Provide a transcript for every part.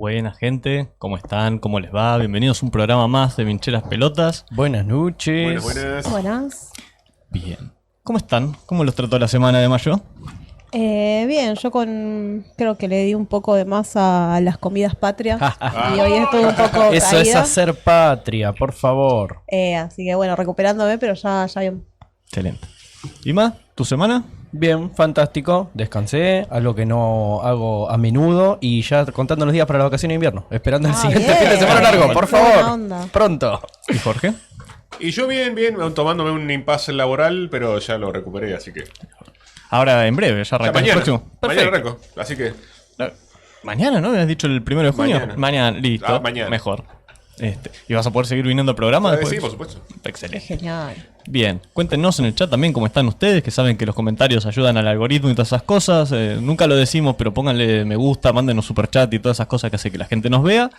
Buena gente, ¿cómo están? ¿Cómo les va? Bienvenidos a un programa más de Vincheras Pelotas. Buenas noches. Buenas. Bien. ¿Cómo están? ¿Cómo los trató la semana de mayo? Bien, yo creo que le di un poco de más a las comidas patrias y hoy estuve un poco Eso caída. es hacer patria, por favor. Así que bueno, recuperándome, pero ya bien. Excelente. Ima, ¿tu semana? Bien, fantástico. Descansé, algo que no hago a menudo y ya contando los días para la vacación de invierno. Esperando el siguiente bien. fin de semana largo, por Buena favor. onda. Pronto. ¿Y Jorge? Y yo bien, tomándome un impasse laboral, pero ya lo recuperé, así que... Ahora en breve, ya arrancamos el mañana, próximo. mañana arranco, así que... Mañana, ¿no? ¿Habías dicho el 1 de junio? Mañana. Listo. Mañana. Mejor. ¿Y vas a poder seguir viniendo al programa después? Sí, por supuesto. Excelente. Genial. Bien, cuéntenos en el chat también cómo están ustedes, que saben que los comentarios ayudan al algoritmo y todas esas cosas. Nunca lo decimos, pero pónganle me gusta, mándenos superchat y todas esas cosas que hace que la gente nos vea.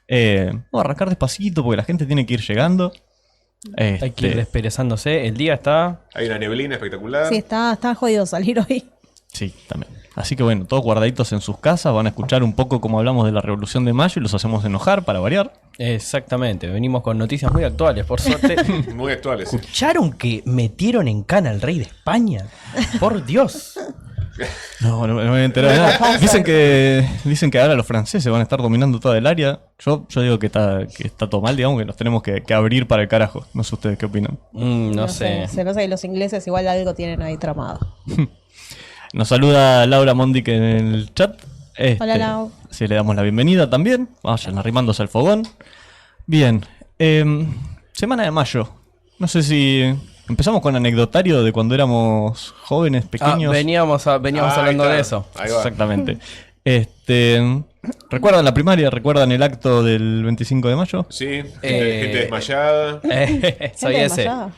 Vamos a arrancar despacito porque la gente tiene que ir llegando. Hay que ir desperezándose. El día está... Hay una neblina espectacular. Sí, está jodido salir hoy. Sí, también. Así que bueno, todos guardaditos en sus casas, van a escuchar un poco cómo hablamos de la Revolución de Mayo y los hacemos enojar para variar. Exactamente, venimos con noticias muy actuales, por suerte. Muy actuales. Sí. ¿Escucharon que metieron en cana al rey de España? Por Dios. No me voy a enterar de nada. Dicen que ahora los franceses van a estar dominando toda el área. Yo digo que está todo mal, digamos, que nos tenemos que abrir para el carajo. No sé ustedes qué opinan. No sé. Se nos que los ingleses igual algo tienen ahí tramado. Nos saluda Laura Mondic en el chat. Hola, Lau. Sí, le damos la bienvenida también. Vayan arrimándose al fogón. Bien. Semana de mayo. No sé si... Empezamos con anecdotario de cuando éramos jóvenes, pequeños. Veníamos hablando de eso. Ahí va. Exactamente. ¿Recuerdan la primaria? ¿Recuerdan el acto del 25 de mayo? Sí, gente desmayada. Soy Gente ese. desmayada.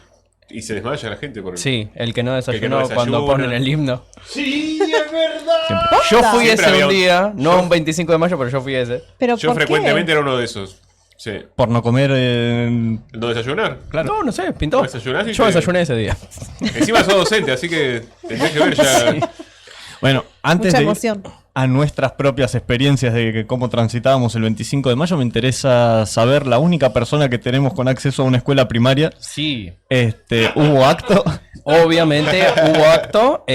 Y se desmaya la gente por... Sí, el que no El que desayunó no cuando desayuna. ponen el himno. Sí, es verdad. Yo fui Siempre ese había un un- día, no un 25 de mayo, pero yo fui ese. Pero Yo ¿por frecuentemente qué? era uno de esos. Sí. Por no comer... ¿No desayunar? Claro. No sé, pintó. ¿No desayunaste? Yo desayuné ese día. Encima sos docente, así que tendrás que ver ya... Bueno, antes Mucha de ir emoción. a nuestras propias experiencias de cómo transitábamos el 25 de mayo, me interesa saber la única persona que tenemos con acceso a una escuela primaria. Sí. ¿Hubo acto? Obviamente hubo acto.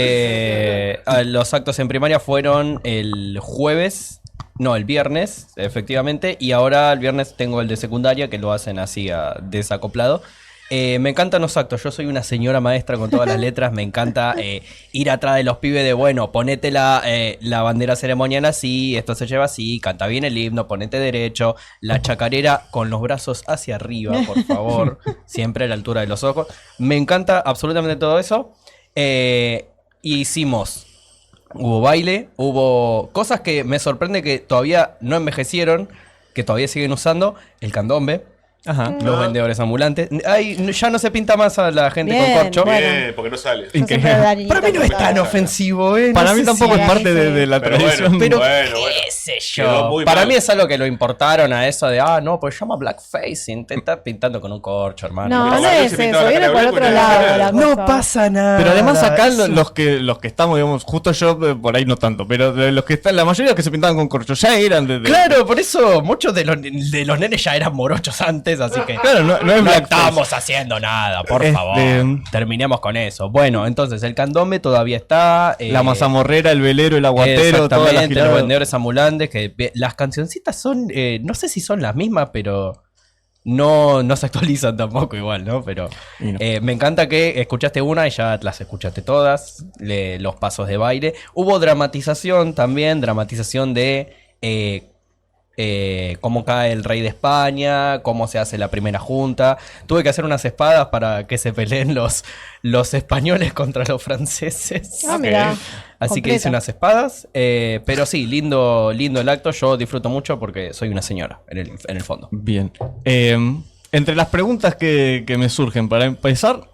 Los actos en primaria fueron el jueves. No, el viernes, efectivamente. Y ahora el viernes tengo el de secundaria, que lo hacen así desacoplado. Me encantan los actos. Yo soy una señora maestra con todas las letras. Me encanta ir atrás de los pibes de, bueno, ponete la bandera ceremonial así, esto se lleva así, canta bien el himno, ponete derecho, la chacarera con los brazos hacia arriba, por favor, siempre a la altura de los ojos. Me encanta absolutamente todo eso. Hubo baile, hubo cosas que me sorprende que todavía no envejecieron, que todavía siguen usando, el candombe. Ajá. Los vendedores ambulantes. Ay, ya no se pinta más a la gente Bien, con corcho. bueno. Bien, porque no sale. Yo siempre era la niñita Para mí no es tan pintada. ofensivo, ¿eh? Para No mí sé tampoco si- es parte de la Pero tradición. Pero bueno. qué sé Quedó yo. muy Para mal. mí es algo que lo importaron a eso de, no, pues llama blackface. Intenta pintando con un corcho, hermano. No, Pero no Gabriel es se eso, pintaba la viene cara por blanca otro y lado la No cosa. pasa nada. Pero además acá Eso- los que estamos, digamos, justo yo por ahí no tanto, pero de los que están, la mayoría de los que se pintaban con corcho ya eran de... Claro, por eso muchos de los nenes ya eran morochos antes, así que... Claro, no es No blackface. estamos haciendo nada, por Este- favor. Terminemos con eso. Bueno, entonces el candombe todavía está. La mazamorrera, el velero, el aguatero, todas las exactamente, los giladas. vendedores ambulantes. Las cancioncitas son, no sé si son las mismas, pero no se actualizan tampoco igual, ¿no? Pero Y no. me encanta que escuchaste una y ya las escuchaste todas. Los pasos de baile. Hubo dramatización también, dramatización de cómo cae el rey de España, cómo se hace la primera junta. Tuve que hacer unas espadas para que se peleen los españoles contra los franceses. Ah, mira. Así que hice Completa. unas espadas. Pero sí, lindo el acto. Yo disfruto mucho porque soy una señora en el fondo. Bien. Entre las preguntas que me surgen, para empezar,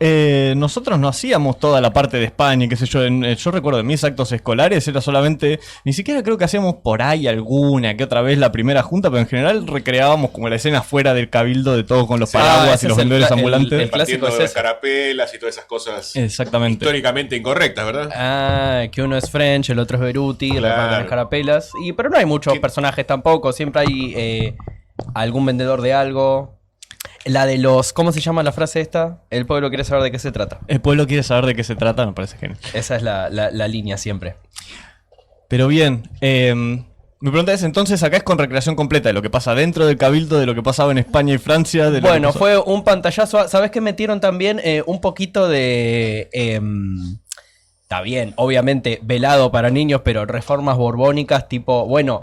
nosotros no hacíamos toda la parte de España, qué sé yo. Yo recuerdo en mis actos escolares era solamente, ni siquiera creo que hacíamos por ahí alguna que otra vez la primera junta, pero en general recreábamos como la escena fuera del cabildo de todo con los paraguas y los vendedores ambulantes. El clásico es de ese. carapelas y todas esas cosas Exactamente. históricamente incorrectas, ¿verdad? Que uno es French, el otro es Beruti, reparten las carapelas. Pero no hay muchos personajes tampoco, siempre hay algún vendedor de algo. La de los... ¿Cómo se llama la frase esta? El pueblo quiere saber de qué se trata. El pueblo quiere saber de qué se trata, me parece genial. Esa es la línea siempre. Pero bien, mi pregunta es entonces, acá es con recreación completa de lo que pasa dentro del cabildo, de lo que pasaba en España y Francia. De lo Bueno, que fue un pantallazo. ¿Sabes qué metieron también? Un poquito de... está bien, obviamente velado para niños, pero reformas borbónicas tipo... Bueno,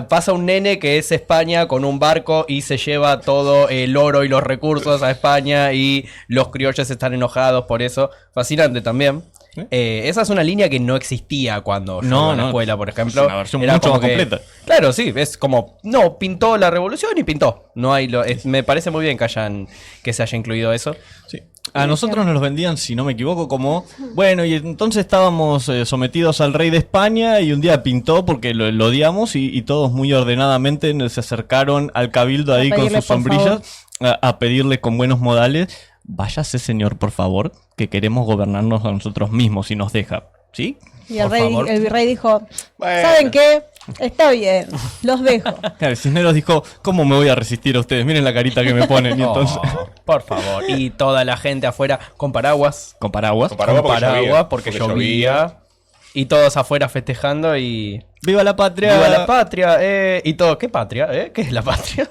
pasa un nene que es España con un barco y se lleva todo el oro y los recursos a España y los criollos están enojados por eso. Fascinante también. Esa es una línea que no existía cuando yo iba a la escuela, por ejemplo. Es una versión Era mucho como más completa. Claro, sí, es como... No, pintó la revolución y pintó. No hay me parece muy bien que se haya incluido eso. Sí. A nosotros nos los vendían, si no me equivoco, como... Bueno, y entonces estábamos sometidos al rey de España y un día pintó porque lo odiamos y todos muy ordenadamente se acercaron al cabildo ahí con sus sombrillas a pedirle con buenos modales: váyase, señor, por favor, que queremos gobernarnos a nosotros mismos y nos deja. ¿Sí? Y el virrey dijo, ¿saben qué? Está bien, los dejo. Claro, Cisneros dijo, ¿cómo me voy a resistir a ustedes? Miren la carita que me ponen. Y entonces... por favor. Y toda la gente afuera con paraguas. Con paraguas. Con paraguas porque llovía. Y todos afuera festejando y... ¡Viva la patria! ¡Viva la patria! Y todo, ¿qué patria? ¿Qué es la patria?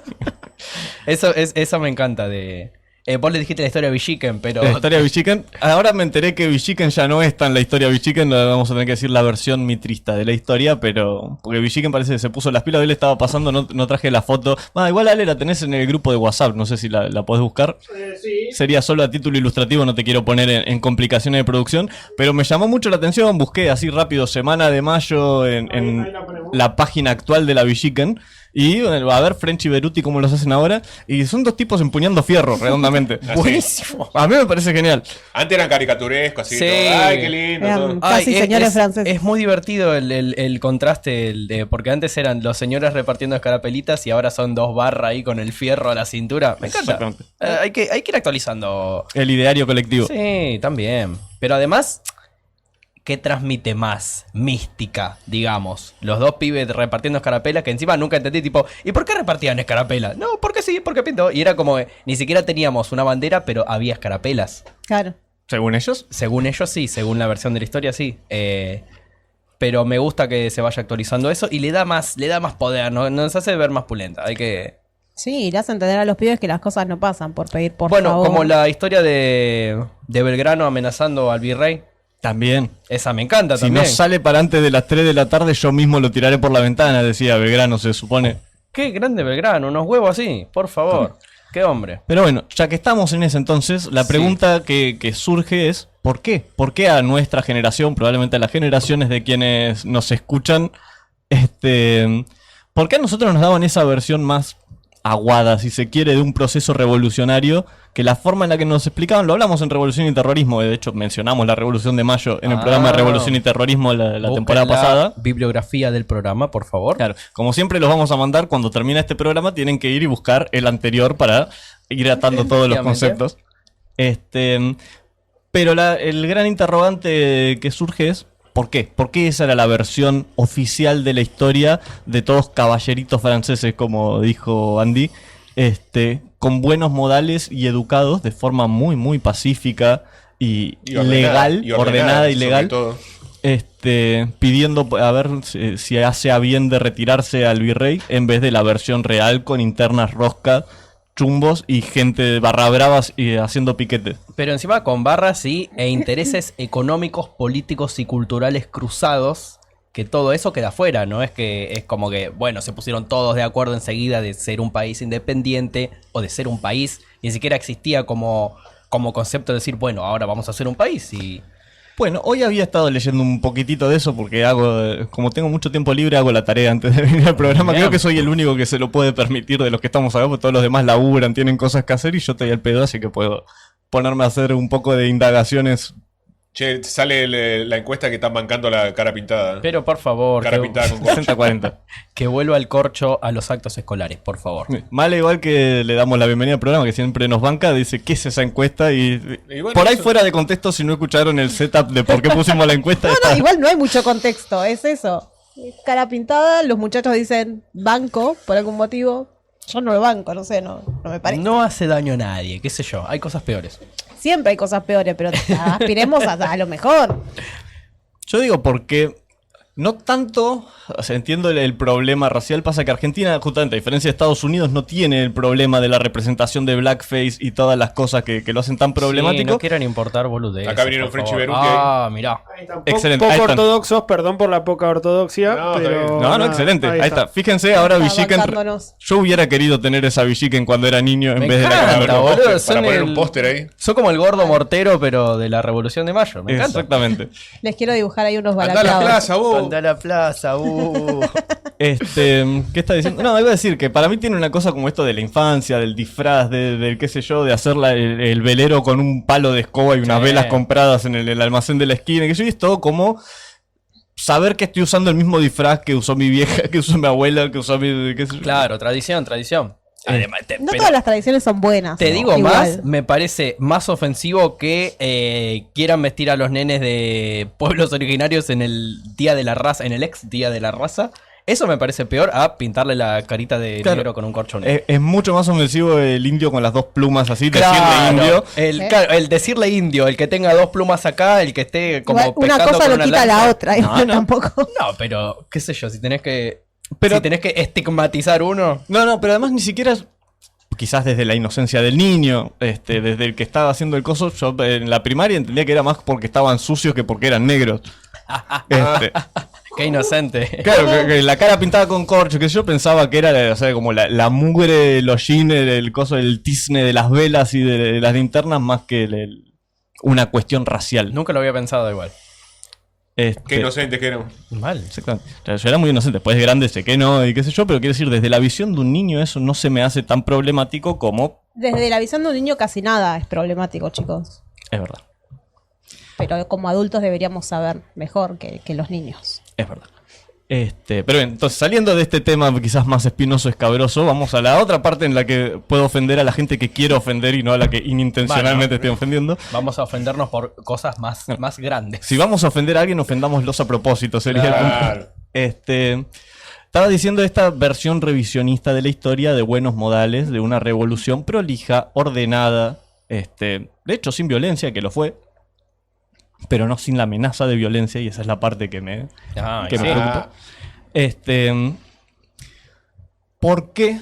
Eso me encanta de... vos le dijiste la historia de Villiquen, pero... La historia de Villiquen. Ahora me enteré que Villiquen ya no es tan la historia de Villiquen. Vamos a tener que decir la versión mitrista de la historia, pero... Porque Villiquen parece que se puso las pilas. Hoy le estaba pasando, no traje la foto. Igual, Ale, la tenés en el grupo de WhatsApp. No sé si la podés buscar. Sí. Sería solo a título ilustrativo, no te quiero poner en complicaciones de producción. Pero me llamó mucho la atención. Busqué así rápido, semana de mayo en la página actual de la Villiquen. Y a ver French y Beruti cómo los hacen ahora. Y son dos tipos empuñando fierro, redondamente. Buenísimo. A mí me parece genial. Antes eran caricaturescos, así. Sí. Todo. Ay, qué lindo. Eran Todo. casi señores franceses. Es muy divertido el contraste, porque antes eran los señores repartiendo escarapelitas y ahora son dos barras ahí con el fierro a la cintura. Me encanta. Exactamente. Hay que ir actualizando. El ideario colectivo. Sí, también. Pero además, ¿qué transmite más? Mística, digamos. Los dos pibes repartiendo escarapelas que encima nunca entendí, tipo, ¿y por qué repartían escarapelas? No, porque sí, porque pintó. Y era como, ni siquiera teníamos una bandera, pero había escarapelas. Claro. Según ellos. Según ellos sí, según la versión de la historia sí. Pero me gusta que se vaya actualizando eso y le da más poder, ¿no? Nos hace ver más pulenta. Hay que... Sí, le hace entender a los pibes que las cosas no pasan por pedir por bueno, favor. como la historia de Belgrano amenazando al virrey. También. Esa me encanta Si también. no sale para antes de las 3 de la tarde, yo mismo lo tiraré por la ventana, decía Belgrano, se supone. Qué grande Belgrano, unos huevos así, por favor. Qué hombre. Pero bueno, ya que estamos en ese entonces, la pregunta que surge es, ¿por qué? ¿Por qué a nuestra generación, probablemente a las generaciones de quienes nos escuchan, por qué a nosotros nos daban esa versión más aguada, si se quiere, de un proceso revolucionario, que la forma en la que nos explicaban, lo hablamos en Revolución y Terrorismo, de hecho mencionamos la Revolución de Mayo en el programa de Revolución y Terrorismo la temporada pasada. Bibliografía del programa, por favor. Claro, como siempre los vamos a mandar cuando termine este programa, tienen que ir y buscar el anterior para ir atando todos los conceptos. Pero el gran interrogante que surge es, ¿por qué? ¿Por qué esa era la versión oficial de la historia de todos caballeritos franceses, como dijo Andy? Con buenos modales y educados de forma muy, muy pacífica y legal, ordenada y legal. Pidiendo a ver si hace a bien de retirarse al virrey en vez de la versión real con internas rosca, chumbos y gente barra bravas y haciendo piquete. Pero encima con barras e intereses económicos, políticos y culturales cruzados, que todo eso queda fuera, ¿no? Es que es como que, bueno, se pusieron todos de acuerdo enseguida de ser un país independiente o de ser un país. Ni siquiera existía como concepto de decir, bueno, ahora vamos a ser un país y... Bueno, hoy había estado leyendo un poquitito de eso porque como tengo mucho tiempo libre, hago la tarea antes de venir al programa. Bien. Creo que soy el único que se lo puede permitir de los que estamos acá, porque todos los demás laburan, tienen cosas que hacer y yo estoy al pedo, así que puedo ponerme a hacer un poco de indagaciones. Che, sale la encuesta que están bancando la cara pintada. Pero por favor, Cara pintada con corcho. 60-40. que vuelva el corcho a los actos escolares, por favor. Mal igual que le damos la bienvenida al programa, que siempre nos banca, dice ¿qué es esa encuesta? Y bueno, por ahí eso- fuera de contexto, si no escucharon el setup de por qué pusimos la encuesta, No, está- igual no hay mucho contexto, es eso. Cara pintada, los muchachos dicen banco por algún motivo. Yo no lo banco, no sé, no me parece. No hace daño a nadie, qué sé yo, hay cosas peores. Siempre hay cosas peores, pero aspiremos a lo mejor. Yo digo porque no tanto, o sea, entiendo el problema racial, pasa que Argentina, justamente a diferencia de Estados Unidos, no tiene el problema de la representación de blackface y todas las cosas que lo hacen tan problemático. Sí, no quieran importar boludeces. Acá vinieron por Frenchy favor. Beruque. Ah, mirá. Ahí están. Excelente, ahí Poco están. ortodoxos, perdón por la poca ortodoxia, No, está pero... bien. No, nada, excelente. Ahí está. Fíjense, ahora Está Villiquen. bancándonos. Yo hubiera querido tener esa Villiquen cuando era niño en Me vez de la encanta, que Para boludo, poner- son para poner el- un póster ahí. Son como el gordo mortero, pero de la Revolución de Mayo. Me encanta. Exactamente. Les quiero dibujar ahí unos Andá a la balaclavos. plaza, vos. Anda a la plaza, ¿Qué está diciendo? No, iba a decir que para mí tiene una cosa como esto de la infancia, del disfraz, del qué sé yo, de hacer el velero con un palo de escoba y unas Sí. velas compradas en el almacén de la esquina, que yo, y es todo como saber que estoy usando el mismo disfraz que usó mi vieja, que usó mi abuela, que usó mi... qué sé yo. Claro, tradición. Además, No pero todas las tradiciones son buenas. te ¿no? digo Igual. más, me parece más ofensivo que quieran vestir a los nenes de pueblos originarios en el día de la raza, en el ex día de la raza. Eso me parece peor a pintarle la carita de Claro. negro con un corchón. Es mucho más ofensivo el indio con las dos plumas así, Claro, decirle indio. Claro, el decirle indio, el que tenga dos plumas acá, el que esté como Igual, una pescando cosa con no una quita lanza. la otra, igual tampoco. No, pero qué sé yo, si tenés que estigmatizar uno. No, pero además ni siquiera es... Quizás desde la inocencia del niño, desde el que estaba haciendo el coso, yo en la primaria entendía que era más porque estaban sucios que porque eran negros. Qué inocente. Claro, que la cara pintada con corcho, que yo pensaba que era, o sea, como la mugre, los jeans, el coso, el tizne de las velas y de las linternas, más que una cuestión racial. Nunca lo había pensado igual. Qué inocentes que éramos. Mal. Exactamente. O sea, yo era muy inocente, después de grande sé que no, y qué sé yo, pero quiero decir, desde la visión de un niño eso no se me hace tan problemático como... Desde la visión de un niño casi nada es problemático, chicos. Es verdad, Pero como adultos deberíamos saber mejor que los niños. es verdad. Pero bien, entonces saliendo de este tema quizás más espinoso, escabroso, vamos a la otra parte en la que puedo ofender a la gente que quiero ofender y no a la que inintencionalmente estoy ofendiendo. Vamos a ofendernos por cosas más grandes. Si vamos a ofender a alguien, ofendámoslos a propósito, sería el punto. Claro. Estaba diciendo esta versión revisionista de la historia de buenos modales, de una revolución prolija, ordenada, de hecho sin violencia, que lo fue, pero no sin la amenaza de violencia, y esa es la parte que me preocupa. ¿Por qué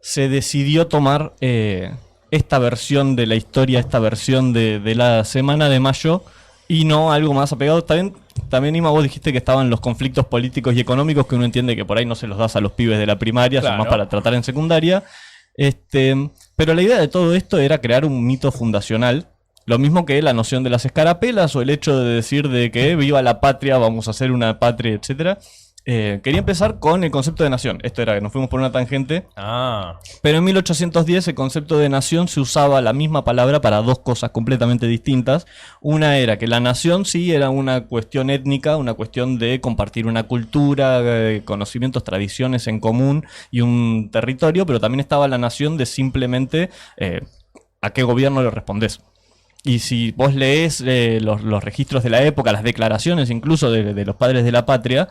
se decidió tomar esta versión de la historia, esta versión de la semana de mayo y no algo más apegado? También Ima, vos dijiste que estaban los conflictos políticos y económicos que uno entiende que por ahí no se los das a los pibes de la primaria, son Claro. más para tratar en secundaria. Pero la idea de todo esto era crear un mito fundacional. Lo mismo que la noción de las escarapelas o el hecho de decir de que viva la patria, vamos a hacer una patria, etcétera. Quería empezar con el concepto de nación. Esto era que nos fuimos por una tangente. Pero en 1810 el concepto de nación se usaba la misma palabra para dos cosas completamente distintas. Una era que la nación sí era una cuestión étnica, una cuestión de compartir una cultura, conocimientos, tradiciones en común y un territorio, pero también estaba la nación de simplemente a qué gobierno le respondés. Y si vos lees los registros de la época, las declaraciones incluso de los padres de la patria,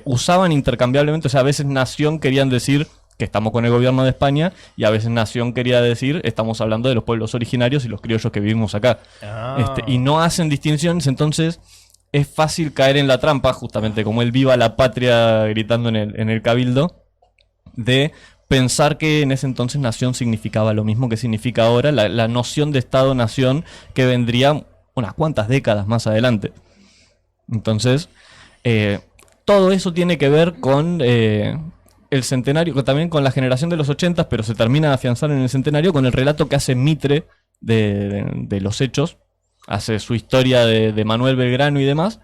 usaban intercambiablemente, o sea, a veces nación querían decir que estamos con el gobierno de España, y a veces nación quería decir estamos hablando de los pueblos originarios y los criollos que vivimos acá. Y no hacen distinciones, entonces es fácil caer en la trampa, justamente como el viva la patria gritando en el cabildo, de pensar que en ese entonces nación significaba lo mismo que significa ahora, la noción de Estado-nación que vendría unas cuantas décadas más adelante. Entonces, todo eso tiene que ver con el centenario, también con la generación de los 80, pero se termina de afianzar en el centenario con el relato que hace Mitre de los hechos, hace su historia de Manuel Belgrano y demás,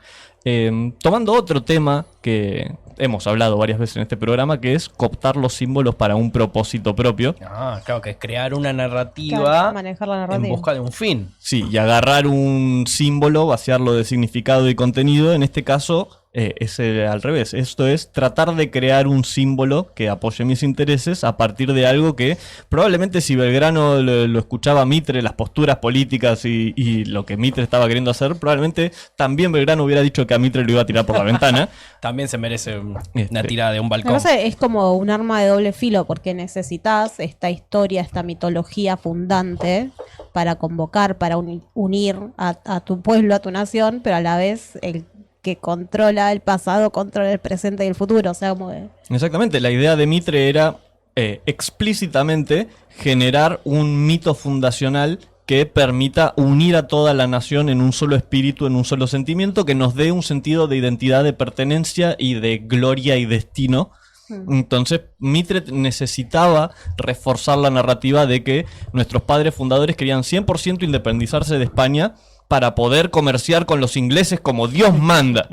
tomando otro tema que hemos hablado varias veces en este programa, que es cooptar los símbolos para un propósito propio. Ah, claro, que es crear una narrativa, Claro, manejar la en narrativa. busca de un fin. Sí, y agarrar un símbolo, vaciarlo de significado y contenido. En este caso es al revés. Esto es tratar de crear un símbolo que apoye mis intereses a partir de algo que probablemente si Belgrano lo escuchaba a Mitre, las posturas políticas y lo que Mitre estaba queriendo hacer, probablemente también Belgrano hubiera dicho que a Mitre lo iba a tirar por la ventana. También se merece una Este. tirada de un Lo que balcón. pasa es como un arma de doble filo, porque necesitas esta historia, esta mitología fundante para convocar, para unir a tu pueblo, a tu nación, pero a la vez el que controla el pasado, controla el presente y el futuro. O sea, como que Exactamente, la idea de Mitre era explícitamente generar un mito fundacional que permita unir a toda la nación en un solo espíritu, en un solo sentimiento, que nos dé un sentido de identidad, de pertenencia y de gloria y destino. Entonces Mitre necesitaba reforzar la narrativa de que nuestros padres fundadores querían 100% independizarse de España para poder comerciar con los ingleses como Dios manda.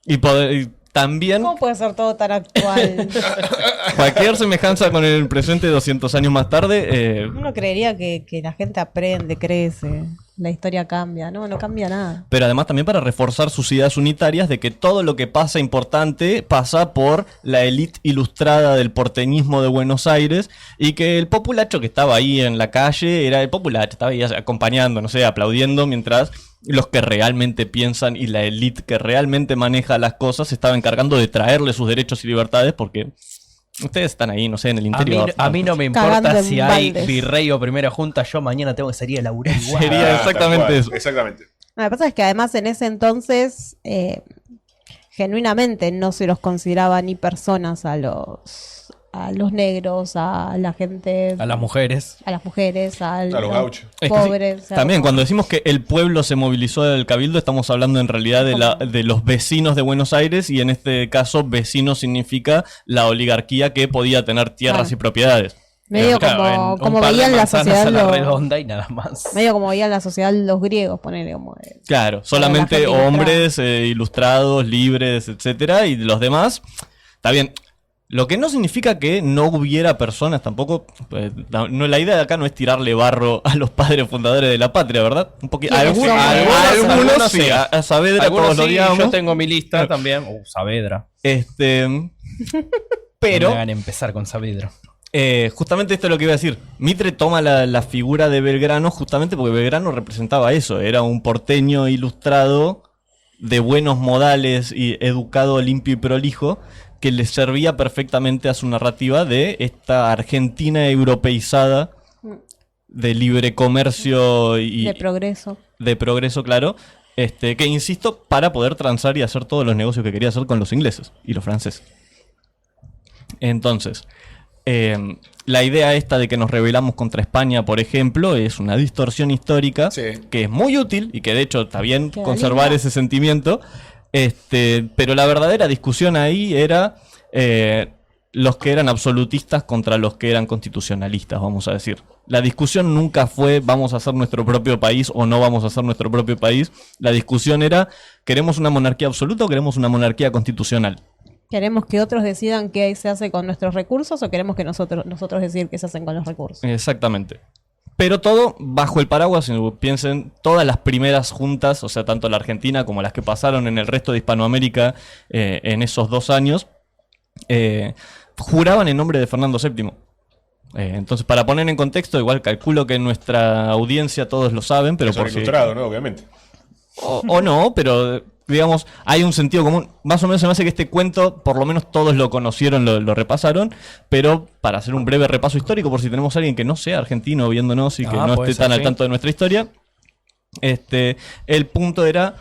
Y también ¿cómo puede ser todo tan actual? cualquier semejanza con el presente 200 años más tarde. Uno creería que la gente aprende, crece, la historia cambia. No cambia nada. Pero además también para reforzar sus ideas unitarias de que todo lo que pasa importante pasa por la élite ilustrada del porteñismo de Buenos Aires y que el populacho que estaba ahí en la calle era el populacho, estaba ahí acompañando, no sé, aplaudiendo mientras los que realmente piensan y la élite que realmente maneja las cosas se estaba encargando de traerle sus derechos y libertades porque ustedes están ahí, no sé, en el interior. A mí no me Cagando importa en si hay baldes. virrey o primera junta, yo mañana tengo que salir a laburar igual. Sería exactamente tal cual, eso. Exactamente. Lo que pasa es que además en ese entonces genuinamente no se los consideraba ni personas a los negros, a la gente, A las mujeres. a las mujeres, a los gauchos. Es que sí. pobres. También cuando decimos que el pueblo se movilizó del cabildo estamos hablando en realidad de los vecinos de Buenos Aires y en este caso vecino significa la oligarquía que podía tener tierras Claro. y propiedades. Medio Claro, en como, un como par de veían la manzanas sociedad a la los, redonda y nada más. medio como veían la sociedad los griegos, ponele como Claro, la solamente gente hombres ilustrados, libres, etcétera, y los demás, está bien. Lo que no significa que no hubiera personas tampoco. No, la idea de acá no es tirarle barro a los padres fundadores de la patria, ¿verdad? Un poquito. ¿Quiénes son? Algunos sí, a Saavedra Algunos todos lo sí, odiamos. yo tengo mi lista también. Saavedra. Pero No me hagan empezar con Saavedra. justamente esto es lo que iba a decir. Mitre toma la figura de Belgrano justamente porque Belgrano representaba eso. Era un porteño ilustrado de buenos modales y educado, limpio y prolijo que le servía perfectamente a su narrativa de esta Argentina europeizada de libre comercio y de progreso. claro. Que insisto, para poder transar y hacer todos los negocios que quería hacer con los ingleses y los franceses. Entonces, la idea esta de que nos rebelamos contra España, por ejemplo, es una distorsión histórica Sí. que es muy útil y que de hecho está bien Queda conservar linda. ese sentimiento. Pero la verdadera discusión ahí era los que eran absolutistas contra los que eran constitucionalistas, vamos a decir. La discusión nunca fue vamos a hacer nuestro propio país o no vamos a hacer nuestro propio país. La discusión era ¿queremos una monarquía absoluta o queremos una monarquía constitucional? ¿Queremos que otros decidan qué se hace con nuestros recursos o queremos que nosotros decidir qué se hacen con los recursos? Exactamente. Pero todo bajo el paraguas, si piensen, todas las primeras juntas, o sea, tanto la Argentina como las que pasaron en el resto de Hispanoamérica en esos 2 años, juraban en nombre de Fernando VII. Entonces, para poner en contexto, igual calculo que en nuestra audiencia todos lo saben, pero Son por si... ilustrados, ¿no? Obviamente. O no, pero digamos, hay un sentido común. Más o menos se me hace que este cuento, por lo menos todos lo conocieron, lo repasaron, pero para hacer un breve repaso histórico, por si tenemos a alguien que no sea argentino viéndonos y que no puede esté ser, tan al sí. tanto de nuestra historia, el punto era...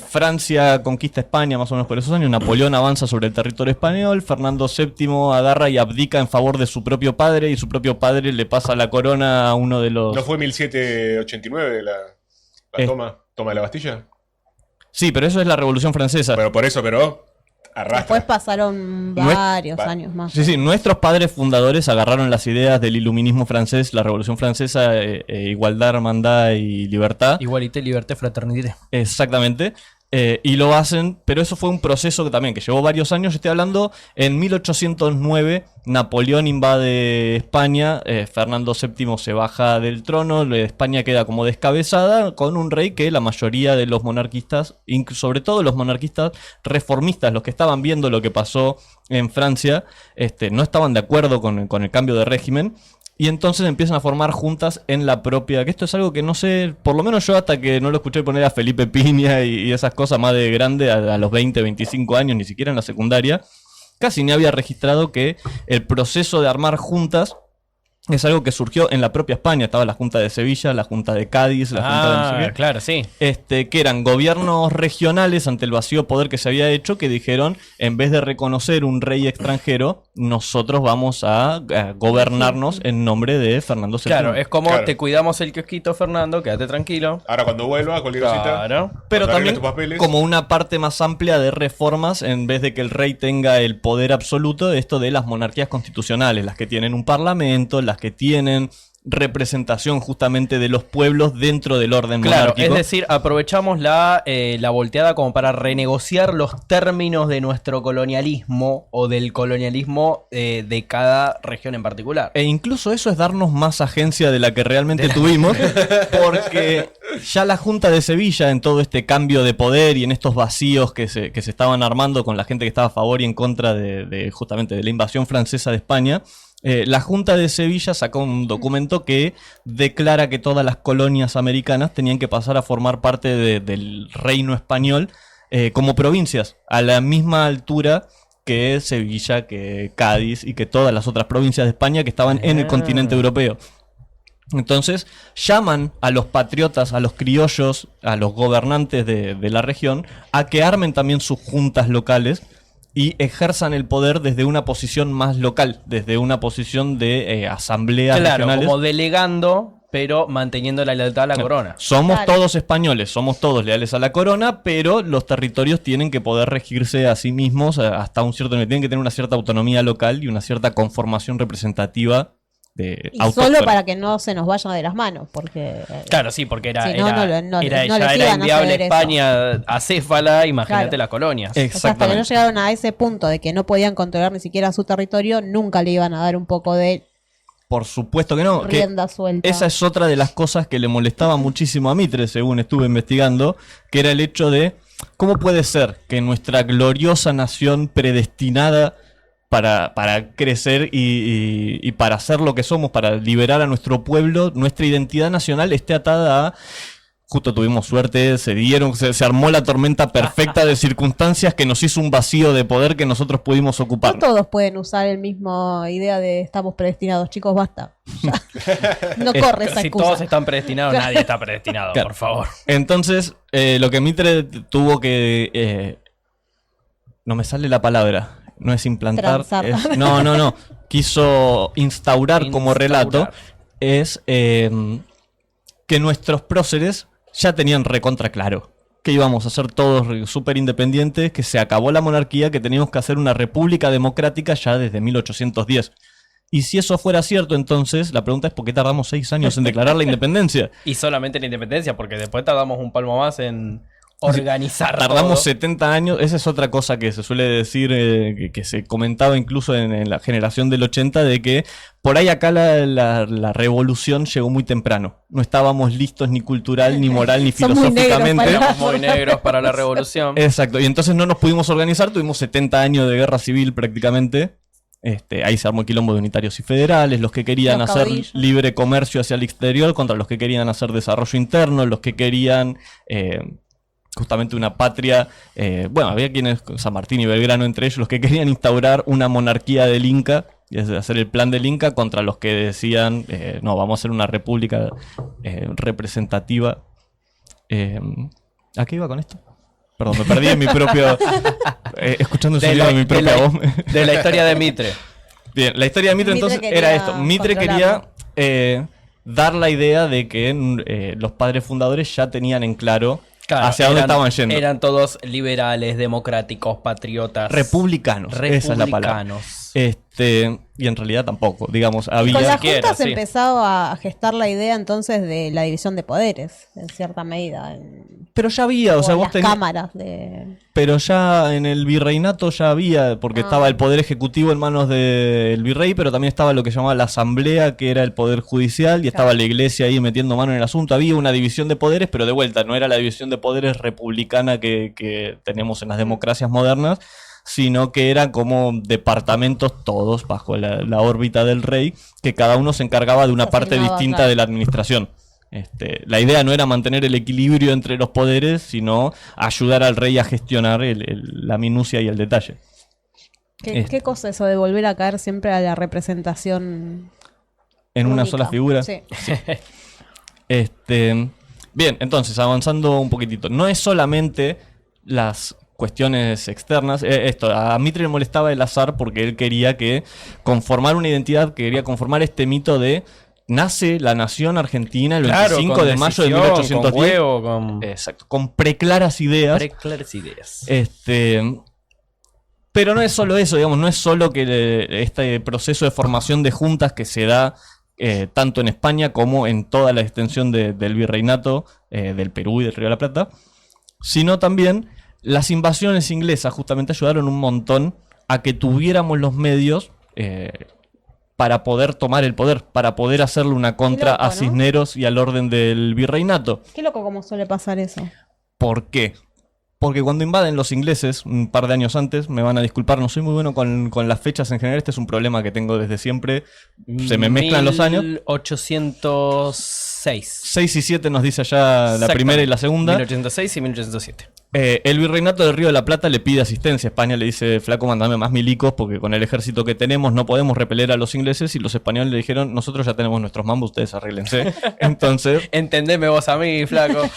Francia conquista España más o menos por esos años, Napoleón avanza sobre el territorio español, Fernando VII agarra y abdica en favor de su propio padre y su propio padre le pasa la corona a uno de los... ¿No fue 1789 la toma de la Bastilla? Sí, pero eso es la Revolución Francesa. Pero por eso, pero Arrastra. Después pasaron No es- varios años más. Sí, sí, nuestros padres fundadores agarraron las ideas del iluminismo francés, la Revolución Francesa, igualdad, hermandad y libertad. Igualité, liberté, fraternité. Exactamente. Y lo hacen, pero eso fue un proceso que también que llevó varios años. Estoy hablando en 1809, Napoleón invade España, Fernando VII se baja del trono, España queda como descabezada con un rey que la mayoría de los monarquistas, sobre todo los monarquistas reformistas, los que estaban viendo lo que pasó en Francia, no estaban de acuerdo con el cambio de régimen. Y entonces empiezan a formar juntas en la propia... Que esto es algo que no sé, por lo menos yo hasta que no lo escuché poner a Felipe Piña y esas cosas más de grande, a los 20, 25 años, ni siquiera en la secundaria, casi ni había registrado que el proceso de armar juntas es algo que surgió en la propia España. Estaba la Junta de Sevilla, la Junta de Cádiz, la Junta de no sé qué. Claro, sí. Que eran gobiernos regionales ante el vacío poder que se había hecho, que dijeron, en vez de reconocer un rey extranjero, nosotros vamos a gobernarnos en nombre de Fernando VII. Claro, es como Claro. te cuidamos el kiosquito, Fernando, quédate tranquilo. Ahora cuando vuelva, cualquier cosita. Claro. Pero cuando arregles también tus papeles. como una parte más amplia de reformas, en vez de que el rey tenga el poder absoluto, esto de las monarquías constitucionales, las que tienen un parlamento, las que tienen representación justamente de los pueblos dentro del orden Claro, monárquico. es decir, aprovechamos la volteada como para renegociar los términos de nuestro colonialismo o del colonialismo de cada región en particular. E incluso eso es darnos más agencia de la que realmente tuvimos, porque ya la Junta de Sevilla, en todo este cambio de poder y en estos vacíos que se estaban armando con la gente que estaba a favor y en contra de justamente de la invasión francesa de España, la Junta de Sevilla sacó un documento que declara que todas las colonias americanas tenían que pasar a formar parte del reino español como provincias, a la misma altura que Sevilla, que Cádiz y que todas las otras provincias de España que estaban en el continente europeo. Entonces llaman a los patriotas, a los criollos, a los gobernantes de la región, a que armen también sus juntas locales y ejerzan el poder desde una posición más local, desde una posición de asambleas Claro, regionales. como delegando, pero manteniendo la lealtad a la corona. Somos Claro. todos españoles, somos todos leales a la corona, pero los territorios tienen que poder regirse a sí mismos hasta un cierto nivel. Tienen que tener una cierta autonomía local y una cierta conformación representativa de Y autóctona. solo para que no se nos vaya de las manos, porque Claro, sí, porque era, Si no, no era les ya era iban a inviable ceder eso. España acéfala, imagínate Claro. las colonias. o sea, hasta que no Exactamente. llegaron a ese punto de que no podían controlar ni siquiera su territorio, nunca le iban a dar un poco de Por supuesto que no. que rienda suelta. esa es otra de las cosas que le molestaba muchísimo a Mitre, según estuve investigando, que era el hecho de cómo puede ser que nuestra gloriosa nación predestinada para crecer y para ser lo que somos, para liberar a nuestro pueblo, nuestra identidad nacional esté atada a... Justo tuvimos suerte, se armó la tormenta perfecta de circunstancias que nos hizo un vacío de poder que nosotros pudimos No ocupar. todos pueden usar el mismo idea de estamos predestinados, chicos, basta. Ya. No corre esa Si excusa. todos están predestinados, nadie está predestinado, Claro. por favor. Entonces, lo que Mitre tuvo que... no me sale la palabra. No es implantar. Transar. No. Quiso instaurar como relato. Es que nuestros próceres ya tenían recontra claro. Que íbamos a ser todos súper independientes, que se acabó la monarquía, que teníamos que hacer una república democrática ya desde 1810. Y si eso fuera cierto, entonces la pregunta es ¿por qué tardamos 6 años en declarar la independencia? Y solamente la independencia, porque después tardamos un palmo más en organizar Tardamos todo. 70 años, esa es otra cosa que se suele decir, que se comentaba incluso en la generación del 80, de que por ahí acá la revolución llegó muy temprano. No estábamos listos ni cultural, ni moral, ni Son muy negros filosóficamente. para- Éramos muy negros para la revolución. Exacto, y entonces no nos pudimos organizar, tuvimos 70 años de guerra civil prácticamente. Ahí se armó el quilombo de unitarios y federales, los que querían Los hacer caudillos. libre comercio hacia el exterior contra los que querían hacer desarrollo interno, los que querían justamente una patria, bueno, había quienes, San Martín y Belgrano entre ellos, los que querían instaurar una monarquía del Inca, y es hacer el plan del Inca, contra los que decían, no, vamos a hacer una república representativa. ¿A qué iba con esto? Perdón, me perdí en mi propio... escuchando el sonido de mi propia voz. de la historia de Mitre. Bien, la historia de Mitre, Mitre entonces quería era esto. Mitre quería controlarlo. dar la idea de que los padres fundadores ya tenían en claro Claro, hacia dónde estaban yendo. Eran todos liberales, democráticos, patriotas. Republicanos, esa es la palabra. Y en realidad tampoco, digamos, había... Con la siquiera, Junta se sí. empezó a gestar la idea entonces de la división de poderes, en cierta medida. Pero ya había, o sea, vos las tenías... cámaras de... Pero ya en el virreinato ya había, porque estaba el poder ejecutivo en manos del virrey, pero también estaba lo que llamaba la asamblea, que era el poder judicial, y estaba la iglesia ahí metiendo mano en el asunto. Había una división de poderes, pero de vuelta, no era la división de poderes republicana que tenemos en las democracias modernas, sino que eran como departamentos todos bajo la órbita del rey, que cada uno se encargaba de una Se parte asignaba, distinta claro. de la administración. La idea no era mantener el equilibrio entre los poderes, sino ayudar al rey a gestionar la minucia y el detalle. ¿Qué cosa eso de volver a caer siempre a la representación En una única? sola figura. Sí. Bien, entonces, avanzando un poquitito. No es solamente las cuestiones externas. A Mitre le molestaba el azar porque él quería conformar una identidad, quería conformar este mito de nace la nación argentina el 25 de mayo de 1810. Con huevo, con Exacto, con preclaras ideas. preclaras ideas. Pero no es solo eso, digamos, no es solo que este proceso de formación de juntas que se da tanto en España como en toda la extensión del virreinato del Perú y del Río de la Plata, sino también las invasiones inglesas justamente ayudaron un montón a que tuviéramos los medios para poder tomar el poder, para poder hacerle una contra loco, a ¿no? Cisneros y al orden del virreinato. Qué loco como suele pasar eso. ¿Por qué? Porque cuando invaden los ingleses, un par de años antes, me van a disculpar, no soy muy bueno con las fechas en general, este es un problema que tengo desde siempre, se me mezclan los años. 1806. 6 y 7 nos dice allá la primera y la segunda. 1806 y 1807. El virreinato del Río de la Plata le pide asistencia. España le dice, flaco, mandame más milicos porque con el ejército que tenemos no podemos repeler a los ingleses. Y los españoles le dijeron, nosotros ya tenemos nuestros mambos, ustedes arréglense. Entonces, Entendeme vos a mí, flaco.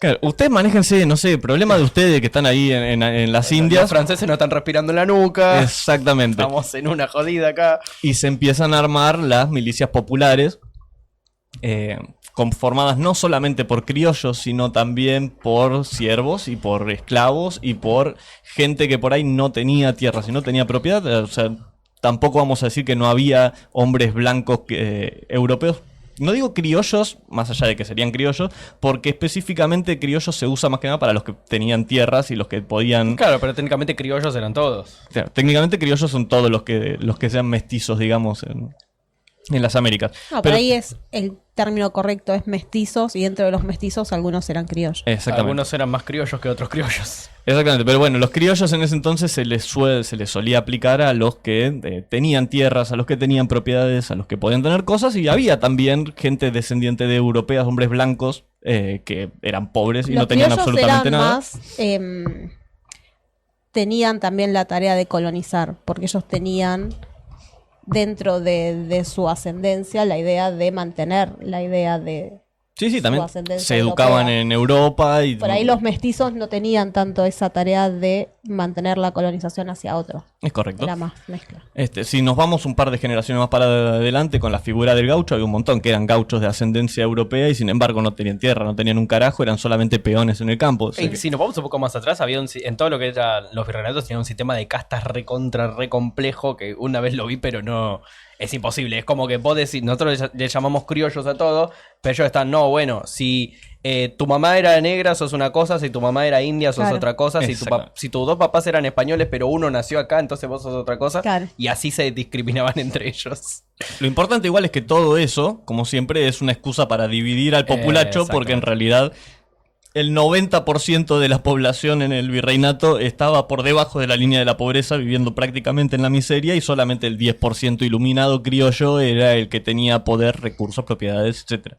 claro, ustedes manéjense, no sé, problema de ustedes que están ahí en las Indias. Los franceses no están respirando en la nuca. Exactamente. Estamos en una jodida acá. Y se empiezan a armar las milicias populares, conformadas no solamente por criollos, sino también por siervos y por esclavos y por gente que por ahí no tenía tierras y no tenía propiedad. O sea, tampoco vamos a decir que no había hombres blancos europeos. No digo criollos, más allá de que serían criollos, porque específicamente criollos se usa más que nada para los que tenían tierras y los que podían... Claro, pero técnicamente criollos eran todos. Claro, técnicamente criollos son todos los que sean mestizos, digamos, en las Américas. No, Pero- por ahí es el término correcto es mestizos y dentro de los mestizos algunos eran criollos. Exactamente. Algunos eran más criollos que otros criollos. Exactamente, pero bueno, los criollos en ese entonces se les solía aplicar a los que tenían tierras, a los que tenían propiedades, a los que podían tener cosas, y había también gente descendiente de europeas, hombres blancos, que eran pobres y Los no tenían criollos absolutamente eran nada. más, tenían también la tarea de colonizar, porque ellos tenían dentro de su ascendencia la idea de mantener la idea de... Sí, también ascendencia se educaban europea. en Europa y Por ahí los mestizos no tenían tanto esa tarea de mantener la colonización hacia otro. es correcto. Era más mezcla. Si nos vamos un par de generaciones más para adelante con la figura del gaucho, había un montón que eran gauchos de ascendencia europea y sin embargo no tenían tierra, no tenían un carajo, eran solamente peones en el campo. O sea Y que- si nos vamos un poco más atrás, había en todo lo que era los virreinatos tenían un sistema de castas re complejo que una vez lo vi, pero no es imposible. Es como que vos decís, nosotros le llamamos criollos a todo, pero ellos están, no, bueno, si tu mamá era negra, sos una cosa, si tu mamá era india, sos Claro. otra cosa, Exacto. si tus dos papás eran españoles, pero uno nació acá, entonces vos sos otra cosa. Claro. Y así se discriminaban entre ellos. Lo importante igual es que todo eso, como siempre, es una excusa para dividir al populacho, porque en realidad el 90% de la población en el virreinato estaba por debajo de la línea de la pobreza, viviendo prácticamente en la miseria, y solamente el 10% iluminado criollo era el que tenía poder, recursos, propiedades, etcétera.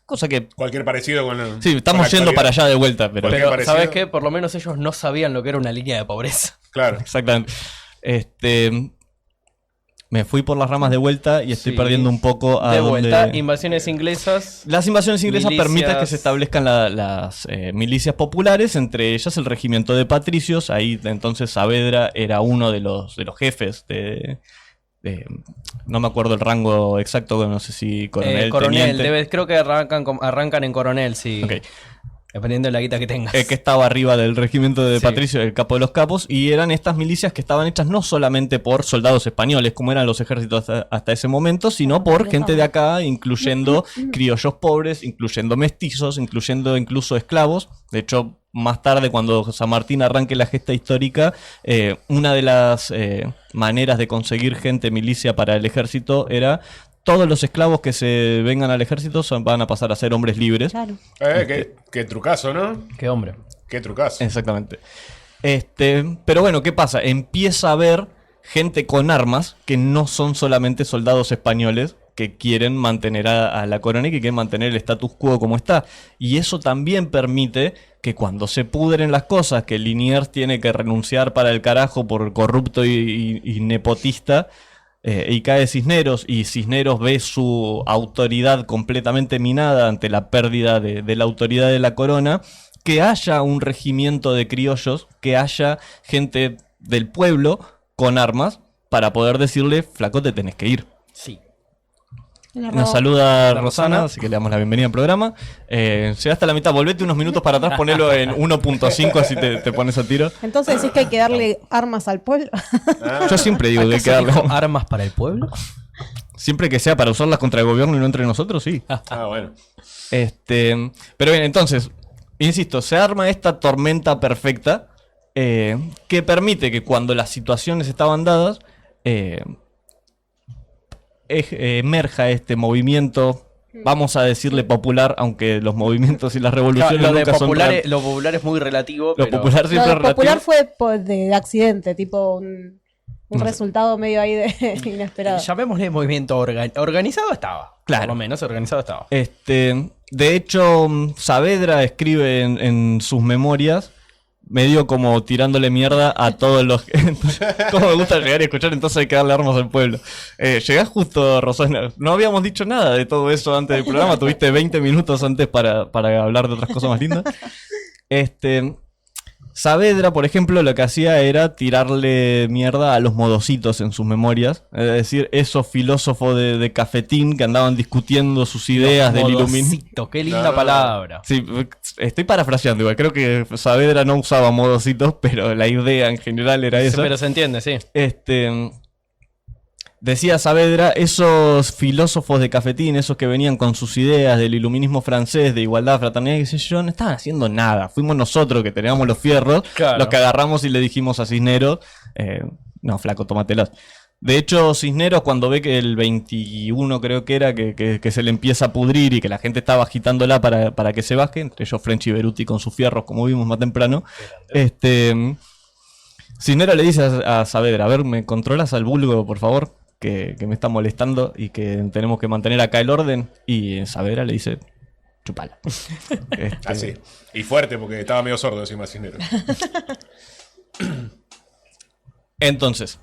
Cosa que, Cualquier parecido con sí, estamos yendo para allá de vuelta, pero... Cualquier Pero, parecido. ¿sabes qué? Por lo menos ellos no sabían lo que era una línea de pobreza. Claro. Exactamente. Me fui por las ramas de vuelta y estoy Sí. perdiendo un poco a De dónde- vuelta, invasiones inglesas. Las invasiones inglesas Milicias. permiten que se establezcan las milicias populares, entre ellas el regimiento de patricios. Ahí entonces Saavedra era uno de los jefes no me acuerdo el rango exacto, no sé si coronel, Coronel, teniente. creo que arrancan en coronel, sí. Ok. Dependiendo de la guita que tengas. que estaba arriba del regimiento de Sí. Patricio, el capo de los capos, y eran estas milicias que estaban hechas no solamente por soldados españoles, como eran los ejércitos hasta ese momento, sino por gente de acá, incluyendo criollos pobres, incluyendo mestizos, incluyendo incluso esclavos. De hecho, más tarde, cuando San Martín arranque la gesta histórica, una de las maneras de conseguir gente milicia para el ejército era: todos los esclavos que se vengan al ejército van a pasar a ser hombres libres. Claro. Qué trucazo, ¿no? Qué hombre. Qué trucazo. Exactamente. Pero bueno, ¿qué pasa? Empieza a haber gente con armas que no son solamente soldados españoles que quieren mantener a la corona y que quieren mantener el status quo como está. Y eso también permite que cuando se pudren las cosas, que Liniers tiene que renunciar para el carajo por corrupto y nepotista, y cae Cisneros, y Cisneros ve su autoridad completamente minada ante la pérdida de la autoridad de la corona, que haya un regimiento de criollos, que haya gente del pueblo con armas para poder decirle: flaco, te tenés que ir. Sí. Nos saluda Rosana. Rosana, así que le damos la bienvenida al programa. Llegaste a la mitad, volvete unos minutos para atrás, ponelo en 1.5, así te pones a tiro. Entonces decís que hay que darle armas al pueblo. Yo siempre digo que hay que ¿Acaso darle dijo armas para el pueblo? siempre que sea para usarlas contra el gobierno y no entre nosotros, sí. Bueno. Pero bien, entonces, insisto, se arma esta tormenta perfecta que permite que cuando las situaciones estaban dadas, emerja este movimiento, vamos a decirle popular, aunque los movimientos y las revoluciones Lo de nunca son popular, real- lo popular es muy relativo. Lo pero- popular Lo siempre de es popular relativo. fue de accidente, tipo un resultado medio ahí de inesperado. Llamémosle movimiento organizado estaba. Claro. Por lo menos organizado estaba. De hecho, Saavedra escribe en sus memorias, medio como tirándole mierda a todos los... Como me gusta llegar y escuchar, entonces hay que darle armas al pueblo. Llegás justo, Rosana. No habíamos dicho nada de todo eso antes del programa. Tuviste 20 minutos antes para hablar de otras cosas más lindas. Saavedra, por ejemplo, lo que hacía era tirarle mierda a los modositos en sus memorias. Es decir, esos filósofos de cafetín que andaban discutiendo sus ideas del iluminismo. Modocito, qué linda palabra. Sí, estoy parafraseando igual. Creo que Saavedra no usaba modositos, pero la idea en general era esa. Pero se entiende, sí. Decía Saavedra, esos filósofos de cafetín, esos que venían con sus ideas del iluminismo francés, de igualdad, fraternidad y qué sé yo, no estaban haciendo nada. Fuimos nosotros que teníamos los fierros, Claro. los que agarramos y le dijimos a Cisneros, no, flaco, tómatelas. De hecho, Cisneros, cuando ve que el 21 creo que era, que se le empieza a pudrir y que la gente estaba agitándola para que se baje, entre ellos Frenchy y Beruti con sus fierros, como vimos más temprano, Cisneros le dice a Saavedra: a ver, ¿me controlas al vulgo, por favor? Que me está molestando y que tenemos que mantener acá el orden. Y Saavedra le dice: chupala. Así. Y fuerte, porque estaba medio sordo encima de Cisneros. Entonces,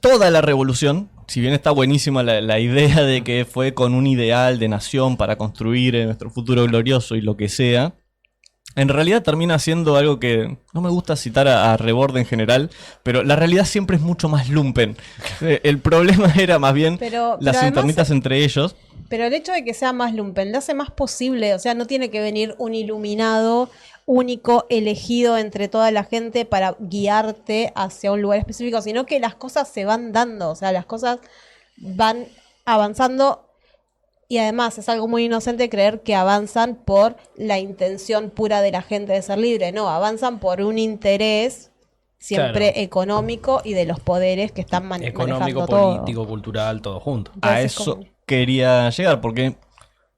toda la revolución, si bien está buenísima la idea de que fue con un ideal de nación para construir nuestro futuro glorioso y lo que sea, en realidad termina siendo algo que no me gusta citar a Rebord en general, pero la realidad siempre es mucho más lumpen. El problema era más bien Pero las además- internitas entre ellos. Pero el hecho de que sea más lumpen le hace más posible, o sea, no tiene que venir un iluminado único, elegido entre toda la gente para guiarte hacia un lugar específico, sino que las cosas se van dando, o sea, las cosas van avanzando y además es algo muy inocente creer que avanzan por la intención pura de la gente de ser libre, no, avanzan por un interés siempre Claro. económico y de los poderes que están Económico, manejando todo. político, cultural, todo junto. A Entonces, eso como- quería llegar, porque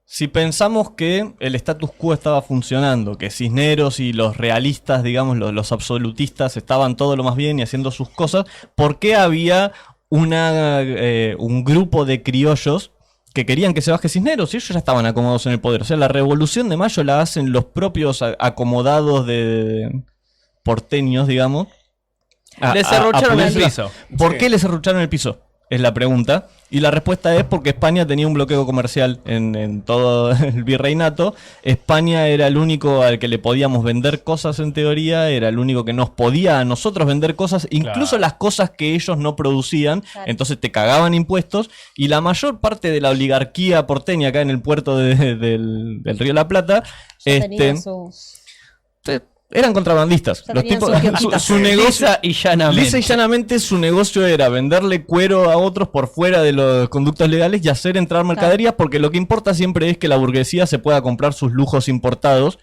si pensamos que el status quo estaba funcionando, que Cisneros y los realistas, digamos, los absolutistas, estaban todo lo más bien y haciendo sus cosas, ¿por qué había un grupo de criollos que querían que se baje Cisneros y ellos ya estaban acomodados en el poder? O sea, la Revolución de Mayo la hacen los propios acomodados de porteños, digamos. Le serrucharon el ponerse- piso. ¿Por Sí. qué les serrucharon el piso? Es la pregunta. Y la respuesta es porque España tenía un bloqueo comercial en todo el virreinato. España era el único al que le podíamos vender cosas en teoría, era el único que nos podía a nosotros vender cosas, incluso las cosas que ellos no producían. Claro. Entonces te cagaban impuestos y la mayor parte de la oligarquía porteña acá en el puerto del Río de la Plata Ya tenía sus... eran contrabandistas. Ya Los tenían tipos, sus quioquitas. su negocio, Lisa y llanamente. lisa y llanamente su negocio era venderle cuero a otros por fuera de los conductos legales y hacer entrar mercaderías, porque lo que importa siempre es que la burguesía se pueda comprar sus lujos importados.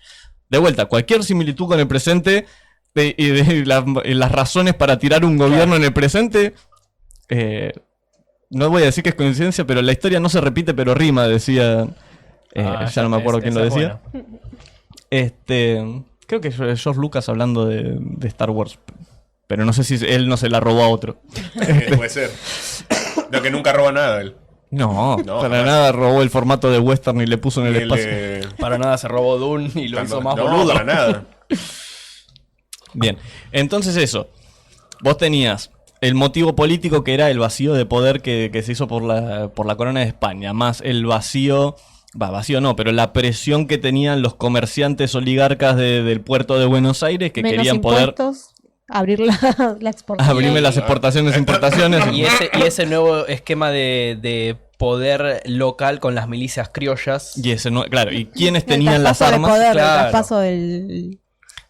De vuelta, cualquier similitud con el presente y las razones para tirar un gobierno en el presente, no voy a decir que es coincidencia, pero la historia no se repite pero rima, decía, ya no me acuerdo quién lo decía. Creo que es George Lucas hablando de Star Wars. Pero no sé si él no se la robó a otro. Puede ser. No, que nunca roba nada él. No, No, para jamás. nada robó el formato de western y le puso en el espacio. Para nada se robó Dune y lo hizo más no, boludo. para nada. Bien, entonces eso. Vos tenías el motivo político que era el vacío de poder que se hizo por la corona de España, más el vacío... vacío no, pero la presión que tenían los comerciantes oligarcas del puerto de Buenos Aires que Menos querían poder impuestos, abrir la exportación. abrirme las exportaciones e importaciones. Y ese nuevo esquema de poder local con las milicias criollas. Y ese no, claro, ¿y quiénes El tenían las traspaso de armas? poder, Claro. el traspaso del...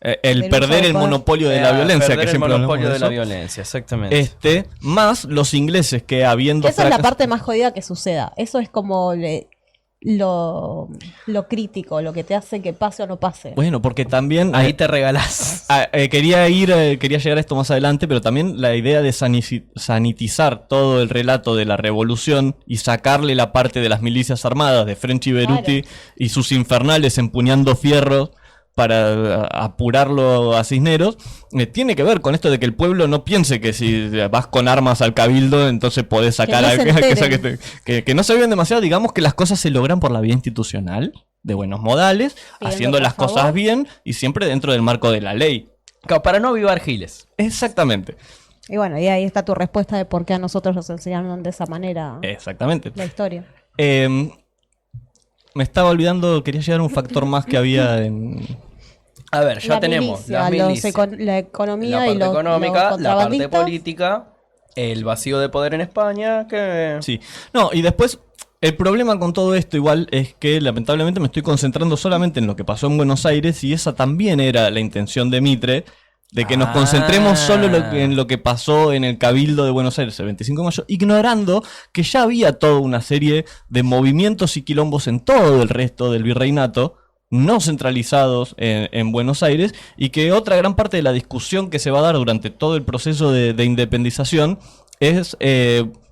El del perder uso de el poder. monopolio de la violencia, perder que el siempre monopolio hablamos de de la eso. violencia, exactamente. Más los ingleses que habiendo Esa es la fracas- parte más jodida que suceda. Eso es como lo crítico, lo que te hace que pase o no pase. Bueno, porque también Ahí te regalás. quería llegar a esto más adelante, pero también la idea de sanitizar todo el relato de la revolución y sacarle la parte de las milicias armadas de French y Beruti y sus infernales empuñando fierros para apurarlo a Cisneros, tiene que ver con esto de que el pueblo no piense que si vas con armas al cabildo entonces podés sacar no a se enteren. que no se vean demasiado, digamos que las cosas se logran por la vía institucional, de buenos modales, Pidiendo haciendo por las cosas favor. bien y siempre dentro del marco de la ley. Claro, para no avivar giles. Exactamente, Y bueno, y ahí está tu respuesta de por qué a nosotros nos enseñaron de esa manera exactamente. la historia. Me estaba olvidando, quería llegar a un factor más que había en... A ver, ya La tenemos milicia, las milicias, la economía la y parte los económica, la parte contrabandistas. política, el vacío de poder en España, que... Sí. No, y después, el problema con todo esto igual es que lamentablemente me estoy concentrando solamente en lo que pasó en Buenos Aires y esa también era la intención de Mitre, de que nos concentremos solo en lo que pasó en el Cabildo de Buenos Aires el 25 de mayo, ignorando que ya había toda una serie de movimientos y quilombos en todo el resto del virreinato, no centralizados en Buenos Aires, y que otra gran parte de la discusión que se va a dar durante todo el proceso de independización es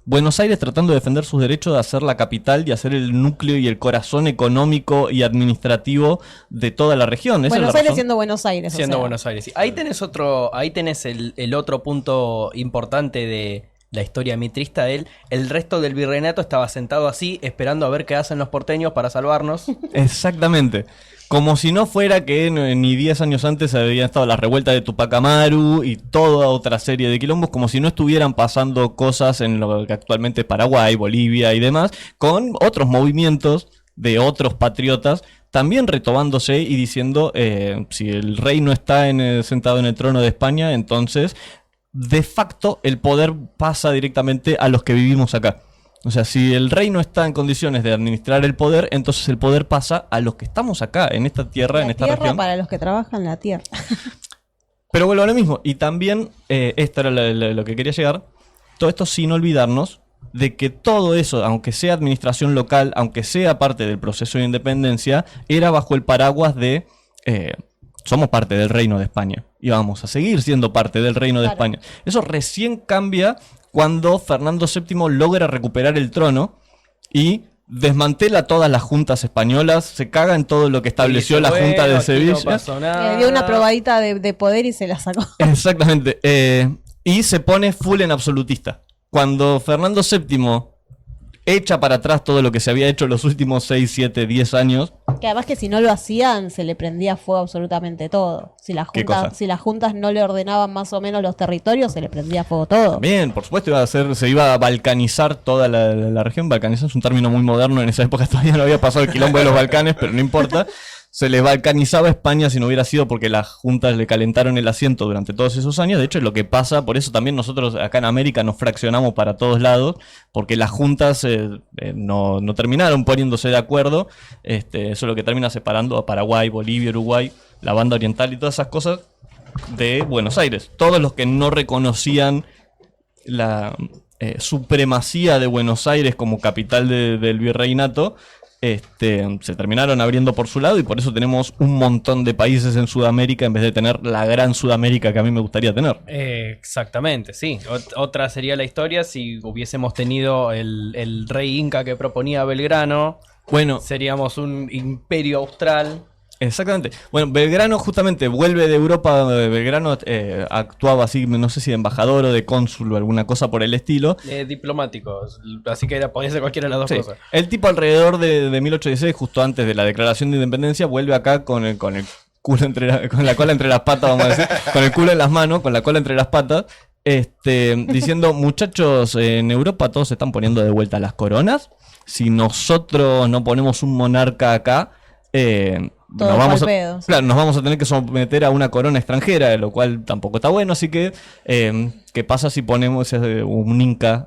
Buenos Aires tratando de defender sus derechos de hacer la capital y hacer el núcleo y el corazón económico y administrativo de toda la región. Esa es Buenos la Aires razón. siendo Buenos Aires. Siendo o sea. Buenos Aires. Sí. Ahí tenés el otro punto importante de la historia mitrista. El resto del virreinato estaba sentado así, esperando a ver qué hacen los porteños para salvarnos. Exactamente. Como si no fuera que ni 10 años antes habían estado las revueltas de Tupac Amaru y toda otra serie de quilombos, como si no estuvieran pasando cosas en lo que actualmente es Paraguay, Bolivia y demás, con otros movimientos de otros patriotas también retomándose y diciendo si el rey no está sentado en el trono de España, entonces de facto el poder pasa directamente a los que vivimos acá. O sea, si el rey no está en condiciones de administrar el poder, entonces el poder pasa a los que estamos acá, en esta tierra, en La esta tierra región. para los que trabajan la tierra. Pero vuelvo a lo mismo. Y también, esto era lo que quería llegar, todo esto sin olvidarnos de que todo eso, aunque sea administración local, aunque sea parte del proceso de independencia, era bajo el paraguas de... somos parte del Reino de España y vamos a seguir siendo parte del Reino de Claro. España. Eso recién cambia cuando Fernando VII logra recuperar el trono y desmantela todas las juntas españolas, se caga en todo lo que estableció Y dice, la Junta "Bueno, de aquí Sevilla. no pasó nada". Le dio una probadita de poder y se la sacó. Exactamente. Y se pone full en absolutista. Cuando Fernando VII echa para atrás todo lo que se había hecho los últimos 6, 7, 10 años Que además que si no lo hacían, se le prendía fuego absolutamente todo. ¿Qué cosa? Si las juntas no le ordenaban más o menos los territorios, se le prendía fuego todo. Bien, por supuesto se iba a balcanizar toda la región. Balcanizar es un término muy moderno, en esa época todavía no había pasado el quilombo de los Balcanes, pero no importa. Se le balcanizaba España si no hubiera sido porque las juntas le calentaron el asiento durante todos esos años. De hecho, es lo que pasa, por eso también nosotros acá en América nos fraccionamos para todos lados, porque las juntas no terminaron poniéndose de acuerdo. Eso es lo que termina separando a Paraguay, Bolivia, Uruguay, la banda oriental y todas esas cosas de Buenos Aires. Todos los que no reconocían la supremacía de Buenos Aires como capital del virreinato, se terminaron abriendo por su lado, y por eso tenemos un montón de países en Sudamérica en vez de tener la gran Sudamérica que a mí me gustaría tener. Exactamente, sí. Otra sería la historia si hubiésemos tenido el rey inca que proponía Belgrano. Bueno, Seríamos un imperio austral. exactamente. Bueno, Belgrano justamente vuelve de Europa. Belgrano actuaba así, no sé si de embajador o de cónsul o alguna cosa por el estilo. Diplomáticos. Así que podía ser cualquiera de las dos Sí. cosas. El tipo alrededor de 1816, justo antes de la declaración de independencia, vuelve acá con el culo con la cola entre las patas, vamos a decir, con el culo en las manos, con la cola entre las patas, diciendo: muchachos, en Europa todos se están poniendo de vuelta las coronas. Si nosotros no ponemos un monarca acá, Todo pa'l pedo, sí. claro, nos vamos a tener que someter a una corona extranjera, lo cual tampoco está bueno. Así que, ¿qué pasa si ponemos un inca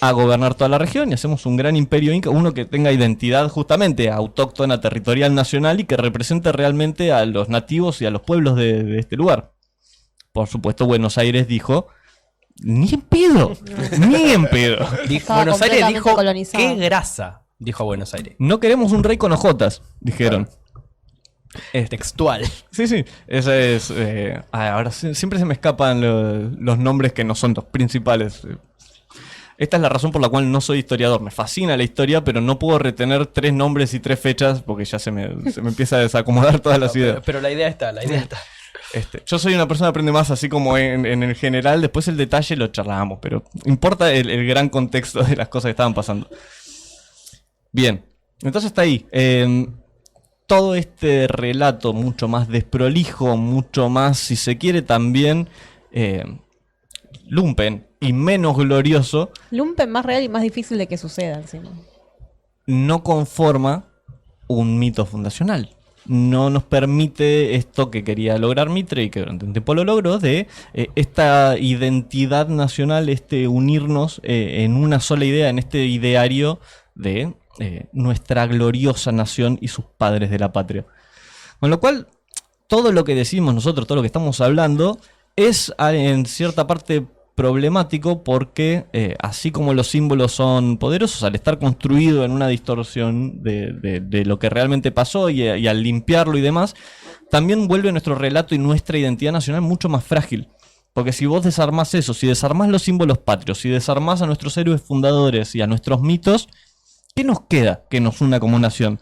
a gobernar toda la región y hacemos un gran imperio inca? Uno que tenga identidad justamente autóctona, territorial, nacional, y que represente realmente a los nativos y a los pueblos de este lugar. Por supuesto, Buenos Aires dijo: ni en pedo, ni en pedo. Estaba Buenos Aires completamente dijo: colonizado. ¡qué grasa! Dijo Buenos Aires. No queremos un rey con ojotas, dijeron. Textual. Sí, sí, ese es... ahora siempre se me escapan los nombres que no son los principales. Esta es la razón por la cual no soy historiador. Me fascina la historia, pero no puedo retener 3 nombres y 3 fechas porque ya se me empieza a desacomodar todas las ideas. Pero la idea está, la idea está. Yo soy una persona que aprende más así como en el general. Después el detalle lo charlamos, pero importa el gran contexto de las cosas que estaban pasando. Bien, entonces está ahí. Todo este relato mucho más desprolijo, mucho más, si se quiere, también lumpen y menos glorioso, Lumpen más real y más difícil de que suceda encima. no conforma un mito fundacional. No nos permite esto que quería lograr Mitre y que durante un tiempo lo logró, de esta identidad nacional, unirnos en una sola idea, en este ideario de nuestra gloriosa nación y sus padres de la patria. Con lo cual, todo lo que decimos nosotros, todo lo que estamos hablando, es en cierta parte problemático porque así como los símbolos son poderosos, al estar construido en una distorsión de lo que realmente pasó y al limpiarlo y demás, también vuelve nuestro relato y nuestra identidad nacional mucho más frágil. Porque si vos desarmás eso, si desarmás los símbolos patrios, si desarmás a nuestros héroes fundadores y a nuestros mitos, ¿qué nos queda que nos una como nación?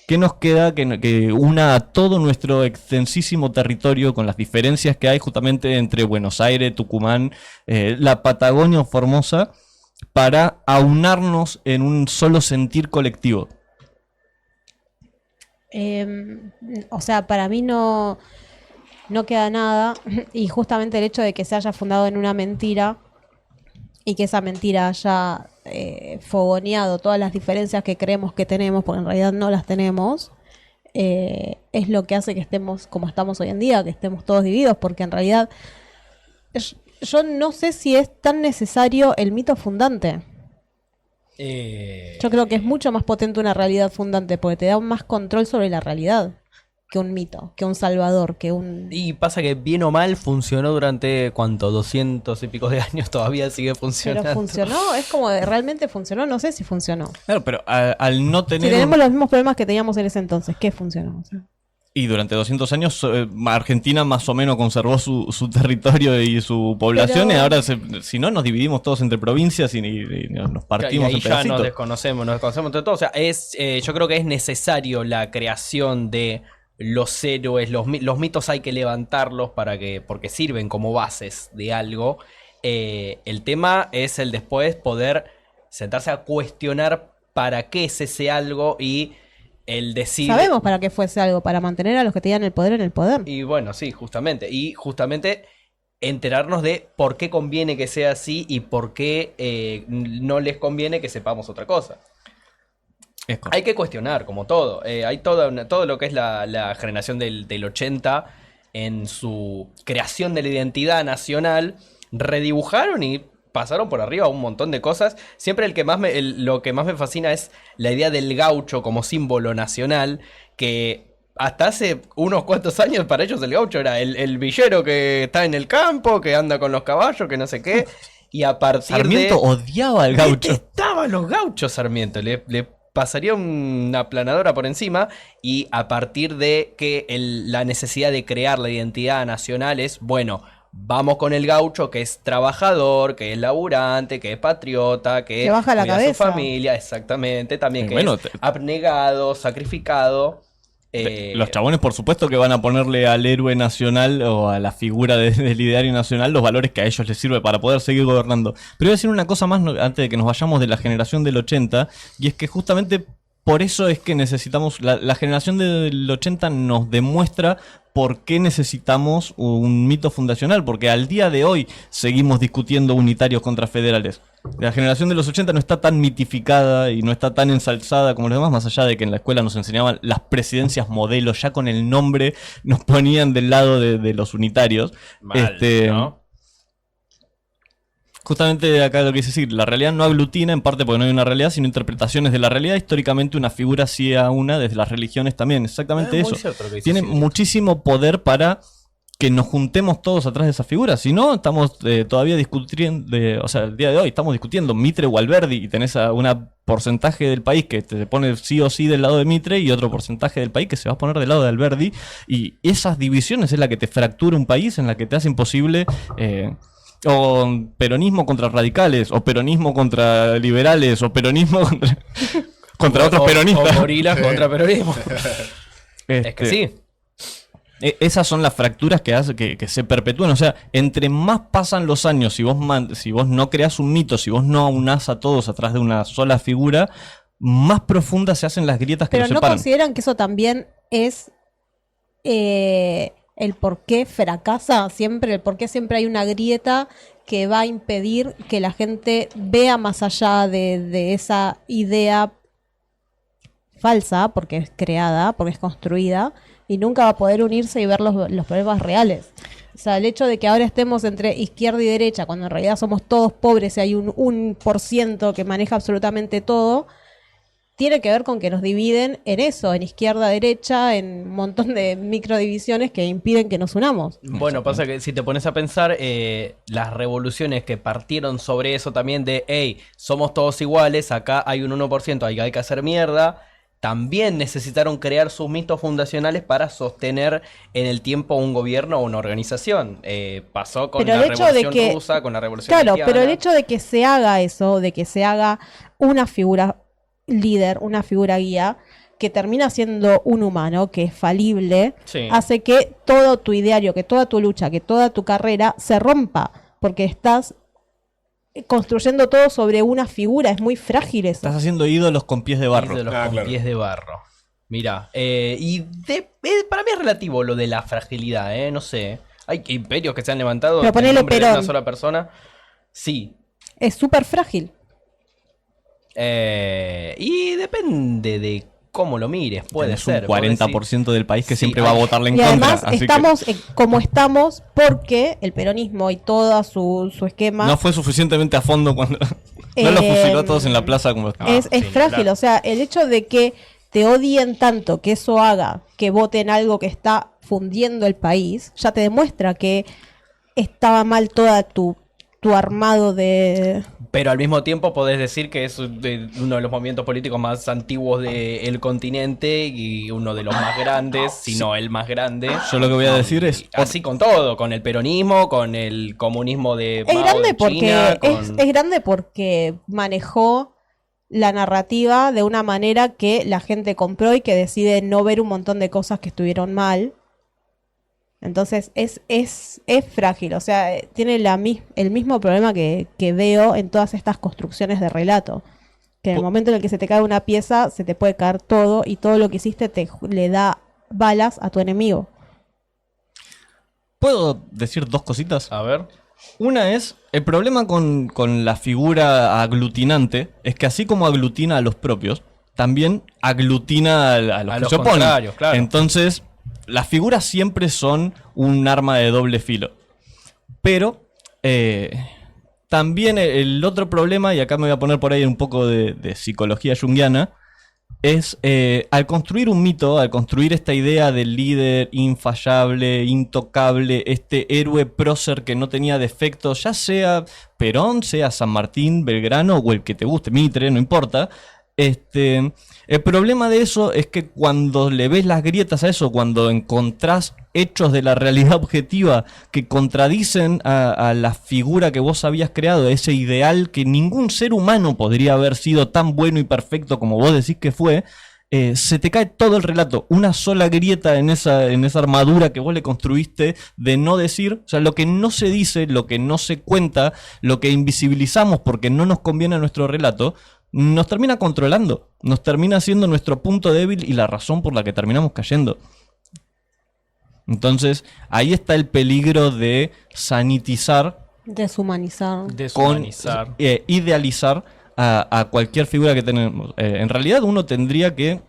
¿Qué nos queda que una a todo nuestro extensísimo territorio, con las diferencias que hay justamente entre Buenos Aires, Tucumán, la Patagonia o Formosa, para aunarnos en un solo sentir colectivo? O sea, para mí no queda nada. Y justamente el hecho de que se haya fundado en una mentira y que esa mentira haya fogoneado todas las diferencias que creemos que tenemos, porque en realidad no las tenemos, es lo que hace que estemos como estamos hoy en día, que estemos todos divididos, porque en realidad yo no sé si es tan necesario el mito fundante. Yo creo que es mucho más potente una realidad fundante, porque te da más control sobre la realidad que un mito, que un salvador, que un... Y pasa que bien o mal funcionó durante, ¿cuánto? 200 y pico de años, todavía sigue funcionando. Pero funcionó, es como de, realmente funcionó, no sé si funcionó. Claro, pero al no Si tener... tenemos los mismos problemas que teníamos en ese entonces, ¿qué funcionó? O sea, Y durante 200 años Argentina más o menos conservó su territorio y su población, Pero- y ahora si no nos dividimos todos entre provincias y nos Y partimos ahí en ya pedacitos. nos desconocemos de todo. O sea, yo creo que es necesario la creación de los héroes, los mitos hay que levantarlos porque sirven como bases de algo. El tema es el después poder sentarse a cuestionar para qué es ese algo y el decir... Sabemos para qué fuese algo, para mantener a los que tenían el poder en el poder. Y bueno, sí, justamente. Y justamente enterarnos de por qué conviene que sea así y por qué no les conviene que sepamos otra cosa. Es correcto. Hay que cuestionar, como todo. Hay todo lo que es la generación del 80 en su creación de la identidad nacional, redibujaron y pasaron por arriba un montón de cosas. Siempre lo que más me fascina es la idea del gaucho como símbolo nacional, que hasta hace unos cuantos años para ellos el gaucho era el villero que está en el campo, que anda con los caballos, que no sé qué. Y a partir Sarmiento odiaba al gaucho. Estaban los gauchos, Sarmiento. Le pasaría una planadora por encima. Y a partir de que la necesidad de crear la identidad nacional es, bueno, vamos con el gaucho que es trabajador, que es laburante, que es patriota, que baja la cuida a su cabeza. familia, exactamente, también que Bueno, es abnegado, sacrificado. Los chabones, por supuesto, que van a ponerle al héroe nacional o a la figura del ideario nacional los valores que a ellos les sirve para poder seguir gobernando. Pero voy a decir una cosa más antes de que nos vayamos de la generación del 80, y es que justamente por eso es que necesitamos, la generación del 80 nos demuestra por qué necesitamos un mito fundacional, porque al día de hoy seguimos discutiendo unitarios contra federales. La generación de los 80 no está tan mitificada y no está tan ensalzada como los demás, más allá de que en la escuela nos enseñaban las presidencias modelo, ya con el nombre nos ponían del lado de los unitarios. Mal, ¿no? Justamente acá lo que quise decir, la realidad no aglutina, en parte porque no hay una realidad, sino interpretaciones de la realidad. Históricamente una figura sí a una, desde las religiones también, exactamente Muy eso. cierto lo que dices, Tiene sí. muchísimo poder para que nos juntemos todos atrás de esa figura. Si no, estamos todavía discutiendo, o sea, el día de hoy estamos discutiendo Mitre o Alberdi y tenés a un porcentaje del país que te pone sí o sí del lado de Mitre y otro porcentaje del país que se va a poner del lado de Alberdi. Y esas divisiones es la que te fractura un país, en la que te hace imposible... o peronismo contra radicales, o peronismo contra liberales, o peronismo contra otros peronistas. O gorilas contra peronismo. Es que sí. Esas son las fracturas que hace que se perpetúen. O sea, entre más pasan los años, si vos no creás un mito, si vos no aunás a todos atrás de una sola figura, más profundas se hacen las grietas que Pero los no separan. consideran que eso también es el por qué fracasa siempre, el por qué siempre hay una grieta que va a impedir que la gente vea más allá de esa idea falsa, porque es creada, porque es construida, y nunca va a poder unirse y ver los problemas reales. O sea, el hecho de que ahora estemos entre izquierda y derecha, cuando en realidad somos todos pobres y hay un 1% que maneja absolutamente todo, tiene que ver con que nos dividen en eso, en izquierda, derecha, en un montón de microdivisiones que impiden que nos unamos. Bueno, pasa que si te pones a pensar, las revoluciones que partieron sobre eso también de, hey, somos todos iguales, acá hay un 1%, hay que hacer mierda, también necesitaron crear sus mitos fundacionales para sostener en el tiempo un gobierno o una organización. Pasó con Pero la el hecho de Revolución que- Rusa, con la Revolución Claro, Haitiana. pero el hecho de que se haga eso, de que se haga una figura líder, una figura guía, que termina siendo un humano, que es falible, Sí. hace que todo tu ideario, que toda tu lucha, que toda tu carrera se rompa, porque estás construyendo todo sobre una figura, es muy frágil eso. Estás haciendo ídolos con pies de barro. Ídolos Ah, con claro. pies de barro. Mira, para mí es relativo lo de la fragilidad, no sé. Hay imperios que se han levantado Pero en ponele nombre de Perón. una sola persona. Sí. Es súper frágil. Y depende de cómo lo mires, puede Tenés ser. un 40% del país que Sí, siempre va a hay- votarle en Y contra. además así que estamos como estamos porque el peronismo y todo su esquema no fue suficientemente a fondo cuando no los fusiló a todos en la plaza como es sí, frágil. claro. O sea, el hecho de que te odien tanto, que eso haga que voten algo que está fundiendo el país, ya te demuestra que estaba mal toda tu armado de... Pero al mismo tiempo podés decir que es uno de los movimientos políticos más antiguos del continente y uno de los más grandes, si no el más grande. Yo lo que voy a decir es... Así con todo, con el peronismo, con el comunismo de Es Mao grande de porque China, es grande porque manejó la narrativa de una manera que la gente compró y que decide no ver un montón de cosas que estuvieron mal. Entonces es frágil, o sea, tiene el mismo problema que veo en todas estas construcciones de relato. Que en el momento en el que se te cae una pieza, se te puede caer todo y todo lo que hiciste le da balas a tu enemigo. ¿Puedo decir 2 cositas? A ver. Una es, el problema con la figura aglutinante es que así como aglutina a los propios, también aglutina a los que se oponen. contrarios, claro. Entonces, las figuras siempre son un arma de doble filo. Pero, también el otro problema, y acá me voy a poner por ahí un poco de psicología junguiana, es al construir un mito, al construir esta idea del líder infallable, intocable, este héroe prócer que no tenía defectos, ya sea Perón, sea San Martín, Belgrano o el que te guste, Mitre, no importa. El problema de eso es que cuando le ves las grietas a eso, cuando encontrás hechos de la realidad objetiva que contradicen a la figura que vos habías creado, ese ideal que ningún ser humano podría haber sido tan bueno y perfecto como vos decís que fue, se te cae todo el relato. Una sola grieta en esa armadura que vos le construiste de no decir, o sea, lo que no se dice, lo que no se cuenta, lo que invisibilizamos porque no nos conviene a nuestro relato, nos termina controlando, nos termina siendo nuestro punto débil y la razón por la que terminamos cayendo. Entonces, ahí está el peligro de sanitizar, Deshumanizar. Deshumanizar. idealizar a cualquier figura que tenemos. En realidad uno tendría que,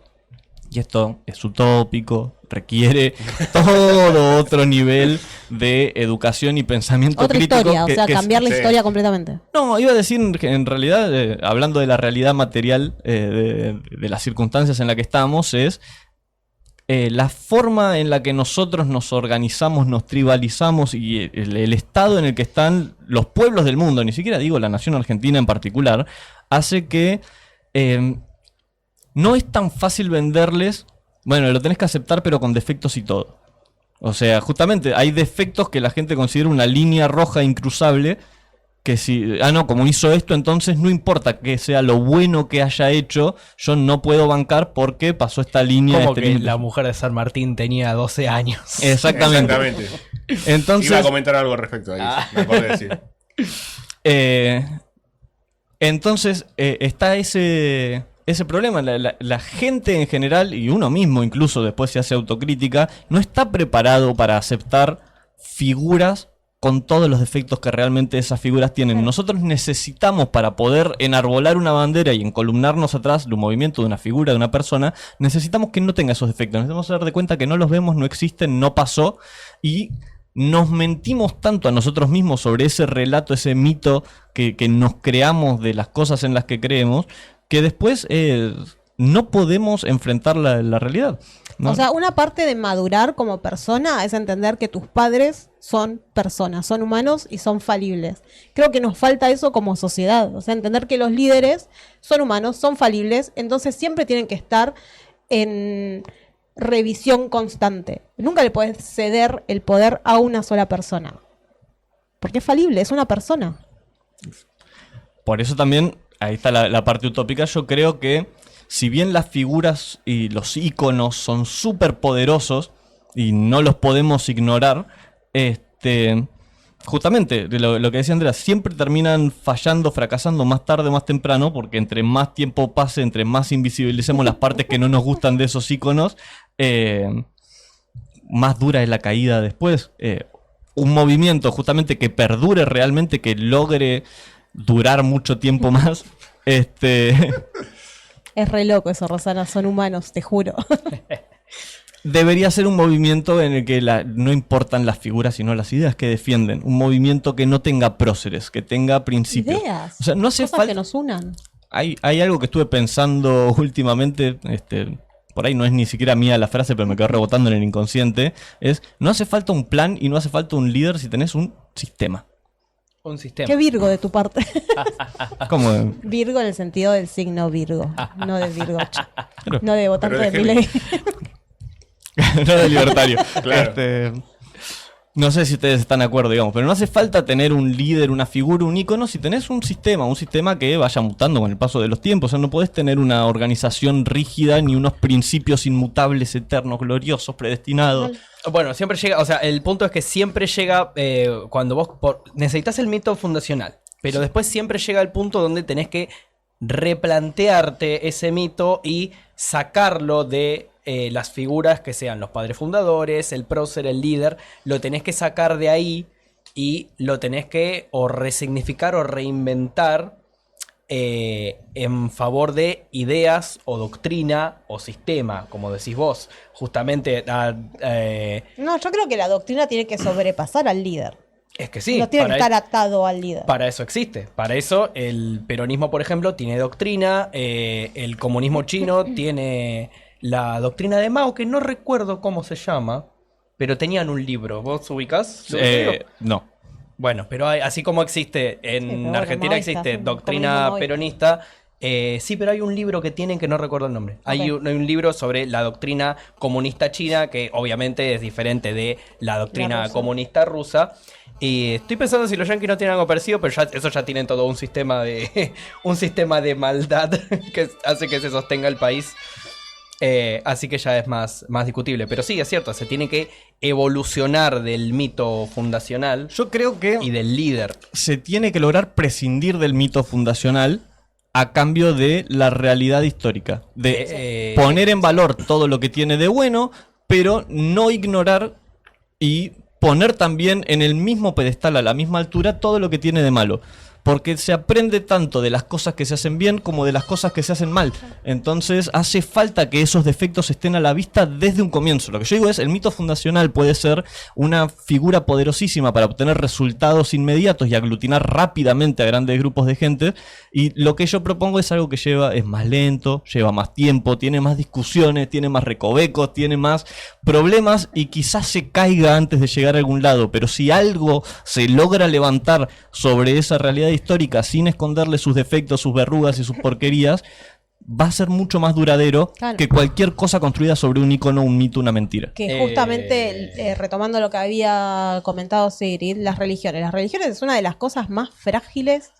y esto es utópico, requiere todo otro nivel de educación y pensamiento Otra crítico. historia, o sea, cambiar la sí. historia completamente. No, iba a decir que en realidad, hablando de la realidad material, de las circunstancias en las que estamos, es la forma en la que nosotros nos organizamos, nos tribalizamos y el estado en el que están los pueblos del mundo, ni siquiera digo la nación argentina en particular, hace que no es tan fácil venderles, bueno, lo tenés que aceptar pero con defectos y todo. O sea, justamente hay defectos que la gente considera una línea roja incruzable, que si, no, como hizo esto, entonces no importa que sea lo bueno que haya hecho, yo no puedo bancar porque pasó esta línea. Como este que límite. la mujer de San Martín tenía 12 años. Exactamente. Entonces, Iba a comentar algo al respecto ahí. Me acordé de decir. Entonces está ese problema. La gente en general, y uno mismo incluso después se hace autocrítica, no está preparado para aceptar figuras con todos los defectos que realmente esas figuras tienen. Nosotros necesitamos, para poder enarbolar una bandera y encolumnarnos atrás de un movimiento, de una figura, de una persona, necesitamos que no tenga esos defectos. Necesitamos dar de cuenta que no los vemos, no existen, no pasó, y nos mentimos tanto a nosotros mismos sobre ese relato, ese mito que nos creamos de las cosas en las que creemos, que después no podemos enfrentar la realidad, ¿no? O sea, una parte de madurar como persona es entender que tus padres son personas, son humanos y son falibles. Creo que nos falta eso como sociedad. O sea, entender que los líderes son humanos, son falibles, entonces siempre tienen que estar en revisión constante. Nunca le puedes ceder el poder a una sola persona. Porque es falible, es una persona. Por eso también, ahí está la parte utópica, yo creo que si bien las figuras y los íconos son súper poderosos y no los podemos ignorar, justamente lo que decía Andrea, siempre terminan fallando, fracasando más tarde o más temprano, porque entre más tiempo pase, entre más invisibilicemos las partes que no nos gustan de esos íconos, más dura es la caída después. Un movimiento justamente que perdure realmente, que logre durar mucho tiempo más, Es re loco eso, Rosana, son humanos, te juro. debería ser un movimiento en el que no importan las figuras sino las ideas que defienden. Un movimiento que no tenga próceres, que tenga principios. Ideas, O sea, no hace cosas falta. que nos unan. Hay algo que estuve pensando últimamente, por ahí no es ni siquiera mía la frase, pero me quedó rebotando en el inconsciente, es, no hace falta un plan y no hace falta un líder si tenés un sistema. Un sistema. Qué Virgo de tu parte. Como Virgo en el sentido del signo Virgo, no de Virgocha. Pero- No de votante pero de de Milei. no de libertario. Claro. No sé si ustedes están de acuerdo, digamos, pero no hace falta tener un líder, una figura, un ícono, si tenés un sistema que vaya mutando con el paso de los tiempos. O sea, no podés tener una organización rígida ni unos principios inmutables, eternos, gloriosos, predestinados. Bueno, siempre llega, o sea, el punto es que siempre llega cuando vos necesitas el mito fundacional, pero después siempre llega el punto donde tenés que replantearte ese mito y sacarlo de las figuras que sean los padres fundadores, el prócer, el líder. Lo tenés que sacar de ahí y lo tenés que o resignificar o reinventar en favor de ideas o doctrina o sistema, como decís vos. Justamente, No, yo creo que la doctrina tiene que sobrepasar al líder. es que sí. No tiene que para- estar atado al líder. Para eso existe. Para eso el peronismo, por ejemplo, tiene doctrina. El comunismo chino tiene la doctrina de Mao, que no recuerdo cómo se llama, pero tenían un libro. ¿Vos ubicás? No. Bueno, pero así como existe Sí, pero en bueno, Argentina maoísta, existe sí, doctrina comunismo maoísta. peronista. Sí, pero hay un libro que tienen que no recuerdo el nombre. Hay Ok. un libro sobre la doctrina comunista china, que obviamente es diferente de la doctrina rusa. comunista rusa. Y estoy pensando si los yanquis no tienen algo parecido, pero eso ya tienen todo un sistema de un sistema de maldad que hace que se sostenga el país. Así que ya es más discutible. Pero sí, es cierto, se tiene que evolucionar del mito fundacional Yo creo que y del líder. se tiene que lograr prescindir del mito fundacional a cambio de la realidad histórica. De poner en valor todo lo que tiene de bueno, pero no ignorar y poner también en el mismo pedestal, a la misma altura, todo lo que tiene de malo. Porque se aprende tanto de las cosas que se hacen bien como de las cosas que se hacen mal. Entonces hace falta que esos defectos estén a la vista desde un comienzo. Lo que yo digo es, el mito fundacional puede ser una figura poderosísima para obtener resultados inmediatos y aglutinar rápidamente a grandes grupos de gente. Y lo que yo propongo es algo que es más lento, lleva más tiempo, tiene más discusiones, tiene más recovecos, tiene más problemas y quizás se caiga antes de llegar a algún lado. Pero si algo se logra levantar sobre esa realidad histórica sin esconderle sus defectos, sus verrugas y sus porquerías, va a ser mucho más duradero Claro. que cualquier cosa construida sobre un icono, un mito, una mentira. Que justamente, retomando lo que había comentado Sigrid, las religiones. Las religiones es una de las cosas más frágiles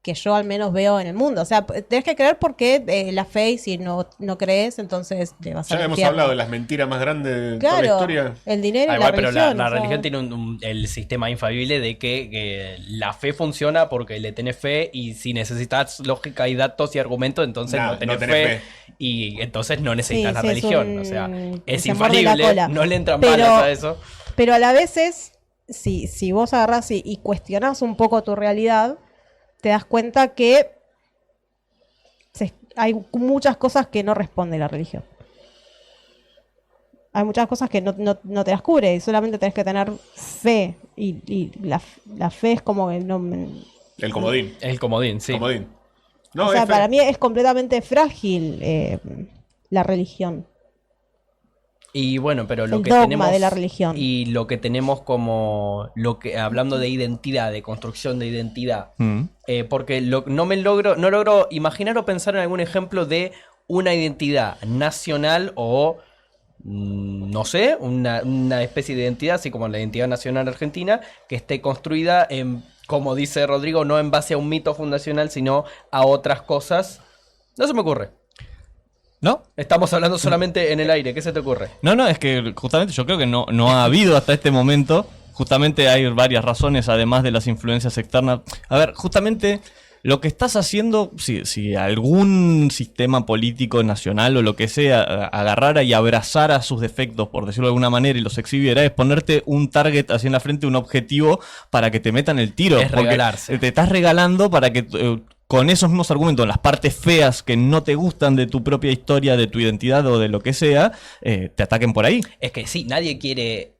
que yo al menos veo en el mundo. O sea, tenés que creer porque la fe, y si no crees, entonces te vas a Ya hemos hablado de las mentiras más grandes de toda la Claro, historia. el dinero y Igual, la pero religión. la o sea, religión tiene el sistema infalible de que la fe funciona porque le tenés fe y si necesitas lógica y datos y argumentos, entonces No, no tenés, no tenés fe, fe. y entonces no necesitas Sí, la sí, es religión. un- O sea, que es se muerde la infalible, cola. no le entran Pero- balas a eso. Pero a la vez si vos agarrás y cuestionás un poco tu realidad, te das cuenta que hay muchas cosas que no responde la religión. Hay muchas cosas que no te las cubre y solamente tenés que tener fe. Y la fe es como que no... El comodín. El comodín, sí. Comodín. No, o sea, es fe. para mí es completamente frágil la religión. Y bueno, pero lo El que dogma tenemos de la religión. y lo que tenemos como hablando de identidad, de construcción de identidad, porque no logro imaginar o pensar en algún ejemplo de una identidad nacional o no sé, una especie de identidad, así como la identidad nacional argentina, que esté construida en, como dice Rodrigo, no en base a un mito fundacional, sino a otras cosas. No se me ocurre. ¿No? Estamos hablando solamente en el aire. ¿Qué se te ocurre? No, es que justamente yo creo que no ha habido hasta este momento. Justamente hay varias razones, además de las influencias externas. A ver, justamente lo que estás haciendo, si algún sistema político nacional o lo que sea agarrara y abrazara sus defectos, por decirlo de alguna manera, y los exhibiera, es ponerte un target así en la frente, un objetivo para que te metan el tiro. Es Porque regalarse. te estás regalando para que con esos mismos argumentos, las partes feas que no te gustan de tu propia historia, de tu identidad o de lo que sea, te ataquen por ahí. Es que sí, nadie quiere,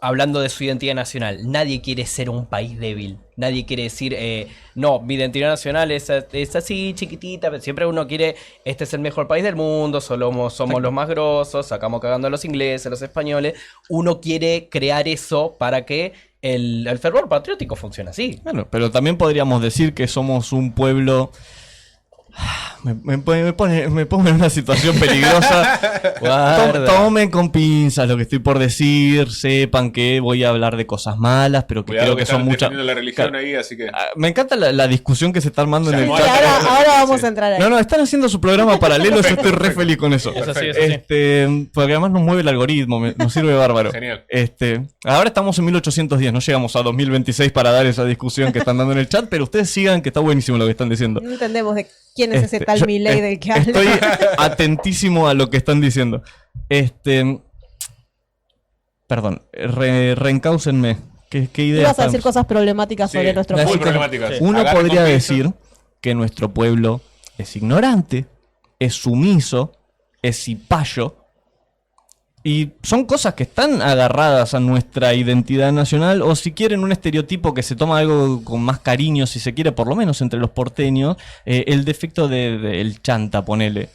hablando de su identidad nacional, nadie quiere ser un país débil. Nadie quiere decir, no, mi identidad nacional es así, chiquitita. Pero siempre uno quiere, este es el mejor país del mundo, somos los más grosos, sacamos cagando a los ingleses, a los españoles. Uno quiere crear eso para que el fervor patriótico funcione así. Bueno, pero también podríamos decir que somos un pueblo... Me pongo en una situación peligrosa. Tomen con pinzas lo que estoy por decir. Sepan que voy a hablar de cosas malas, pero que Cuidado creo que que son están muchas. defendiendo la religión Claro. ahí, así que... Me encanta la discusión que se está armando en Sí, el Sí, chat. ahora vamos Sí. a entrar ahí. No, están haciendo su programa paralelo. Yo estoy re feliz con eso. Eso sí, Porque además nos mueve el algoritmo, nos sirve bárbaro. Genial. Ahora estamos en 1810, no llegamos a 2026 para dar esa discusión que están dando en el chat, pero ustedes sigan que está buenísimo lo que están diciendo. No entendemos de ¿Quién es ese tal Milei del que habla? Estoy atentísimo a lo que están diciendo. Perdón, reencáucenme. ¿Qué idea? Ibas a decir cosas problemáticas Sí, sobre nuestro muy muy pueblo. problemáticas. Uno Agarra podría con decir que nuestro pueblo es ignorante, es sumiso, es cipayo. Y son cosas que están agarradas a nuestra identidad nacional, o si quieren un estereotipo que se toma algo con más cariño, si se quiere, por lo menos entre los porteños, el defecto del chanta, ponele,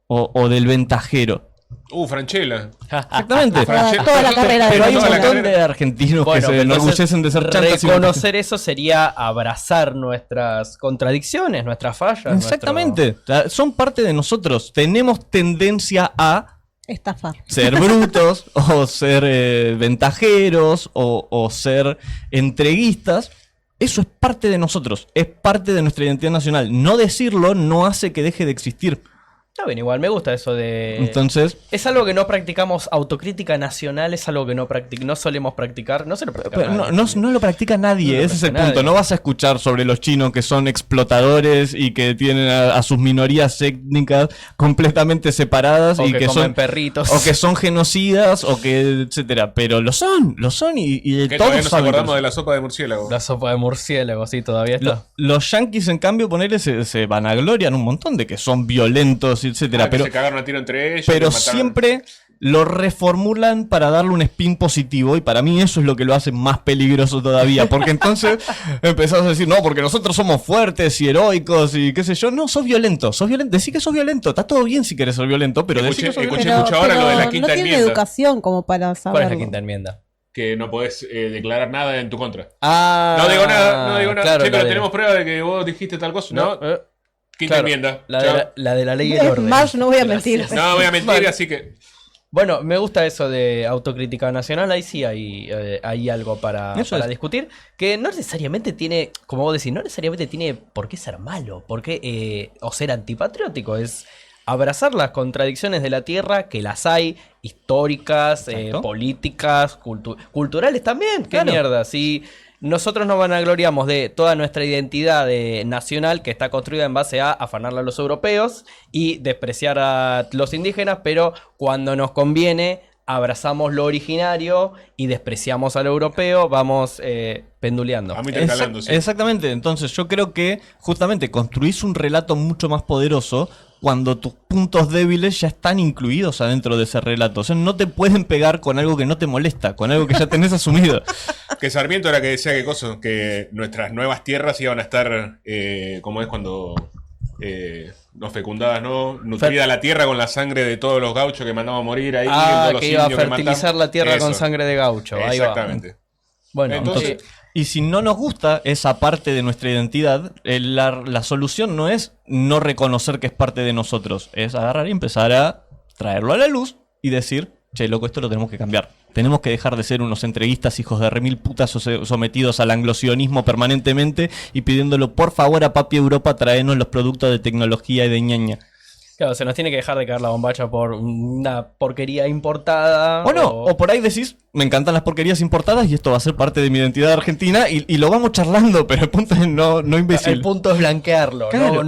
o del ventajero. Franchella. Exactamente. Toda la carrera de Pero hay un Toda la montón carrera. de argentinos Bueno, que se entonces, enorgullecen de ser chantas. y- reconocer eso sería abrazar nuestras contradicciones, nuestras fallas. Exactamente. O sea, son parte de nosotros. Tenemos tendencia a Estafar. ser brutos, o ser ventajeros, o ser entreguistas. Eso es parte de nosotros, es parte de nuestra identidad nacional. No decirlo no hace que deje de existir. Está bien, igual me gusta eso de... Entonces, Es algo que no practicamos, autocrítica nacional es algo que no solemos practicar, no se lo practica pero nadie. no lo practica nadie, No lo ese es el practica punto. nadie. No vas a escuchar sobre los chinos que son explotadores y que tienen a sus minorías étnicas completamente separadas O y que que comen son perritos. o que son genocidas o que etcétera, pero lo son y Que todos todavía nos saben que acordamos lo de la sopa de murciélago. La sopa de murciélago, sí, todavía está. Los yanquis, en cambio, ponele, se vanaglorian un montón de que son violentos, etcétera, Que pero se cagaron a tiro entre ellos. pero que mataron. siempre lo reformulan para darle un spin positivo, y para mí eso es lo que lo hace más peligroso todavía, porque entonces empezás a decir, no, porque nosotros somos fuertes y heroicos y qué sé yo. No, sos violento, decí que sos violento, está todo bien si querés ser violento, pero decí que sos Escuché violento. mucho ahora lo de la quinta no tiene enmienda. educación como para ¿Cuál saberlo. es la quinta enmienda? Que no podés declarar nada en tu contra. Ah, No digo nada. claro, Che, la pero de- tenemos prueba de que vos dijiste tal cosa. No, quinta claro, enmienda. La Chao. de la ley y el Es orden. más, no voy a Gracias. mentir. No voy a mentir, Vale. así que. Bueno, me gusta eso de autocrítica nacional, ahí sí hay algo para Eso es. discutir, que no necesariamente tiene, como vos decís, no necesariamente tiene por qué ser malo, o ser antipatriótico, es abrazar las contradicciones de la tierra, que las hay, históricas, Exacto. políticas, culturales también, qué Claro. mierda, si... Nosotros nos vanagloriamos de toda nuestra identidad nacional que está construida en base a afanarle a los europeos y despreciar a los indígenas, pero cuando nos conviene abrazamos lo originario y despreciamos a lo europeo, vamos penduleando. A mí intercalando, sí. Exactamente, entonces yo creo que justamente construís un relato mucho más poderoso cuando tus puntos débiles ya están incluidos adentro de ese relato. O sea, no te pueden pegar con algo que no te molesta, con algo que ya tenés asumido. Que Sarmiento era que decía que nuestras nuevas tierras iban a estar, como es cuando no fecundadas, ¿no? Nutrida la tierra con la sangre de todos los gauchos que mandamos a morir ahí. todos los que iba a indios que fertilizar matamos. la tierra con Eso. sangre de gaucho. Ahí va. Exactamente. Bueno, Entonces- Y si no nos gusta esa parte de nuestra identidad, la solución no es no reconocer que es parte de nosotros, es agarrar y empezar a traerlo a la luz y decir, che, loco, esto lo tenemos que cambiar. Tenemos que dejar de ser unos entreguistas hijos de remil putas sometidos al anglosionismo permanentemente y pidiéndolo por favor a papi Europa traernos los productos de tecnología y de ñaña. claro, se nos tiene que dejar de caer la bombacha por una porquería importada. O no, o por ahí decís, me encantan las porquerías importadas y esto va a ser parte de mi identidad argentina y lo vamos charlando, pero el punto es no imbécil. El punto es blanquearlo, Claro.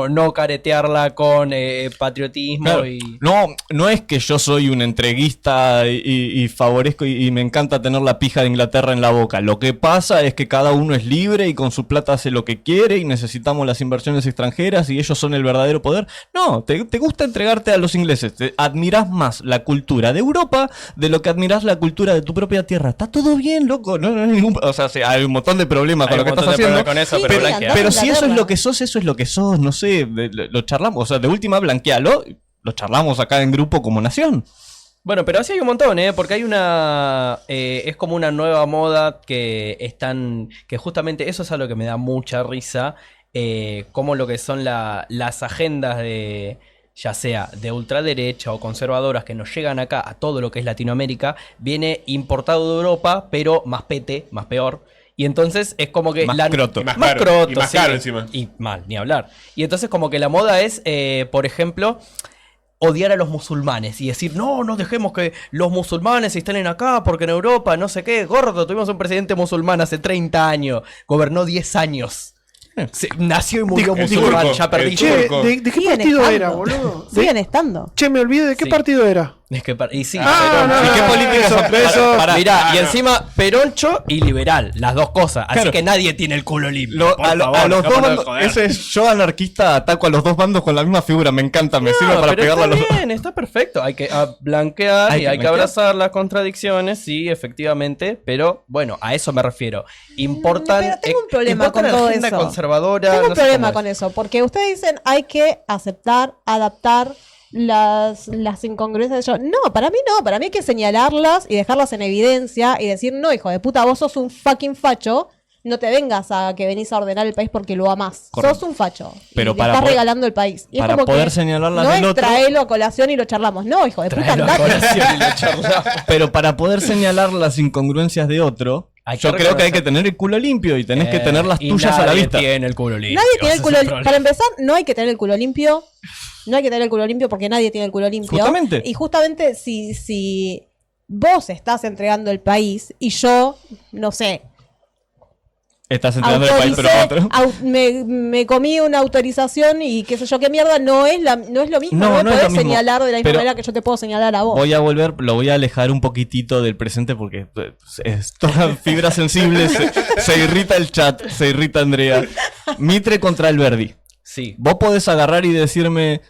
no caretearla con patriotismo Claro. y... No es que yo soy un entreguista y favorezco y me encanta tener la pija de Inglaterra en la boca. Lo que pasa es que cada uno es libre y con su plata hace lo que quiere y necesitamos las inversiones extranjeras y ellos son el verdadero poder. No, te gusta entregarte a los ingleses. Admirás más la cultura de Europa de lo que admirás la cultura de tu propia tierra. Está todo bien, loco. No hay ningún... O sea, sí, hay un montón de problemas Hay con lo un que estás montón de haciendo. problemas con eso, Sí, pero sí, blanquear. Pero si eso es Inglaterra. lo que sos, eso es lo que sos, no sé, lo charlamos, o sea, de última blanquealo, lo charlamos acá en grupo como nación. Bueno, pero así hay un montón, porque hay una... es como una nueva moda que están... Que justamente eso es algo que me da mucha risa, como lo que son las agendas de... ya sea de ultraderecha o conservadoras que nos llegan acá a todo lo que es Latinoamérica, viene importado de Europa, pero más pete, más peor. Y entonces es como que... Más croto. Y más Más caro, croto, y más sí. caro encima. Y mal, ni hablar. Y entonces como que la moda es, por ejemplo, odiar a los musulmanes y decir, no dejemos que los musulmanes se instalen acá porque en Europa, no sé qué, gordo, tuvimos un presidente musulmán hace 30 años, gobernó 10 años. Sí, nació y murió El musulmán, turco, ya perdí. el Che, turco. ¿de qué Siguen partido estando. era, boludo? Siguen estando. Che, me olvidé de qué Sí. partido era. Es que y sí, ¿Y qué políticas son? Para- Mirá, y no. encima peroncho y liberal, las dos cosas. Así Claro. que nadie tiene el culo limpio. A los dos bandos, ese es yo anarquista, ataco a los dos bandos con la misma figura, me encanta, me sirve para pegarle a los dos. bien, está perfecto. Hay que blanquear Hay y que hay que blanquear. abrazar las contradicciones, sí, efectivamente. Pero bueno, a eso me refiero. Importan. Pero tengo un problema importan con la todo agenda eso. conservadora. Tengo un no sé problema cómo con es. eso, porque ustedes dicen hay que aceptar, adaptar las incongruencias de yo. No, para mí hay que señalarlas y dejarlas en evidencia y decir, no, hijo de puta, vos sos un fucking facho, no te vengas a que venís a ordenar el país porque lo amás. Correcto. Sos un facho. Pero y le para estás poder- regalando el país. Y es para como poder que señalarlas no del es otro- traelo a colación y lo charlamos. No, hijo de puta, Traelo a andate. colación y lo charlamos. Pero para poder señalar las incongruencias de otro, Hay que yo creo que hay reconocer- que tener el culo limpio y tenés que tener las Y tuyas a la nadie vista. tiene el culo limpio. Nadie tiene el ese culo es limpio. problema. Para empezar, no hay que tener el culo limpio. No hay que tener el culo limpio porque nadie tiene el culo limpio. Justamente. Y justamente si vos estás entregando el país y yo, no sé, Estás entrando en el país, pero autoricé, otro. me comí una autorización y qué sé yo qué mierda, no es lo mismo. No, No, me no es podés lo mismo. señalar de la misma Pero manera que yo te puedo señalar a vos. Voy a volver, lo voy a alejar un poquitito del presente porque es toda fibra sensible, se irrita el chat, se irrita Andrea. Mitre contra Alberdi. Sí. Vos podés agarrar y decirme,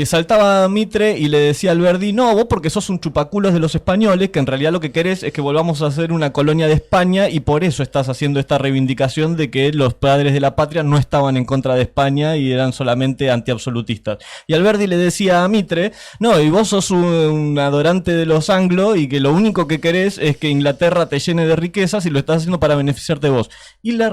saltaba Mitre y le decía a Alberdi, no, vos porque sos un chupaculos de los españoles, que en realidad lo que querés es que volvamos a ser una colonia de España y por eso estás haciendo esta reivindicación de que los padres de la patria no estaban en contra de España y eran solamente antiabsolutistas. Y Alberdi le decía a Mitre, no, y vos sos un adorante de los anglos y que lo único que querés es que Inglaterra te llene de riquezas y lo estás haciendo para beneficiarte vos. Y la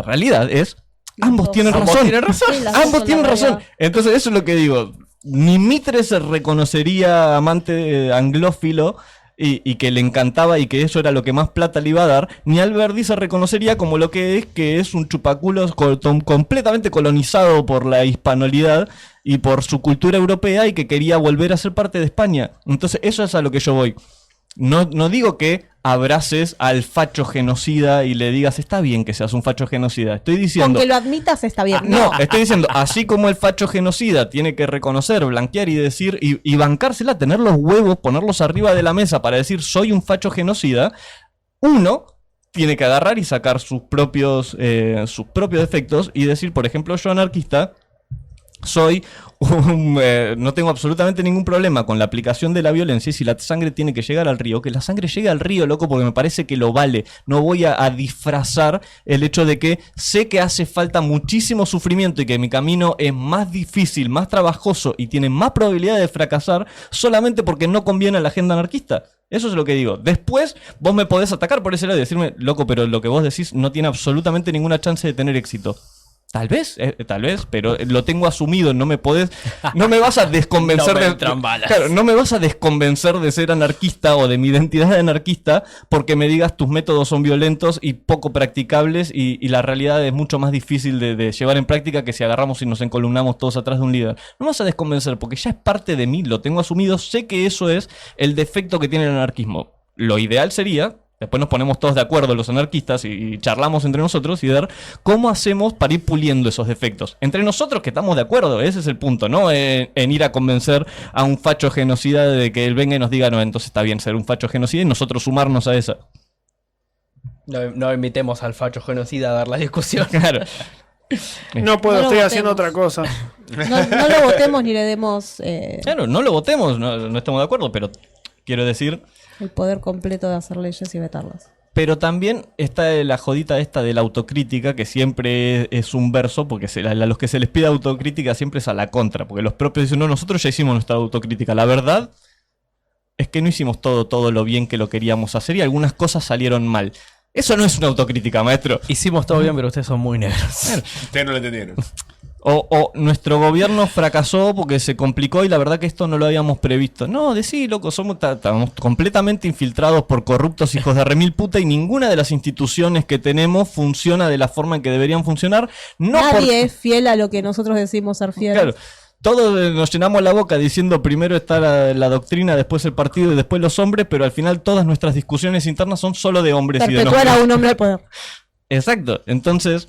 realidad es... Ambos tienen Ambos razón. tienen razón. Sí, las dos Ambos son tienen la razón. realidad. Entonces, eso es lo que digo. Ni Mitre se reconocería amante anglófilo y que le encantaba y que eso era lo que más plata le iba a dar, ni Alberdi se reconocería como lo que es un chupaculos completamente colonizado por la hispanolidad y por su cultura europea y que quería volver a ser parte de España. Entonces, eso es a lo que yo voy. No digo que abraces al facho genocida y le digas, está bien que seas un facho genocida. Estoy Con diciendo... que lo admitas está bien. No, estoy diciendo, así como el facho genocida tiene que reconocer, blanquear y decir, y bancársela, tener los huevos, ponerlos arriba de la mesa para decir soy un facho genocida, uno tiene que agarrar y sacar sus propios defectos y decir, por ejemplo, yo anarquista soy no tengo absolutamente ningún problema con la aplicación de la violencia y si la sangre tiene que llegar al río, que la sangre llegue al río, loco, porque me parece que lo vale. No voy a disfrazar el hecho de que sé que hace falta muchísimo sufrimiento y que mi camino es más difícil, más trabajoso y tiene más probabilidad de fracasar solamente porque no conviene a la agenda anarquista. Eso es lo que digo. Después vos me podés atacar por ese lado y decirme, loco, pero lo que vos decís no tiene absolutamente ninguna chance de tener éxito. Tal vez, pero lo tengo asumido, no me vas a desconvencer No me de... entran balas. Claro, no me vas a desconvencer de ser anarquista o de mi identidad de anarquista porque me digas tus métodos son violentos y poco practicables y la realidad es mucho más difícil de llevar en práctica que si agarramos y nos encolumnamos todos atrás de un líder. No me vas a desconvencer porque ya es parte de mí, lo tengo asumido, sé que eso es el defecto que tiene el anarquismo. Lo ideal sería... Después nos ponemos todos de acuerdo los anarquistas y charlamos entre nosotros y ver cómo hacemos para ir puliendo esos defectos. Entre nosotros que estamos de acuerdo, ese es el punto, ¿no? En ir a convencer a un facho genocida de que él venga y nos diga, no, entonces está bien ser un facho genocida y nosotros sumarnos a esa. No invitemos al facho genocida a dar la discusión. Claro. No puedo, No lo estoy votemos. haciendo otra cosa. No lo votemos ni le demos Claro, no lo votemos, no estamos de acuerdo, pero quiero decir... el poder completo de hacer leyes y vetarlas. Pero también está la jodita esta de la autocrítica, que siempre es un verso, porque a los que se les pide autocrítica siempre es a la contra, porque los propios dicen, no, nosotros ya hicimos nuestra autocrítica. La verdad es que no hicimos todo lo bien que lo queríamos hacer y algunas cosas salieron mal. Eso no es una autocrítica, maestro. Hicimos todo bien, pero ustedes son muy negros. Ustedes no lo entendieron. O nuestro gobierno fracasó porque se complicó y la verdad que esto no lo habíamos previsto. No, decí, loco, estamos completamente infiltrados por corruptos hijos de remil puta y ninguna de las instituciones que tenemos funciona de la forma en que deberían funcionar. No Nadie es fiel a lo que nosotros decimos ser fieles. Claro, todos nos llenamos la boca diciendo primero está la doctrina, después el partido y después los hombres, pero al final todas nuestras discusiones internas son solo de hombres y de Perpetuar nosotros. a un hombre al poder. Exacto, entonces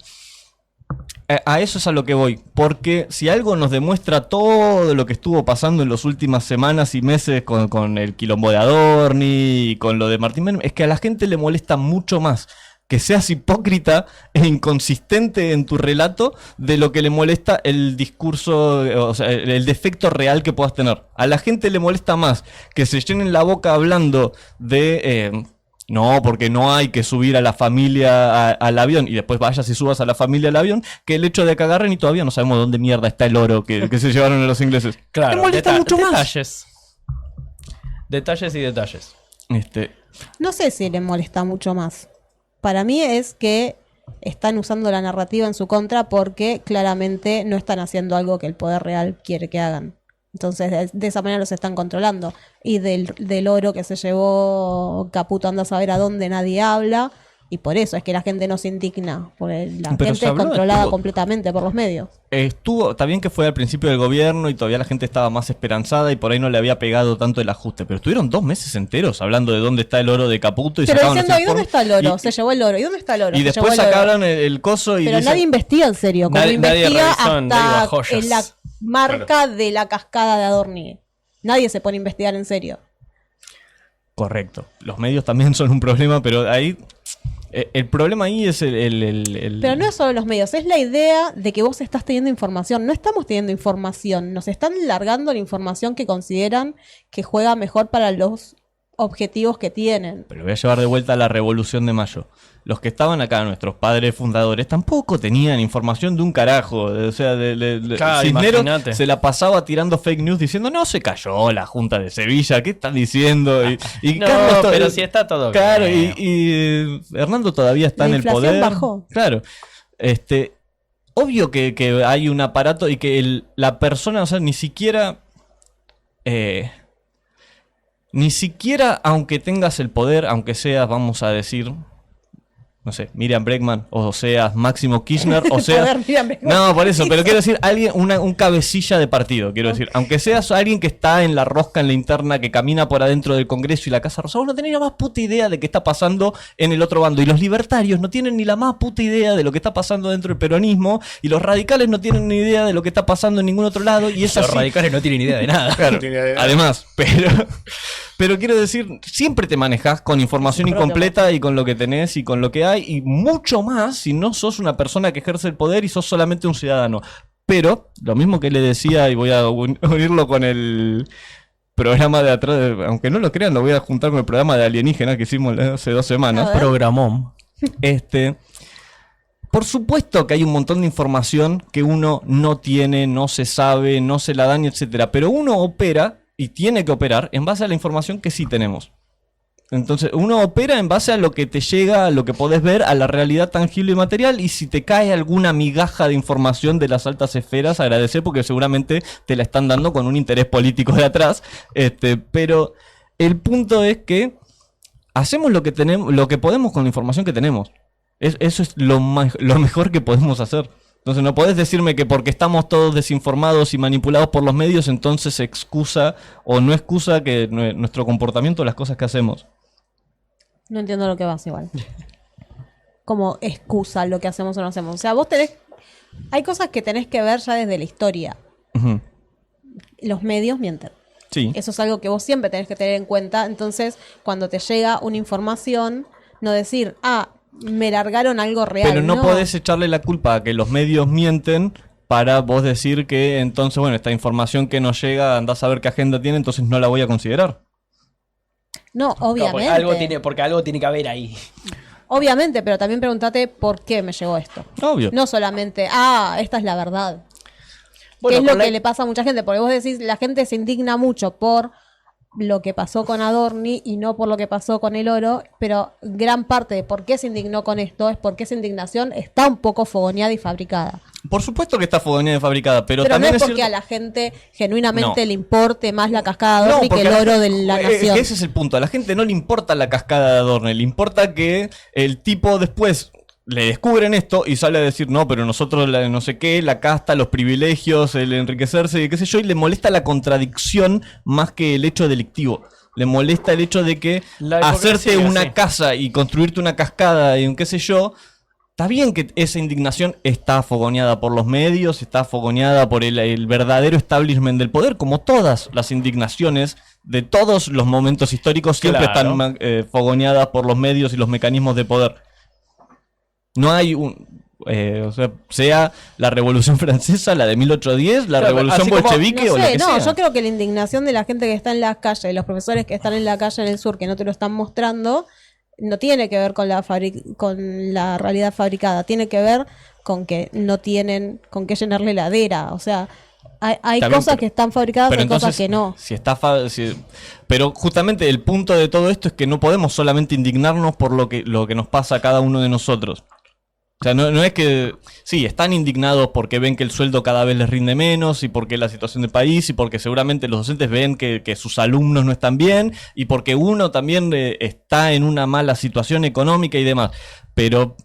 A eso es a lo que voy, porque si algo nos demuestra todo lo que estuvo pasando en las últimas semanas y meses con el quilombo de Adorni y con lo de Martín Menem, es que a la gente le molesta mucho más que seas hipócrita e inconsistente en tu relato de lo que le molesta el discurso, o sea, el defecto real que puedas tener. A la gente le molesta más que se llenen la boca hablando de... no, porque no hay que subir a la familia al avión y después vayas y subas a la familia al avión, que el hecho de que agarren y todavía no sabemos dónde mierda está el oro que se llevaron los ingleses. Claro, Me molesta mucho más. detalles. Detalles y detalles. No sé si le molesta mucho más. Para mí es que están usando la narrativa en su contra porque claramente no están haciendo algo que el poder real quiere que hagan. Entonces, de esa manera los están controlando. Y del oro que se llevó Caputo, anda a saber a dónde nadie habla. Y por eso es que la gente no se indigna. Porque la Pero gente es controlada completamente por los medios. Está bien que fue al principio del gobierno y todavía la gente estaba más esperanzada y por ahí no le había pegado tanto el ajuste. Pero estuvieron 2 meses enteros hablando de dónde está el oro de Caputo. Y pero sacaban diciendo, los ¿y dónde informes. está el oro? Se llevó el oro. ¿Y dónde está el oro? Y Se después llevó el oro. sacaron el coso y Pero dicen, nadie investiga en serio. Como Nadie investiga revisa, nadie va a hasta joyas. en la marca de la cascada de Adorni. Nadie se pone a investigar en serio. correcto. Los medios también son un problema, pero ahí... el problema ahí es el... Pero no es solo los medios, es la idea de que vos estás teniendo información. No estamos teniendo información, nos están largando la información que consideran que juega mejor para los objetivos que tienen. Pero voy a llevar de vuelta a la Revolución de Mayo. Los que estaban acá, nuestros padres fundadores, tampoco tenían información de un carajo. O sea, Claro, Cisneros imagínate. se la pasaba tirando fake news diciendo, no se cayó la Junta de Sevilla, ¿qué están diciendo? Y No, Carlos pero si está todo claro, bien. y Hernando todavía está La en el inflación poder. bajó. Claro. Obvio que hay un aparato y que la persona, o sea, ni siquiera, aunque tengas el poder, aunque seas, vamos a decir, no sé, Miriam Bregman, o seas Máximo Kirchner, o seas... Poder, Miriam Bregman. No, por eso, pero quiero decir, alguien, un cabecilla de partido, quiero decir. Aunque seas alguien que está en la rosca, en la interna, que camina por adentro del Congreso y la Casa Rosada, vos no tenés la más puta idea de qué está pasando en el otro bando. Y los libertarios no tienen ni la más puta idea de lo que está pasando dentro del peronismo, y los radicales no tienen ni idea de lo que está pasando en ningún otro lado, y es Los así. radicales no tienen idea de nada. Claro, No tiene idea de nada. además, pero quiero decir, siempre te manejas con información incompleta y con lo que tenés y con lo que hay, y mucho más si no sos una persona que ejerce el poder y sos solamente un ciudadano. Pero, lo mismo que le decía, y voy a unirlo con el programa de atrás, aunque no lo crean, lo voy a juntar con el programa de alienígena que hicimos hace 2 semanas. A ver. Programón. Por supuesto que hay un montón de información que uno no tiene, no se sabe, no se la dan, etcétera. Pero uno opera y tiene que operar en base a la información que sí tenemos. Entonces, uno opera en base a lo que te llega, a lo que podés ver, a la realidad tangible y material. Y si te cae alguna migaja de información de las altas esferas, agradecer porque seguramente te la están dando con un interés político de atrás. Pero el punto es que hacemos lo que tenemos, lo que podemos con la información que tenemos. Eso es lo mejor que podemos hacer. Entonces no podés decirme que porque estamos todos desinformados y manipulados por los medios, entonces excusa o no excusa que nuestro comportamiento, las cosas que hacemos. No entiendo lo que vas igual. Como excusa lo que hacemos o no hacemos. O sea, vos tenés... Hay cosas que tenés que ver ya desde la historia. Ujú. Los medios mienten. Sí. Eso es algo que vos siempre tenés que tener en cuenta. Entonces, cuando te llega una información, no decir, me largaron algo real. Pero no podés echarle la culpa a que los medios mienten para vos decir que entonces, bueno, esta información que nos llega, andás a ver qué agenda tiene, entonces no la voy a considerar. No, obviamente. Porque algo tiene que haber ahí. Obviamente, pero también pregúntate por qué me llegó esto. Obvio. No solamente, esta es la verdad. Bueno, que es lo con la- que le pasa a mucha gente, porque vos decís, la gente se indigna mucho por lo que pasó con Adorni y no por lo que pasó con el oro, pero gran parte de por qué se indignó con esto es porque esa indignación está un poco fogoneada y fabricada. Por supuesto que está fogoneada y fabricada, pero Pero no también es porque cierto... a la gente genuinamente No. le importe más la cascada de Adorni que porque el a oro de la nación. Ese es el punto. A la gente no le importa la cascada de Adorno, le importa que el tipo después le descubren esto y sale a decir, no, pero nosotros no sé qué, la casta, los privilegios, el enriquecerse y qué sé yo, y le molesta la contradicción más que el hecho delictivo. Le molesta el hecho de que La hipocresía, hacerte una sí. casa y construirte una cascada y un qué sé yo, Está bien que esa indignación está fogoneada por los medios, está fogoneada por el verdadero establishment del poder, como todas las indignaciones de todos los momentos históricos siempre Claro. están fogoneadas por los medios y los mecanismos de poder. No hay sea la Revolución Francesa, la de 1810, la Claro, Revolución así como- Bolchevique No o la sé, que no, sea. yo creo que la indignación de la gente que está en las calles, los profesores que están en la calle en el sur, que no te lo están mostrando, no tiene que ver con con la realidad fabricada, tiene que ver con que no tienen con qué llenar la heladera. O sea, hay Está bien, cosas pero- que están fabricadas y Pero hay cosas entonces, que no. si está pero justamente el punto de todo esto es que no podemos solamente indignarnos por lo que nos pasa a cada uno de nosotros. O sea, no es que... Sí, están indignados porque ven que el sueldo cada vez les rinde menos y porque la situación del país y porque seguramente los docentes ven que sus alumnos no están bien y porque uno también está en una mala situación económica y demás. Pero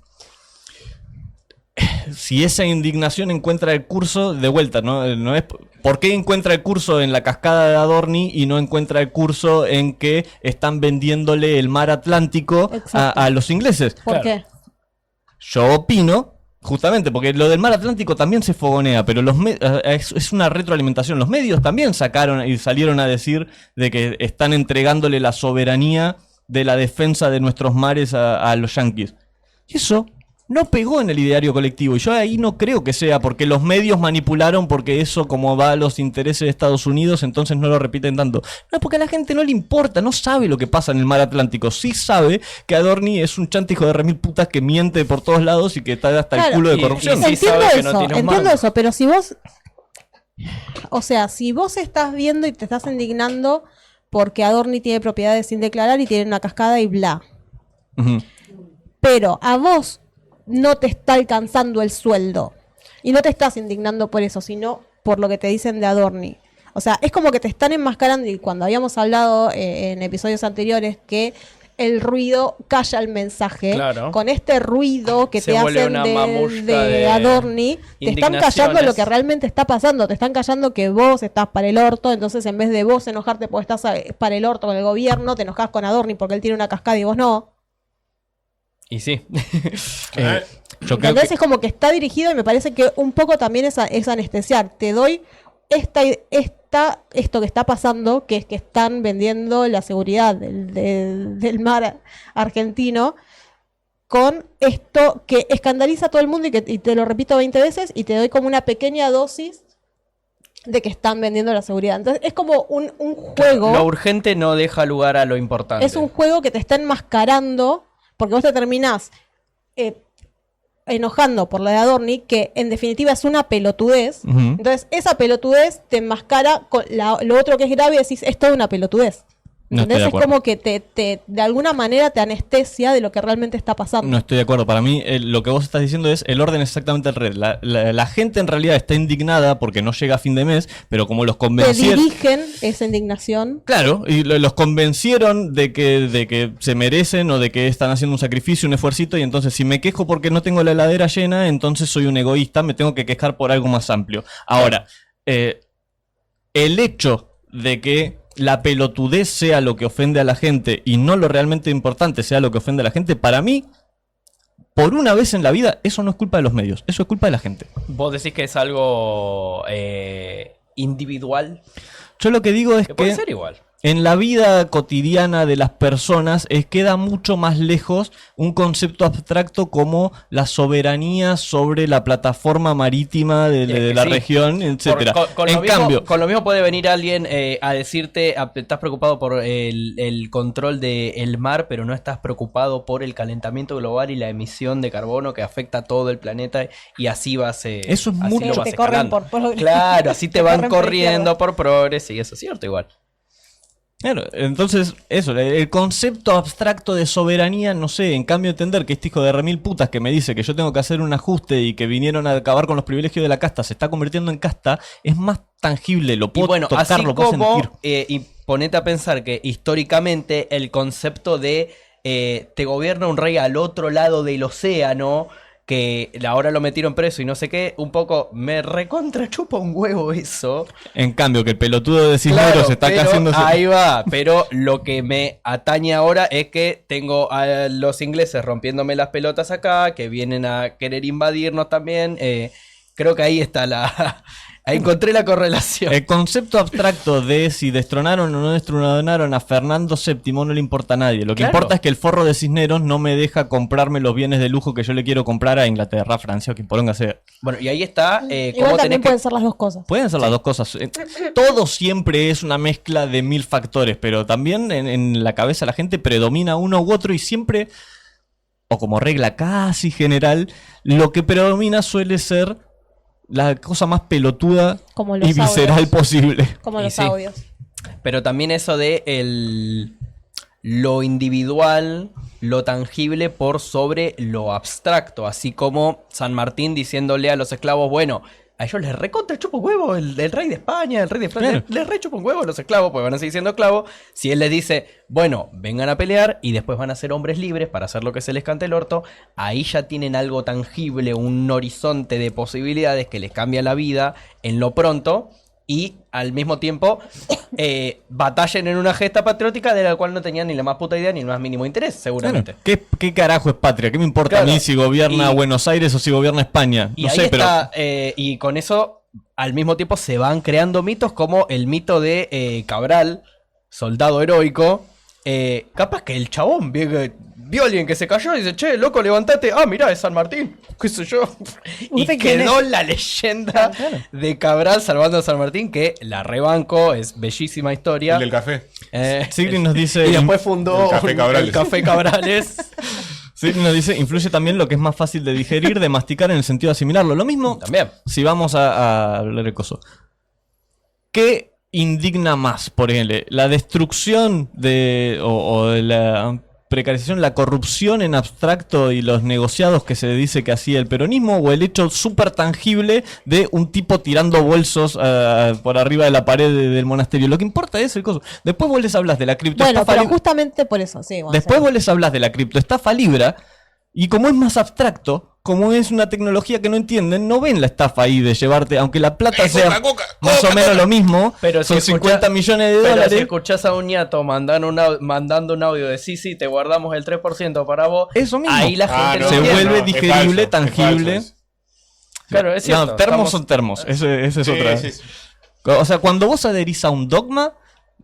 si esa indignación encuentra el curso de vuelta, no es... ¿Por qué encuentra el curso en la cascada de Adorni y no encuentra el curso en que están vendiéndole el mar Atlántico Exacto. a los ingleses? ¿Por Claro. qué? Yo opino, justamente, porque lo del mar Atlántico también se fogonea, pero es una retroalimentación. Los medios también sacaron y salieron a decir de que están entregándole la soberanía de la defensa de nuestros mares a los yanquis. Y eso no pegó en el ideario colectivo. Y yo ahí no creo que sea porque los medios manipularon, porque eso como va a los intereses de Estados Unidos, entonces no lo repiten tanto. No, porque a la gente no le importa, no sabe lo que pasa en el mar Atlántico. Sí sabe que Adorni es un chante hijo de remil putas que miente por todos lados y que está hasta el Claro, culo de y- corrupción. y sí Entiendo sabe que eso, no tiene un entiendo mango. eso, pero si vos, o sea, si vos estás viendo y te estás indignando porque Adorni tiene propiedades sin declarar y tiene una cascada y bla, Ujú. pero a vos no te está alcanzando el sueldo y no te estás indignando por eso, sino por lo que te dicen de Adorni. O sea, es como que te están enmascarando y cuando habíamos hablado en episodios anteriores que el ruido calla el mensaje, Claro. con este ruido que Se te vuelve hacen una mamushka de de Adorni, te están callando indignaciones. lo que realmente está pasando, te están callando que vos estás para el orto, entonces en vez de vos enojarte porque estás para el orto con el gobierno, te enojas con Adorni porque él tiene una cascada y vos no. Y sí. Yo creo Entonces que... es como que está dirigido y me parece que un poco también es anestesiar. Te doy esto que está pasando, que es que están vendiendo la seguridad del mar argentino, con esto que escandaliza a todo el mundo y te lo repito 20 veces y te doy como una pequeña dosis de que están vendiendo la seguridad. Entonces es como un juego. Lo urgente no deja lugar a lo importante. Es un juego que te está enmascarando, porque vos te terminás enojando por lo de Adorni, que en definitiva es una pelotudez. Ujú. Entonces esa pelotudez te enmascara con lo otro que es grave y decís, es toda una pelotudez. No estoy ¿Entendés? de Es acuerdo. como que de alguna manera te anestesia de lo que realmente está pasando. No estoy de acuerdo. Para mí, lo que vos estás diciendo es el orden exactamente al revés. La gente en realidad está indignada porque no llega a fin de mes, pero como los Te convencieron... dirigen esa indignación. Claro, y los convencieron de que se merecen o de que están haciendo un sacrificio, un esfuercito, y entonces si me quejo porque no tengo la heladera llena, entonces soy un egoísta, me tengo que quejar por algo más amplio. Ahora, el hecho de que la pelotudez sea lo que ofende a la gente y no lo realmente importante sea lo que ofende a la gente, para mí, por una vez en la vida, eso no es culpa de los medios, eso es culpa de la gente. Vos decís que es algo individual. Yo lo que digo es Que puede que... ser igual. En la vida cotidiana de las personas queda mucho más lejos un concepto abstracto como la soberanía sobre la plataforma marítima de Es que la sí. región, etcétera. Con En lo mismo, cambio, con lo mismo puede venir alguien a decirte, estás preocupado por el control del mar, pero no estás preocupado por el calentamiento global y la emisión de carbono que afecta a todo el planeta y así vas... Eso es así mucho. lo vas Te corren escalando. por progres. Claro, así te Te van corren por corriendo izquierda. por progres y eso es cierto igual. claro, entonces, eso, el concepto abstracto de soberanía, no sé, en cambio entender que este hijo de remil putas que me dice que yo tengo que hacer un ajuste y que vinieron a acabar con los privilegios de la casta, se está convirtiendo en casta, es más tangible, lo Y puedo bueno, tocar, así lo puedo como, sentir. y ponete a pensar que históricamente el concepto de te gobierna un rey al otro lado del océano que ahora lo metieron preso y no sé qué, un poco me recontra chupa un huevo eso. En cambio, que el pelotudo de Cisneros Claro, está pero haciendo... ahí va, pero lo que me atañe ahora es que tengo a los ingleses rompiéndome las pelotas acá, que vienen a querer invadirnos también. Creo que ahí está ahí encontré la correlación. El concepto abstracto de si destronaron o no destronaron a Fernando VII no le importa a nadie. Lo que Claro. importa es que el forro de Cisneros no me deja comprarme los bienes de lujo que yo le quiero comprar a Inglaterra, a Francia o quien poronga sea. Bueno, y ahí está cómo Igual tenés también que... pueden ser las dos cosas. Pueden ser las dos cosas. Todo siempre es una mezcla de 1000 factores, pero también en la cabeza de la gente predomina uno u otro y siempre, o como regla casi general, lo que predomina suele ser la cosa más pelotuda Como los y visceral audios. posible. Como Y los sí. audios. Pero también eso de lo individual, lo tangible por sobre lo abstracto. Así como San Martín diciéndole a los esclavos, bueno, a ellos les recontra chupa un huevo el rey de España, el rey de Francia, Claro. les re chupa un huevo a los esclavos, pues van a seguir siendo esclavos. Si él les dice, bueno, vengan a pelear y después van a ser hombres libres para hacer lo que se les cante el orto, ahí ya tienen algo tangible, un horizonte de posibilidades que les cambia la vida en lo pronto. Y al mismo tiempo batallen en una gesta patriótica de la cual no tenían ni la más puta idea ni el más mínimo interés, seguramente. Claro. ¿Qué carajo es patria? ¿Qué me importa Claro. a mí si gobierna Y- Buenos Aires o si gobierna España? Y No ahí sé, pero... está, y con eso al mismo tiempo se van creando mitos como el mito de Cabral, soldado heroico. Capaz que el chabón vio a alguien que se cayó y dice, che, loco, levantate. Ah, mirá, es San Martín. ¿Qué sé yo? Y ¿Usted quién quedó es? la leyenda de Cabral salvando a San Martín, que la rebanco, es bellísima historia. El del café. Sigrid nos dice... Y después fundó El Café Cabrales. el Café Cabrales. Sigrid nos dice, influye también lo que es más fácil de digerir, de masticar en el sentido de asimilarlo. Lo mismo, También. si vamos a hablar de coso. ¿Qué indigna más, por ejemplo? La destrucción o de la precarización, la corrupción en abstracto y los negociados que se dice que hacía el peronismo, o el hecho súper tangible de un tipo tirando bolsos por arriba de la pared del monasterio. Lo que importa es el coso. Después vos les hablas de la Bueno, criptoestafa pero libra. justamente por eso, sí. bueno, Después sí. vos les hablas de la criptoestafa libra. Y como es más abstracto, como es una tecnología que no entienden, no ven la estafa ahí de llevarte, aunque la plata sea Coca, más o menos lo mismo, Pero son si 50 millones de Pero dólares. si escuchás a un ñato mandando un audio de sí, te guardamos el 3% para vos, Eso mismo. ahí la Ah, gente no, se lo entiende. vuelve es digerible, falso, tangible. es falso Claro, es cierto. No, termos estamos- son termos, esa es eso. otra. Sí, sí. O sea, cuando vos adherís a un dogma,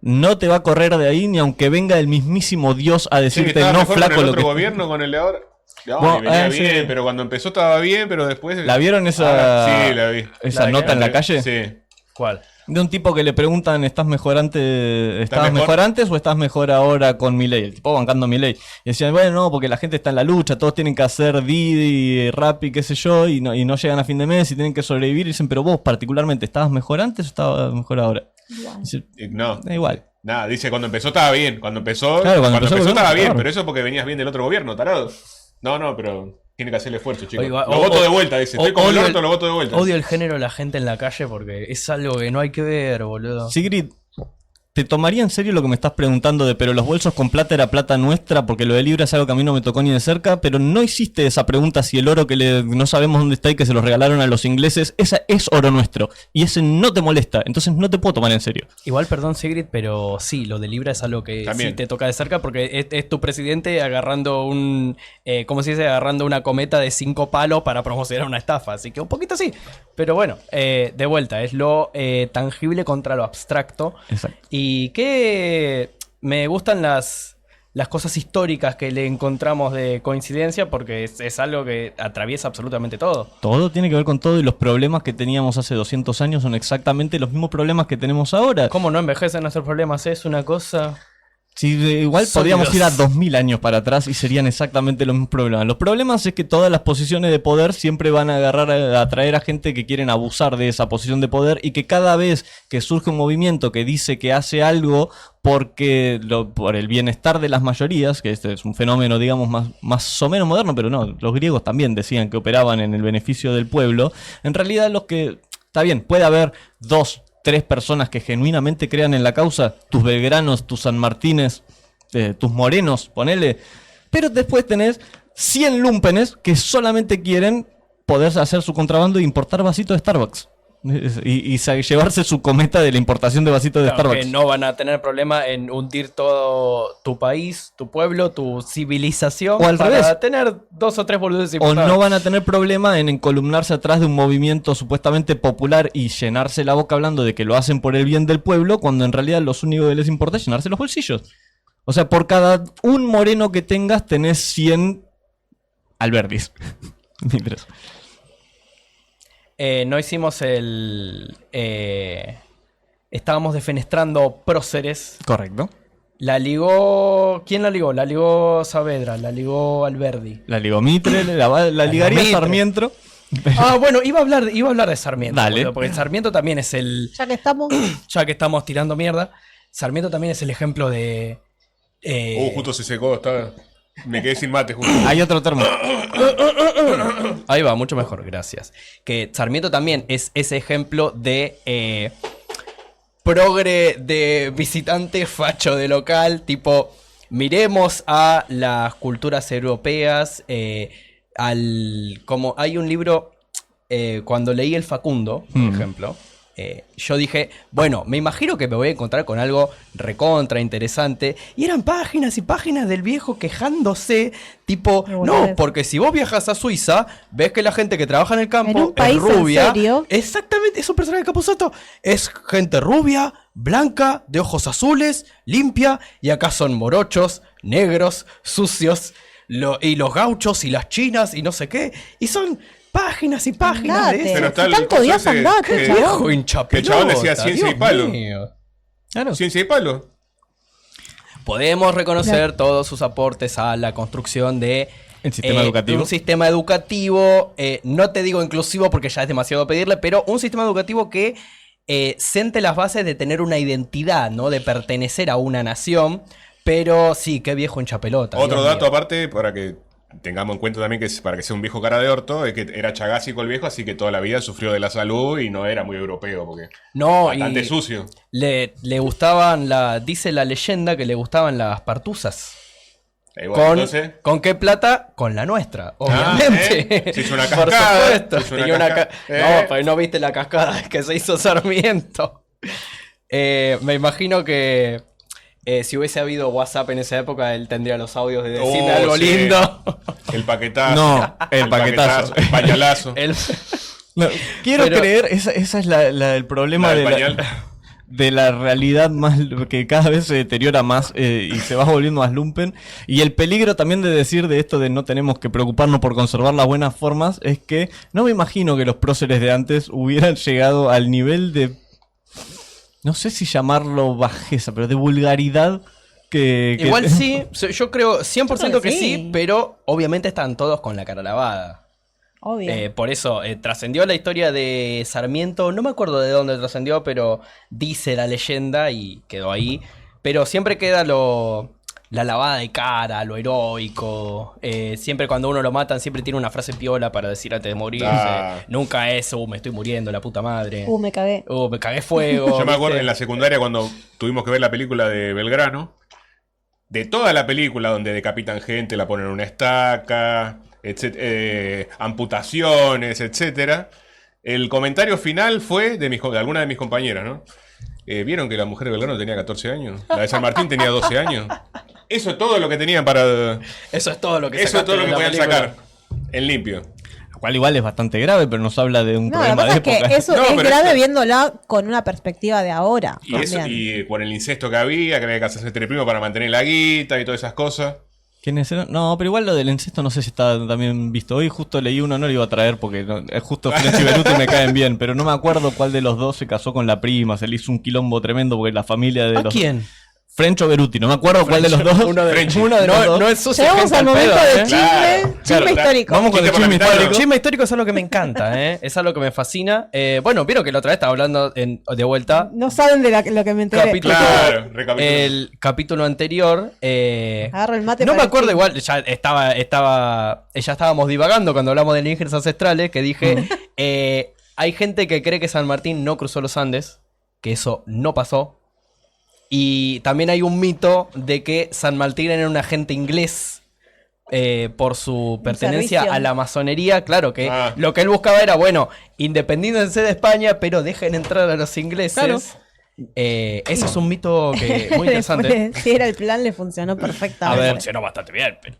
no te va a correr de ahí ni aunque venga el mismísimo Dios a Sí, que decirte, estaba no, mejor flaco, con el lo otro que... gobierno, con el de ahora. No, Bueno, y venía sí. bien, pero cuando empezó estaba bien, pero después... ¿La vieron esa, Sí, la vi. esa ¿La de nota qué? en la calle? Sí. ¿Cuál? De un tipo que le preguntan, ¿estabas mejor mejor? antes o estás mejor ahora con Milei? El tipo bancando a Milei. Y decían, bueno, no, porque la gente está en la lucha, todos tienen que hacer Didi, Rappi, qué sé yo, y no llegan a fin de mes y tienen que sobrevivir. Y dicen, pero vos particularmente, ¿estabas mejor antes o estabas mejor ahora? Dice, No, da igual. nada, dice cuando empezó estaba bien. Cuando empezó, Claro, cuando cuando empezó empezó el estaba gobierno, bien, claro. pero eso es porque venías bien del otro gobierno, tarado. No, pero tiene que hacer el esfuerzo, chicos. Oiga, Lo voto de vuelta, dice. Estoy como el odio orto, lo voto de vuelta. Odio el género de la gente en la calle porque es algo que no hay que ver, boludo. Sigrid, ¿te tomaría en serio lo que me estás preguntando de pero los bolsos con plata era plata nuestra? Porque lo de Libra es algo que a mí no me tocó ni de cerca, pero no hiciste esa pregunta si el oro que no sabemos dónde está y que se los regalaron a los ingleses, esa es oro nuestro. Y ese no te molesta, entonces no te puedo tomar en serio. Igual, perdón, Sigrid, pero sí, lo de Libra es algo que También. sí te toca de cerca porque es tu presidente agarrando ¿cómo se dice? Agarrando una cometa de 5 palos para promocionar una estafa. Así que un poquito sí. Pero bueno, de vuelta, es lo tangible contra lo abstracto. Exacto. Y que me gustan las cosas históricas que le encontramos de coincidencia porque es algo que atraviesa absolutamente todo. Todo tiene que ver con todo y los problemas que teníamos hace 200 años son exactamente los mismos problemas que tenemos ahora. ¿Cómo no envejecen nuestros problemas? Es una cosa... Sí, igual Sólidos. podríamos ir a 2000 años para atrás y serían exactamente los mismos problemas. Los problemas es que todas las posiciones de poder siempre van a agarrar a atraer a gente que quieren abusar de esa posición de poder y que cada vez que surge un movimiento que dice que hace algo por el bienestar de las mayorías, que este es un fenómeno digamos más o menos moderno, pero no, los griegos también decían que operaban en el beneficio del pueblo, en realidad los que... Está bien, puede haber 2-3 personas que genuinamente crean en la causa, tus belgranos, tus San Martínez, tus morenos, ponele. Pero después tenés 100 lumpenes que solamente quieren poder hacer su contrabando e importar vasitos de Starbucks. Y llevarse su cometa de la importación de vasitos de Claro, Starbucks. que no van a tener problema en hundir todo tu país, tu pueblo, tu civilización. O al para revés. tener 2 o 3 boludeces O importadas. no van a tener problema en encolumnarse atrás de un movimiento supuestamente popular y llenarse la boca hablando de que lo hacen por el bien del pueblo, cuando en realidad lo único que les importa es llenarse los bolsillos. O sea, por cada un moreno que tengas, tenés 100 Alberdis. Mientras. No hicimos estábamos defenestrando próceres. Correcto. La ligó. ¿Quién la ligó? La ligó Saavedra, la ligó Alberdi. La ligó Mitre, la ligaría Mitre. Sarmiento. Ah, bueno, iba a hablar de Sarmiento. Dale. boludo, porque Sarmiento también es Ya que estamos. ya que estamos tirando mierda, Sarmiento también es el ejemplo de. Justo se secó, me quedé sin mate justo. Hay otro termo. Ahí va, mucho mejor, gracias. Que Sarmiento también es ese ejemplo de progre de visitante facho de local, tipo, miremos a las culturas europeas, como hay un libro, cuando leí El Facundo, por ejemplo, yo dije, bueno, me imagino que me voy a encontrar con algo recontra interesante. Y eran páginas y páginas del viejo quejándose, tipo, no, porque si vos viajas a Suiza, ves que la gente que trabaja en el En campo un país es rubia. en serio. Exactamente, es un personaje de Capusotto. Es gente rubia, blanca, de ojos azules, limpia, y acá son morochos, negros, sucios, y los gauchos y las chinas y no sé qué. Y son páginas y páginas Andate. de eso. Pero está Si el tanto coso odias, ese andate, que- chabón. Viejo hincha Que el chabón decía pelota, ciencia y Dios palo. mío. Claro. Ciencia y palo. Podemos reconocer todos sus aportes a la construcción de El sistema educativo. un sistema educativo, no te digo inclusivo porque ya es demasiado pedirle, pero un sistema educativo que siente las bases de tener una identidad, ¿no? De pertenecer a una nación, pero sí, qué viejo hincha pelota. Otro Dios dato mío. aparte, para que tengamos en cuenta también que para que sea un viejo cara de orto, es que era chagásico el viejo, así que toda la vida sufrió de la salud y no era muy europeo, porque No, bastante y sucio. le gustaban dice la leyenda que le gustaban las partuzas. Bueno, ¿Con, entonces, ¿Con qué plata? Con la nuestra, obviamente. Se hizo una Por cascada, supuesto. se hizo una Tenía una cascada. No, pero no viste la cascada que se hizo Sarmiento. Me imagino que si hubiese habido WhatsApp en esa época, él tendría los audios de decirme algo sí. lindo. el paquetazo. No, el paquetazo. El pañalazo. Él- No, quiero Pero- creer, esa es el problema La del de pañal. de la realidad más que cada vez se deteriora más y se va volviendo más lumpen. Y el peligro también de decir de esto de no tenemos que preocuparnos por conservar las buenas formas es que no me imagino que los próceres de antes hubieran llegado al nivel de, no sé si llamarlo bajeza, pero de vulgaridad que Igual sí, yo creo 100% Yo creo que que sí, sí. pero obviamente están todos con la cara lavada. Obvio. Por eso trascendió la historia de Sarmiento, no me acuerdo de dónde trascendió, pero dice la leyenda y quedó ahí. Pero siempre queda la lavada de cara, lo heroico. Siempre cuando uno lo matan, siempre tiene una frase piola para decir antes de morirse. Ah. Nunca es, me estoy muriendo, la puta madre. Me cagué. Me cagué fuego. Yo me acuerdo ¿viste? en la secundaria cuando tuvimos que ver la película de Belgrano. De toda la película donde decapitan gente, la ponen en una estaca, amputaciones, etcétera. El comentario final fue de alguna de mis compañeras, ¿no? ¿Vieron que la mujer de Belgrano tenía 14 años? La de San Martín tenía 12 años. Eso es todo lo que tenían para... Eso es todo lo que Eso es todo lo sacaste que de la podían película. sacar. En limpio. lo cual igual es bastante grave, pero nos habla de un No, la problema cosa de es que época. eso No, es pero grave eso- viéndola con una perspectiva de ahora. Y, eso, también. y con el incesto que había que casarse entre primos para mantener la guita y todas esas cosas. ¿Quiénes eran? No, pero igual lo del incesto no sé si está también visto. Hoy justo leí uno, no lo iba a traer porque es justo French y Beruti me caen bien, pero no me acuerdo cuál de los dos se casó con la prima, se le hizo un quilombo tremendo porque la familia de ¿A los... quién? French o Beruti, no me acuerdo cuál de los dos. Uno de, French. Uno de los dos. no es sucio. Llegamos al momento de chisme, Claro, chisme claro, histórico. Vamos con el Chiste chisme parlamentario. histórico. Chisme histórico es algo que me encanta, ¿eh? Es algo que me fascina. Bueno, vieron que la otra vez estaba hablando de vuelta. No saben de lo que me enteré. Capítulo- Claro, recapitulo. El capítulo anterior. Agarro el mate No me para acuerdo el igual, ya estábamos divagando cuando hablamos de alienígenas ancestrales, que dije, hay gente que cree que San Martín no cruzó los Andes, que eso no pasó. Y también hay un mito de que San Martín era un agente inglés por su pertenencia servicio. a la masonería. Claro que Ah. lo que él buscaba era, bueno, independícense de España, pero dejen entrar a los ingleses. Claro. Ese es un mito que muy interesante. Después, si era el plan, le funcionó perfectamente. A ver, Funcionó bastante bien, pero...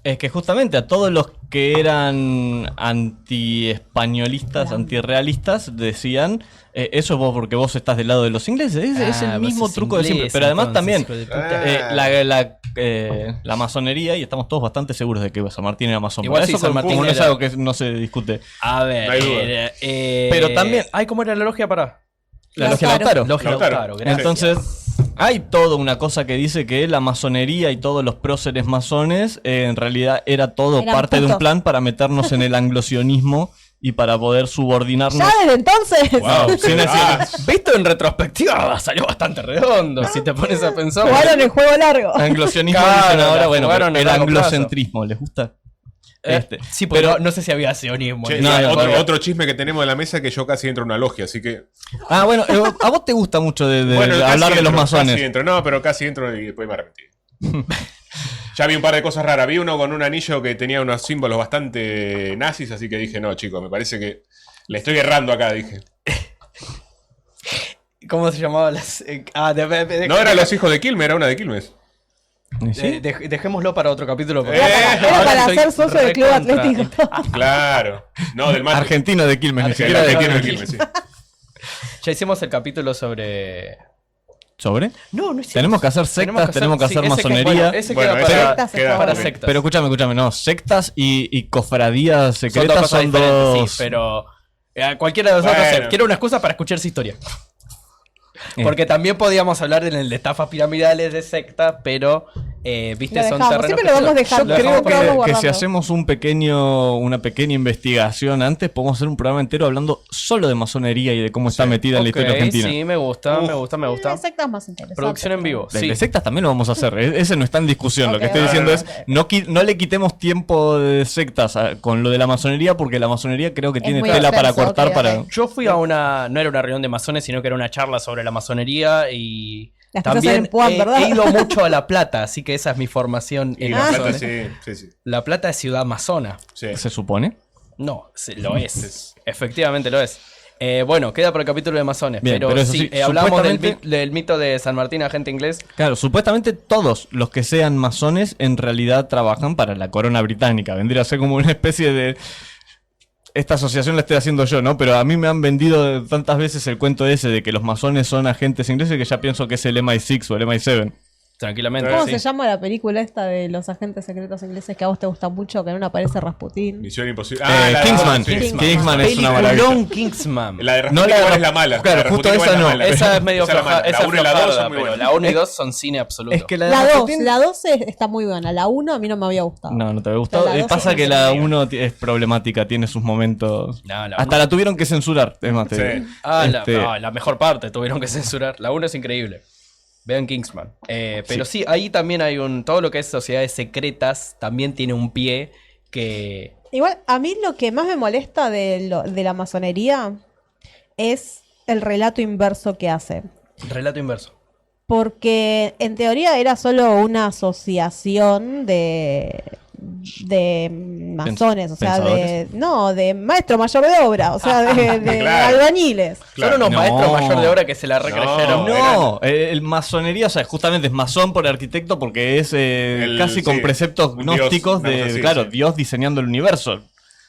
Es que justamente a todos los que eran anti-españolistas, Claro. antirrealistas, decían, eso es vos porque vos estás del lado de los ingleses. Es el vos mismo sos truco de siempre. inglés, Pero además entonces, también, hijo de puta. la masonería, y estamos todos bastante seguros de que San Martín era masón. Igual Por sí, eso San como Martín no es era- algo que no se discute. A ver, No hay duda. Pero también- Ay, ¿cómo era la logia para? La logia Lautaro. Logia Lautaro. Lautaro, gracias. Entonces, hay toda una cosa que dice que la masonería y todos los próceres masones, en realidad era todo Eran parte de un putos. plan para meternos en el anglosionismo y para poder subordinarnos. Ya desde entonces. Wow, sin decir- Visto en retrospectiva, salió bastante redondo. Si te pones a pensar. Jugaron el juego largo. Anglosionismo Claro, dicen ahora, la bueno, jugaron pero en el largo plazo. anglocentrismo, ¿les gusta? Sí, pero no sé si había sionismo. Che, ¿no? y no, otro chisme que tenemos en la mesa es que yo casi entro en una logia, así que. Ah, bueno, a vos te gusta mucho de Bueno, casi hablar de los entro, masones. Casi entro, no, pero casi entro y después me arrepentí. Ya vi un par de cosas raras. Vi uno con un anillo que tenía unos símbolos bastante nazis, así que dije, no, chicos, me parece que le estoy errando acá, dije. ¿Cómo se llamaba las.? No eran los hijos de Quilmes, era una de Quilmes. ¿Sí? Dejémoslo para otro capítulo. porque Era ahora para soy ser socio del club recontra- atlético. Claro. No, del mate. Argentino de Quilmes, ni Argentino siquiera Era de de Quilmes. Quilmes, sí. Ya hicimos el capítulo sobre. ¿Sobre? No hicimos. Tenemos que hacer sectas, tenemos que hacer ese masonería. bueno, ese Bueno, queda ese para, Sectas queda está para bueno. sectas. Pero escúchame, no, sectas y cofradías Son dos secretas cosas son diferentes, dos. sí, pero cualquiera de nosotros Bueno. quiero una excusa para escuchar esa historia. Porque también podíamos hablar de estafas piramidales de secta, pero viste, Lo son dejamos, terrenos siempre que lo vamos dejando. Yo creo Lo vamos que guardando. si hacemos una pequeña investigación antes, podemos hacer un programa entero hablando solo de masonería y de cómo está metida en la historia Ok, argentina. sí, me gusta, me gusta, me gusta. Hay sectas más interesantes. Producción en vivo, De, sí. de sectas también lo vamos a hacer. Ese no está en discusión. Lo que Ok, estoy ok, diciendo ok, es ok. no le quitemos tiempo de sectas con lo de la masonería, porque la masonería creo que Es tiene muy tela para extenso, cortar ok, para. ok. Yo fui a una, no era una reunión de masones, sino que era una charla sobre la masonería y Las cosas también en Puan, ¿verdad? he ido mucho a La Plata, así que esa es mi formación Y en La Plata, masones. sí. La Plata es ciudad masona. Sí. Se supone. No, sí, lo es. Efectivamente lo es. Bueno, queda para el capítulo de masones. Bien, pero, pero eso sí, sí, hablamos supuestamente- del mito de San Martín, agente inglés. Claro, supuestamente todos los que sean masones en realidad trabajan para la corona británica. Vendría a ser como una especie de. Esta asociación la estoy haciendo yo, ¿no? Pero a mí me han vendido tantas veces el cuento ese de que los masones son agentes ingleses que ya pienso que es el MI6 o el MI7. Tranquilamente. ¿Cómo sí. se llama la película esta de los agentes secretos ingleses que a vos te gusta mucho, que en una aparece Rasputín? Misión imposible. Eh, la Kingsman. sí. Kingsman es una maravilla. Peliculón Kingsman. La de Rasputin No, la de igual es Rasputin- la mala. claro, La de justo Rasputin igual esa es la no. mala. Esa es medio Esa es la floja. mala. Esa La es 1 y la 2 flojarda, son muy pero buenas. la 1 y 2 son cine absoluto. Es que la de La 2 Rasputin- la 2 está muy buena. La 1 a mí no me había gustado. No, no te había gustado. Pero la dos Pasa es que una la mierda. 1 es problemática, tiene sus momentos. No, la Hasta uno- la tuvieron que censurar. Es más, te Sí. digo. La mejor parte tuvieron que censurar. La 1 es increíble. Vean Kingsman. Pero sí, ahí también hay todo lo que es sociedades secretas, también tiene un pie que... Igual, a mí lo que más me molesta de la masonería es el relato inverso que hace. Relato inverso. Porque en teoría era solo una asociación de masones, o sea, de maestro mayor de obra, o sea, de Claro. albañiles. Claro. Son unos No. maestros mayor de obra que se la recreyeron. No, el masonería, o sea, justamente es masón por arquitecto porque es casi con sí, preceptos un dios, gnósticos una de, cosa así, claro, sí. Dios diseñando el universo.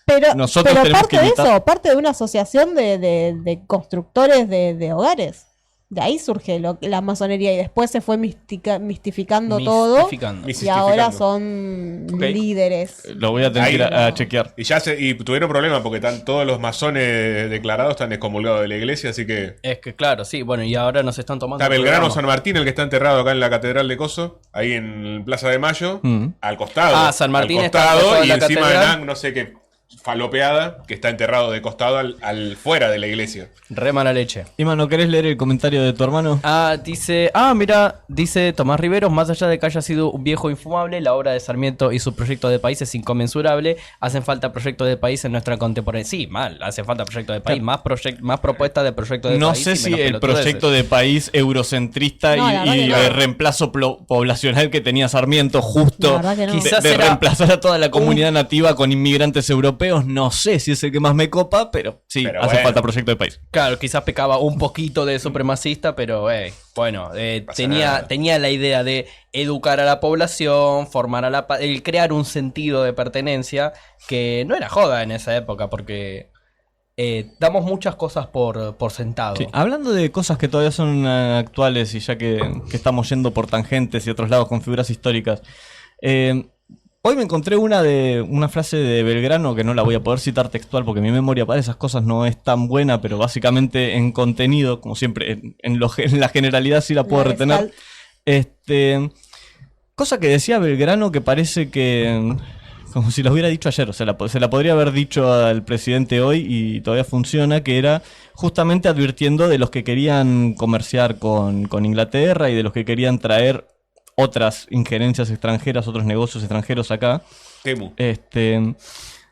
Pero, Nosotros pero tenemos parte que de imitar- eso, parte de una asociación de constructores de hogares. De ahí surge la masonería y después se fue mistificando todo. Mistificando. Y ahora son Ok. líderes. Lo voy a tener que ir a chequear. Y tuvieron problemas porque están todos los masones declarados están excomulgados de la iglesia, así que. Es que claro, sí, bueno, y ahora nos están tomando... Está el Belgrano programa. San Martín, el que está enterrado acá en la Catedral de Coso, ahí en Plaza de Mayo, Mm. al costado. Ah, San Martín al está al costado costado de y la encima catedral. de no sé qué. falopeada que está enterrado de costado al fuera de la iglesia. Re mala leche. Ima, ¿no querés leer el comentario de tu hermano? Dice Tomás Riveros, más allá de que haya sido un viejo infumable, la obra de Sarmiento y su proyecto de país es inconmensurable. Hacen falta proyectos de país en nuestra contemporaneidad. Sí, mal, hace falta proyectos de país, más propuestas de proyectos de No país. sé si el proyecto de país eurocentrista No, la verdad que no. el reemplazo poblacional que tenía Sarmiento justo La verdad que no. Quizás de era reemplazar a toda la comunidad nativa con inmigrantes europeos, no sé si es el que más me copa, pero sí, Pero hace bueno. falta proyecto de país. Claro, quizás pecaba un poquito de supremacista, pero bueno, pasa nada. tenía la idea de educar a la población, formar a el crear un sentido de pertenencia que no era joda en esa época, porque damos muchas cosas por sentado. Sí, hablando de cosas que todavía son actuales y ya que estamos yendo por tangentes y otros lados con figuras históricas, hoy me encontré una frase de Belgrano que no la voy a poder citar textual porque mi memoria para esas cosas no es tan buena, pero básicamente en contenido, como siempre, en la generalidad sí la puedo La retener. Cosa que decía Belgrano que parece que como si lo hubiera dicho ayer, o sea, se la podría haber dicho al presidente hoy y todavía funciona, que era justamente advirtiendo de los que querían comerciar con Inglaterra y de los que querían traer otras injerencias extranjeras, otros negocios extranjeros acá. Temu.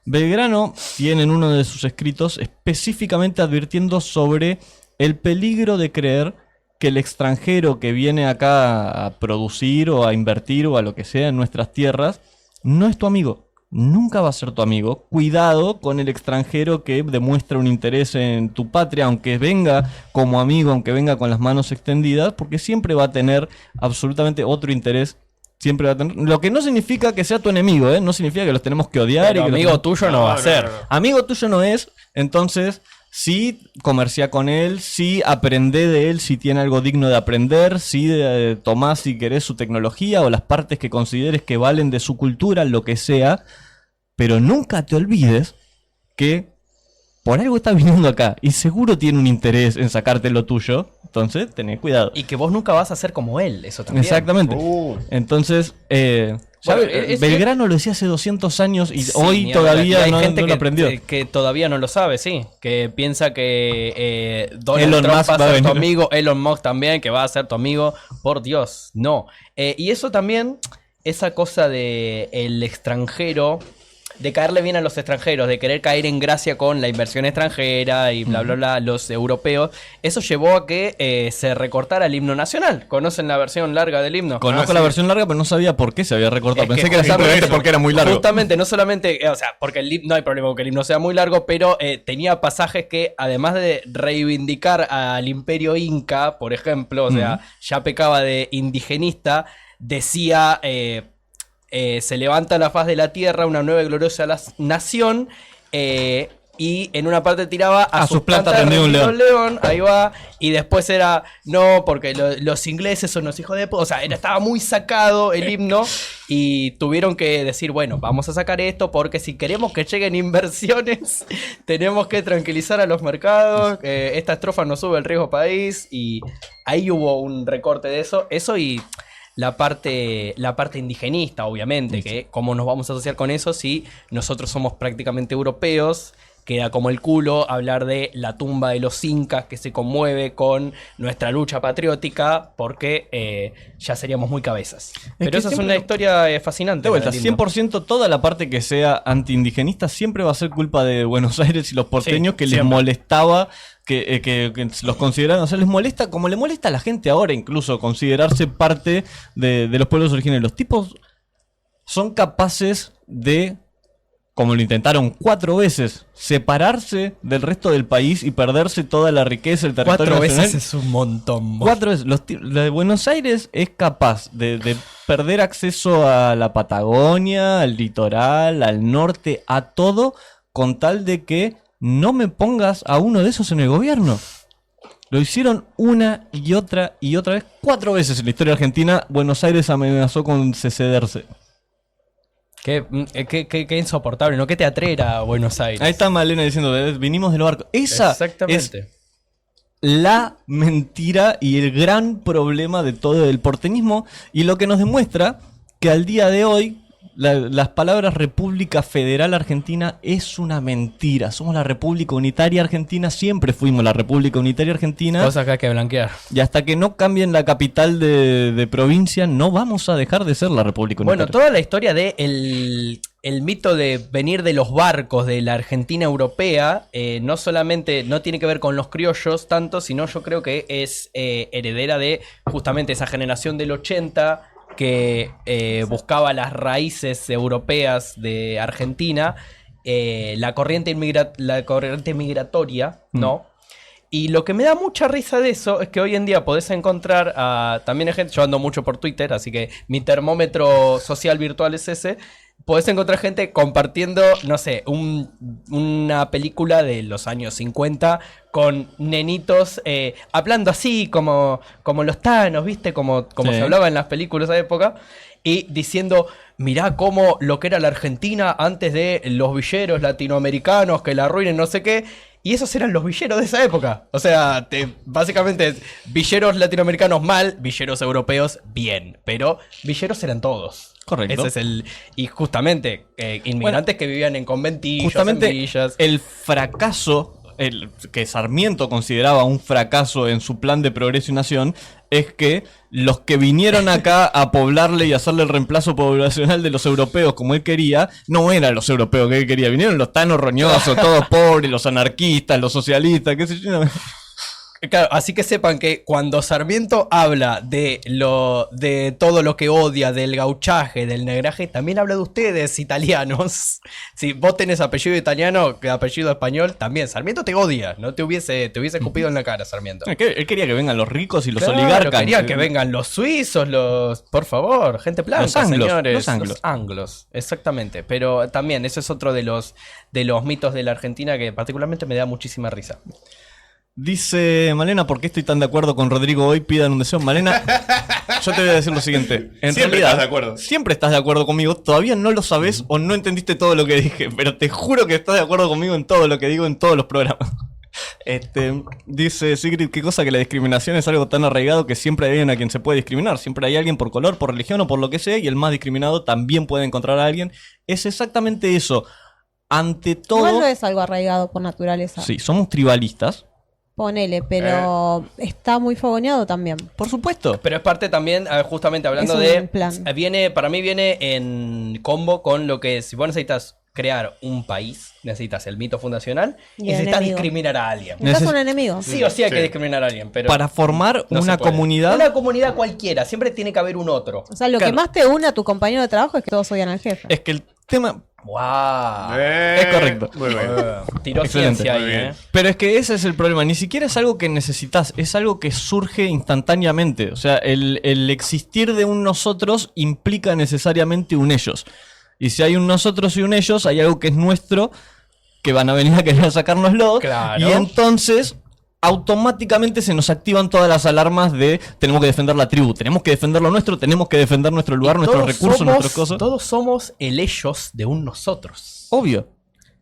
Belgrano tiene en uno de sus escritos específicamente advirtiendo sobre el peligro de creer que el extranjero que viene acá a producir o a invertir o a lo que sea en nuestras tierras no es tu amigo. Nunca va a ser tu amigo. Cuidado con el extranjero que demuestra un interés en tu patria, aunque venga como amigo, aunque venga con las manos extendidas, porque siempre va a tener absolutamente otro interés. Siempre va a tener. Lo que no significa que sea tu enemigo, ¿eh? No significa que los tenemos que odiar. Pero y que amigo tuyo no va a ser. Amigo tuyo no es, entonces sí comercia con él, sí aprende de él si tiene algo digno de aprender, sí tomás si querés su tecnología o las partes que consideres que valen de su cultura, lo que sea, pero nunca te olvides que por algo está viniendo acá y seguro tiene un interés en sacarte lo tuyo, entonces tené cuidado. Y que vos nunca vas a ser como él, eso también. Exactamente. Entonces, Bueno, Belgrano lo decía hace 200 años y Sí, hoy ni hablar. todavía Y hay no gente lo aprendió. que todavía no lo sabe, sí. Que piensa que Donald Elon Trump Musk va a va a ser tu venir. amigo, Elon Musk también, que va a ser tu amigo. Por Dios, no. Y eso también, esa cosa de el extranjero, de caerle bien a los extranjeros, de querer caer en gracia con la inversión extranjera y bla, bla, bla, los europeos, eso llevó a que se recortara el himno nacional. ¿Conocen la versión larga del himno? Conozco sí. la versión larga, pero no sabía por qué se había recortado. Es que Pensé que era justamente simplemente eso. porque era muy largo. Justamente, no solamente, o sea, porque no hay problema con que el himno sea muy largo, pero tenía pasajes que, además de reivindicar al imperio inca, por ejemplo, o sea, ya pecaba de indigenista, decía, se levanta la faz de la tierra una nueva y gloriosa nación, y en una parte tiraba a sus plantas rendido un león, ahí va, y después era, no, porque los ingleses son los hijos de puta, o sea, estaba muy sacado el himno, y tuvieron que decir, bueno, vamos a sacar esto, porque si queremos que lleguen inversiones, tenemos que tranquilizar a los mercados, esta estrofa no sube el riesgo país, y ahí hubo un recorte de eso y la parte indigenista, obviamente, que cómo nos vamos a asociar con eso si nosotros somos prácticamente europeos. Queda como el culo hablar de la tumba de los incas que se conmueve con nuestra lucha patriótica, porque ya seríamos muy cabezas. Pero que esa es siempre- una historia fascinante. De vuelta, para el himno. 100% toda la parte que sea anti-indigenista siempre va a ser culpa de Buenos Aires y los porteños Sí, que les siempre. molestaba que los consideraran. O sea, les molesta, como le molesta a la gente ahora incluso, considerarse parte de los pueblos originarios. Los tipos son capaces de, como lo intentaron 4 veces, separarse del resto del país y perderse toda la riqueza, el territorio 4 nacional. veces es un montón. 4 veces. La de Buenos Aires es capaz de perder acceso a la Patagonia, al litoral, al norte, a todo, con tal de que no me pongas a uno de esos en el gobierno. Lo hicieron una y otra vez. 4 veces en la historia argentina, Buenos Aires amenazó con secederse. Qué insoportable, ¿no? ¿Qué te atraerá a Buenos Aires? Ahí está Malena diciendo, vinimos del barco. Esa Exactamente. es la mentira y el gran problema de todo el porteñismo y lo que nos demuestra que al día de hoy Las palabras República Federal Argentina es una mentira. Somos la República Unitaria Argentina, siempre fuimos la República Unitaria Argentina. Cosas que hay que blanquear. Y hasta que no cambien la capital de provincia, no vamos a dejar de ser la República Unitaria. Bueno, toda la historia de el mito de venir de los barcos de la Argentina europea, no solamente no tiene que ver con los criollos tanto, sino yo creo que es heredera de justamente esa generación del 80 que buscaba las raíces europeas de Argentina, la corriente migratoria, ¿no? Y lo que me da mucha risa de eso es que hoy en día podés encontrar también hay gente, yo ando mucho por Twitter, así que mi termómetro social virtual es ese. Podés encontrar gente compartiendo, no sé, una película de los años 50 con nenitos hablando así como los Thanos, ¿viste? Como Sí. se hablaba en las películas de esa época. Y diciendo, mirá cómo lo que era la Argentina antes de los villeros latinoamericanos que la arruinen, no sé qué. Y esos eran los villeros de esa época. O sea, básicamente, villeros latinoamericanos mal, villeros europeos bien. Pero villeros eran todos. Correcto. Ese es y justamente, inmigrantes que vivían en conventillos, Justamente en villas. el fracaso, que Sarmiento consideraba un fracaso en su plan de progreso y nación, es que los que vinieron acá a poblarle y hacerle el reemplazo poblacional de los europeos como él quería, no eran los europeos que él quería. Vinieron los tanos roñosos, todos pobres, los anarquistas, los socialistas, qué sé yo. Claro, así que sepan que cuando Sarmiento habla de todo lo que odia, del gauchaje, del negraje, también habla de ustedes, italianos. Si vos tenés apellido italiano, apellido español, también Sarmiento te odia, no te hubiese escupido en la cara, Sarmiento. Él quería que vengan los ricos y los Claro, oligarcas. quería que vengan los suizos, por favor, gente blanca, Los anglos, señores. los anglos. Los anglos, exactamente. Pero también, ese es otro de los mitos de la Argentina que particularmente me da muchísima risa. Dice Malena, ¿por qué estoy tan de acuerdo con Rodrigo hoy? Pidan un deseo. Malena, yo te voy a decir lo siguiente. En Siempre realidad, estás de acuerdo. siempre estás de acuerdo conmigo. Todavía no lo sabes o no entendiste todo lo que dije. Pero te juro que estás de acuerdo conmigo en todo lo que digo en todos los programas. Dice Sigrid, qué cosa que la discriminación es algo tan arraigado que siempre hay alguien a quien se puede discriminar. Siempre hay alguien por color, por religión o por lo que sea. Y el más discriminado también puede encontrar a alguien. Es exactamente eso. Ante todo... Igual no es algo arraigado por naturaleza. Sí, somos tribalistas. Ponele, pero está muy fogoneado también. Por supuesto. Pero es parte también, justamente hablando Es un de... plan. Para mí viene en combo con lo que si vos necesitas crear un país, necesitas el mito fundacional y Y el necesitas enemigo. discriminar a alguien. Necesitas un enemigo. Sí o sí hay que Sí. discriminar a alguien, pero... Para formar no se una puede. comunidad... Una comunidad cualquiera, siempre tiene que haber un otro. O sea, lo Claro. que más te une a tu compañero de trabajo es que todos odian al jefe. Es que el tema... ¡Wow! Es correcto. Muy bien. Tiró Excelente. ciencia Muy ahí, bien. Pero es que ese es el problema. Ni siquiera es algo que necesitas. Es algo que surge instantáneamente. O sea, el existir de un nosotros implica necesariamente un ellos. Y si hay un nosotros y un ellos, hay algo que es nuestro, que van a venir a querer sacárnoslo. Claro. Y entonces... automáticamente se nos activan todas las alarmas de tenemos que defender la tribu, tenemos que defender lo nuestro, tenemos que defender nuestro lugar, nuestros Todos recursos, somos- nuestras cosas. Todos somos el ellos de un nosotros. Obvio.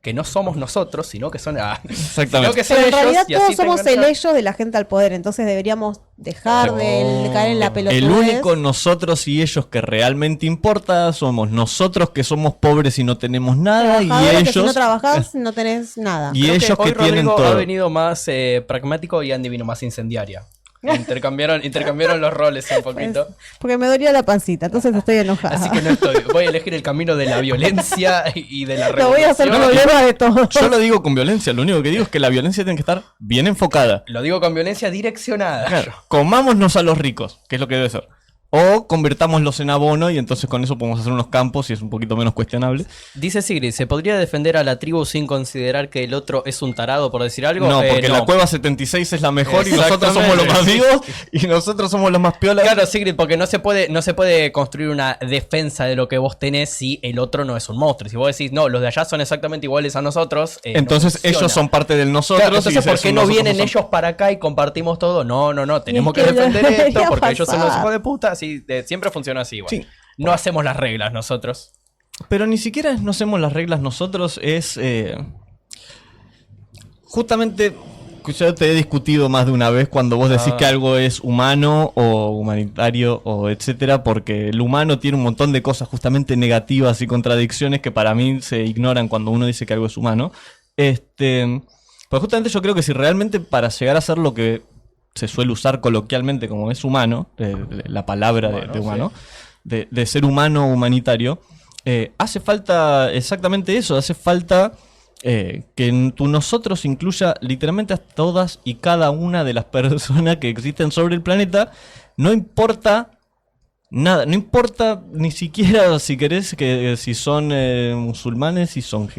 Que no somos nosotros, sino que son... Exactamente. Sino que son Pero en ellos, realidad y así todos somos te el enganchas. ellos de la gente al poder, entonces deberíamos dejar de caer en la pelotudez. El único nosotros y ellos que realmente importa somos nosotros que somos pobres y no tenemos nada y Trabajadores que si no ellos trabajás no tenés nada. y Creo ellos hoy que tienen Rodrigo todo. ha venido más pragmático y Andy vino más incendiaria. Intercambiaron los roles un poquito. Porque me dolía la pancita, entonces estoy enojada. Así que no estoy. Voy a elegir el camino de la violencia y de la Lo voy a hacer revolución. problema de todo. Yo lo digo con violencia, lo único que digo es que la violencia tiene que estar bien enfocada. Lo digo con violencia direccionada. Claro, comámonos a los ricos, que es lo que debe ser. O convirtámoslos en abono y entonces con eso podemos hacer unos campos y es un poquito menos cuestionable. Dice Sigrid, ¿se podría defender a la tribu sin considerar que el otro es un tarado, por decir algo? No, porque no. la cueva 76 es la mejor y nosotros somos los más vivos y nosotros somos los más piolas. Claro, Sigrid, porque no se puede construir una defensa de lo que vos tenés si el otro no es un monstruo. Si vos decís, no, los de allá son exactamente iguales a nosotros, no Entonces funciona. ellos son parte del nosotros. Claro, entonces, y ¿por es qué un no nosotros vienen nosotros. ellos para acá y compartimos todo? No, tenemos Y es que que lo defender esto debería porque ellos son los pasar. hijos de puta. Así, siempre funciona así, igual. Sí. No hacemos las reglas nosotros. Pero ni siquiera no hacemos las reglas nosotros, es... justamente yo te he discutido más de una vez cuando vos decís que algo es humano o humanitario o etcétera, porque el humano tiene un montón de cosas justamente negativas y contradicciones que para mí se ignoran cuando uno dice que algo es humano. Pues justamente yo creo que si realmente para llegar a ser lo que se suele usar coloquialmente como es humano, la palabra de humano, de ser humano o humanitario, hace falta exactamente eso, hace falta que en tu nosotros incluya literalmente a todas y cada una de las personas que existen sobre el planeta, no importa nada, no importa ni siquiera si querés que si son musulmanes, si son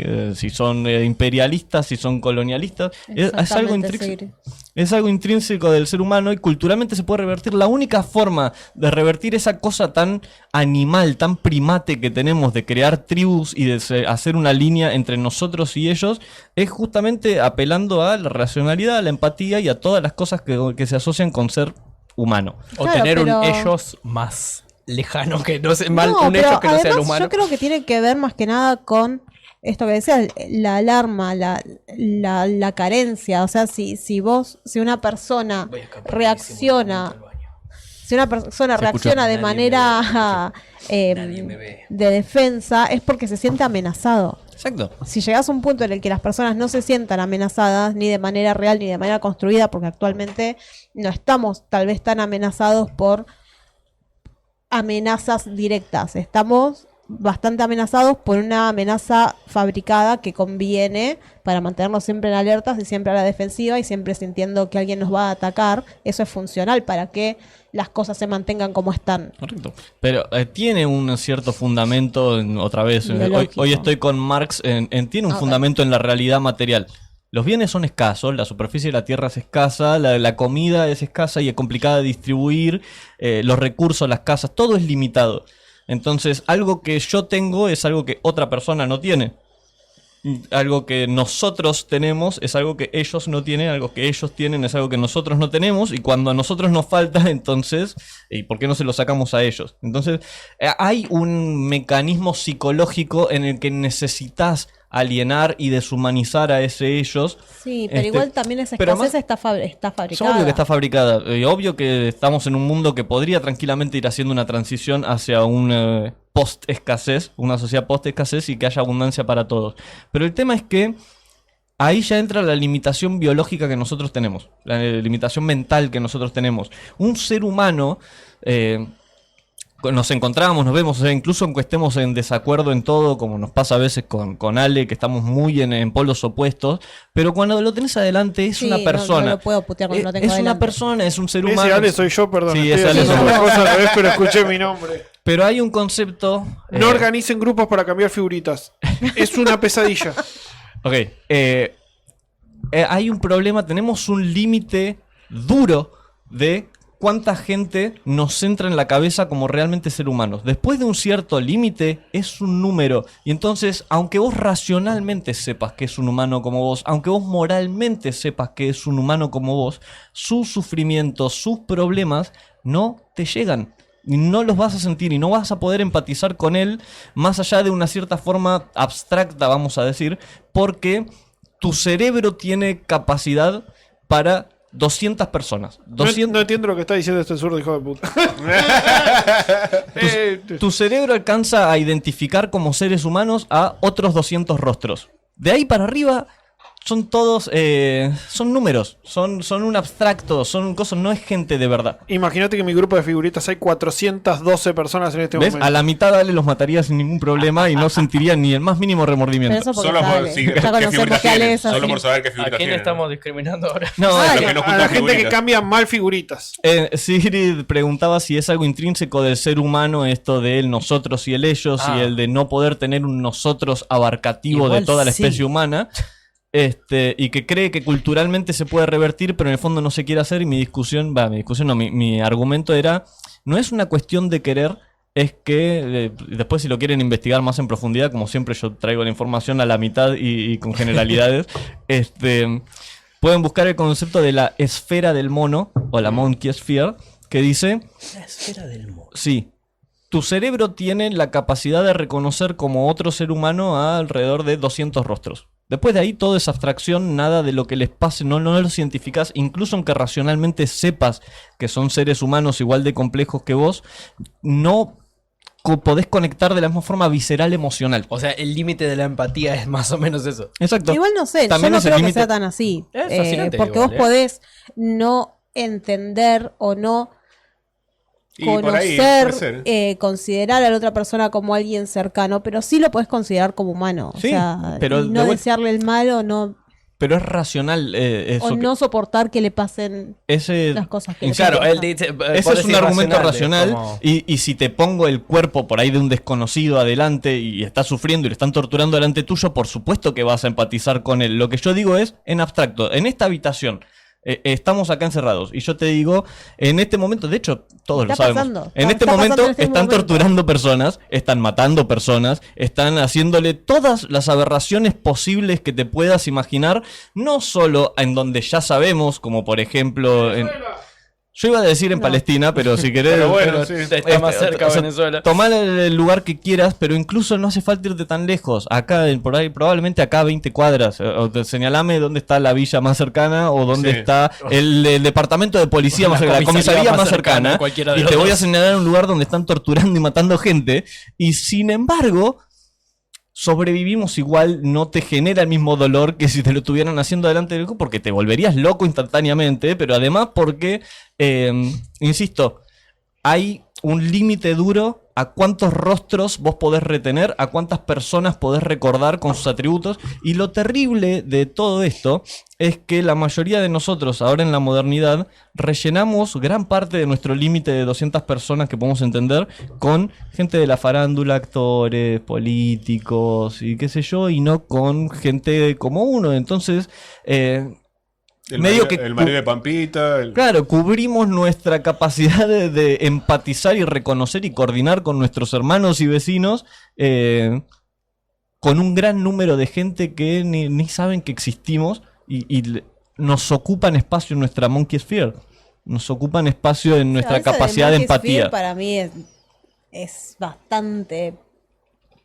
imperialistas, si son colonialistas, es algo es algo intrínseco del ser humano y culturalmente se puede revertir. La única forma de revertir esa cosa tan animal, tan primate que tenemos de crear tribus y de hacer una línea entre nosotros y ellos es justamente apelando a la racionalidad, a la empatía y a todas las cosas que se asocian con ser humano. O Claro, tener pero- un ellos más lejano que no sea un pero ellos que no sea el además humano. yo creo que tiene que ver más que nada con esto que decía, la alarma, la carencia. O sea, si una persona reacciona, si una persona Se escucha. reacciona de Nadie manera Nadie me ve. de defensa, es porque se siente amenazado. Exacto. Si llegas a un punto en el que las personas no se sientan amenazadas, ni de manera real, ni de manera construida, porque actualmente no estamos tal vez tan amenazados por amenazas directas, estamos bastante amenazados por una amenaza fabricada que conviene para mantenernos siempre en alertas y siempre a la defensiva y siempre sintiendo que alguien nos va a atacar. Eso es funcional para que las cosas se mantengan como están. Correcto. Pero tiene un cierto fundamento, otra vez, Biológico. hoy estoy con Marx, tiene un Ok. fundamento en la realidad material. Los bienes son escasos, la superficie de la tierra es escasa, la comida es escasa y es complicada de distribuir, los recursos, las casas, todo es limitado. Entonces, algo que yo tengo es algo que otra persona no tiene. Algo que nosotros tenemos es algo que ellos no tienen, algo que ellos tienen es algo que nosotros no tenemos, y cuando a nosotros nos falta, entonces, ¿y por qué no se lo sacamos a ellos? Entonces, hay un mecanismo psicológico en el que necesitas alienar y deshumanizar a ese ellos. Sí, pero igual también esa pero escasez más- está Es fabricada. obvio que está fabricada. Obvio que estamos en un mundo que podría tranquilamente ir haciendo una transición hacia un post-escasez, una sociedad post-escasez y que haya abundancia para todos. Pero el tema es que ahí ya entra la limitación biológica que nosotros tenemos, la limitación mental que nosotros tenemos. Un ser humano... nos encontramos, nos vemos, o sea, incluso aunque estemos en desacuerdo en todo, como nos pasa a veces con Ale, que estamos muy en polos opuestos, pero cuando lo tenés adelante es Sí, una no persona. lo puedo putear cuando lo tengo es una adelante. persona, es un ser humano. Ese Ale soy yo, perdón. Sí, estoy ese Ale haciendo sos las vos. cosas al revés, pero escuché mi nombre. Pero hay un concepto... No organicen grupos para cambiar figuritas. Es una pesadilla. Ok, hay un problema, tenemos un límite duro de cuánta gente nos entra en la cabeza como realmente ser humanos. Después de un cierto límite es un número, y entonces aunque vos racionalmente sepas que es un humano como vos, aunque vos moralmente sepas que es un humano como vos, sus sufrimientos, sus problemas no te llegan. Y no los vas a sentir y no vas a poder empatizar con él más allá de una cierta forma abstracta, vamos a decir, porque tu cerebro tiene capacidad para 200 personas. No, 200, no entiendo lo que está diciendo este zurdo, hijo de puta. tu cerebro alcanza a identificar como seres humanos a otros 200 rostros. De ahí para arriba son todos, son números, son un abstracto, son cosas, no es gente de verdad. Imagínate que en mi grupo de figuritas hay 412 personas en este ¿Ves? momento. A la mitad Ale los mataría sin ningún problema y no sentiría ni el más mínimo remordimiento. Pero eso porque Solo por, sabe. sí, ya qué conocemos figuritas que Ale tienen. es así. Solo por saber qué ¿A figuritas quién tienen. estamos discriminando ahora? No, Ah, Lo que no A la junta gente que figuritas. cambia mal figuritas. Sigrid preguntaba si es algo intrínseco del ser humano esto de el nosotros y el ellos y el de no poder tener un nosotros abarcativo de Igual toda la sí. especie humana. Y que cree que culturalmente se puede revertir, pero en el fondo no se quiere hacer. Y mi discusión, mi argumento era, no es una cuestión de querer, es que después si lo quieren investigar más en profundidad, como siempre yo traigo la información a la mitad y con generalidades, pueden buscar el concepto de la esfera del mono, o la monkey sphere, que dice... La esfera del mono. Sí. Tu cerebro tiene la capacidad de reconocer como otro ser humano a alrededor de 200 rostros. Después de ahí todo es abstracción, nada de lo que les pase, no lo cientificás, incluso aunque racionalmente sepas que son seres humanos igual de complejos que vos, no podés conectar de la misma forma visceral emocional. O sea, el límite de la empatía es más o menos eso. Exacto. Igual no sé, También yo no es el creo que límite- sea tan así. Es fascinante Porque igual, vos podés no entender o no Y por ahí puede ser. considerar a la otra persona como alguien cercano, pero sí lo podés considerar como humano. Sí, o sea, pero y de no vuelta- desearle el mal o no, Pero es racional eso. o que- no soportar que le pasen ese, las cosas que le Claro, pasan. él dice. Ese vos es un decís argumento es racional como- y si te pongo el cuerpo por ahí de un desconocido adelante y está sufriendo y le están torturando delante tuyo, por supuesto que vas a empatizar con él. Lo que yo digo es, en abstracto, en esta habitación, estamos acá encerrados y yo te digo, en este momento, de hecho, todos lo Está sabemos, pasando, en este está pasando momento en este están momento. torturando personas, están matando personas, están haciéndole todas las aberraciones posibles que te puedas imaginar, no solo en donde ya sabemos, como por ejemplo... Yo iba a decir en No. Palestina, pero si querés... Pero bueno, sí. Está más cerca o sea, Venezuela. Tomar el lugar que quieras, pero incluso no hace falta irte tan lejos. Acá, por ahí, probablemente acá a 20 cuadras. Señalame dónde está la villa más cercana o dónde Sí. está el departamento de policía O más la cercana, la comisaría comisaría más más cercana, cercana. cualquiera de Y los te voy a dos. señalar un lugar donde están torturando y matando gente. Y sin embargo... sobrevivimos igual, no te genera el mismo dolor que si te lo estuvieran haciendo delante del ojo, porque te volverías loco instantáneamente, pero además porque, insisto, hay un límite duro a cuántos rostros vos podés retener, a cuántas personas podés recordar con sus atributos, y lo terrible de todo esto es que la mayoría de nosotros ahora en la modernidad rellenamos gran parte de nuestro límite de 200 personas que podemos entender con gente de la farándula, actores, políticos y qué sé yo, y no con gente como uno. Entonces, medio que El marido de Pampita. claro, cubrimos nuestra capacidad de empatizar y reconocer y coordinar con nuestros hermanos y vecinos con un gran número de gente que ni saben que existimos y nos ocupan espacio en nuestra Monkey Sphere. Nos ocupan espacio en nuestra Eso de capacidad de Monkey empatía. Sphere para mí es bastante...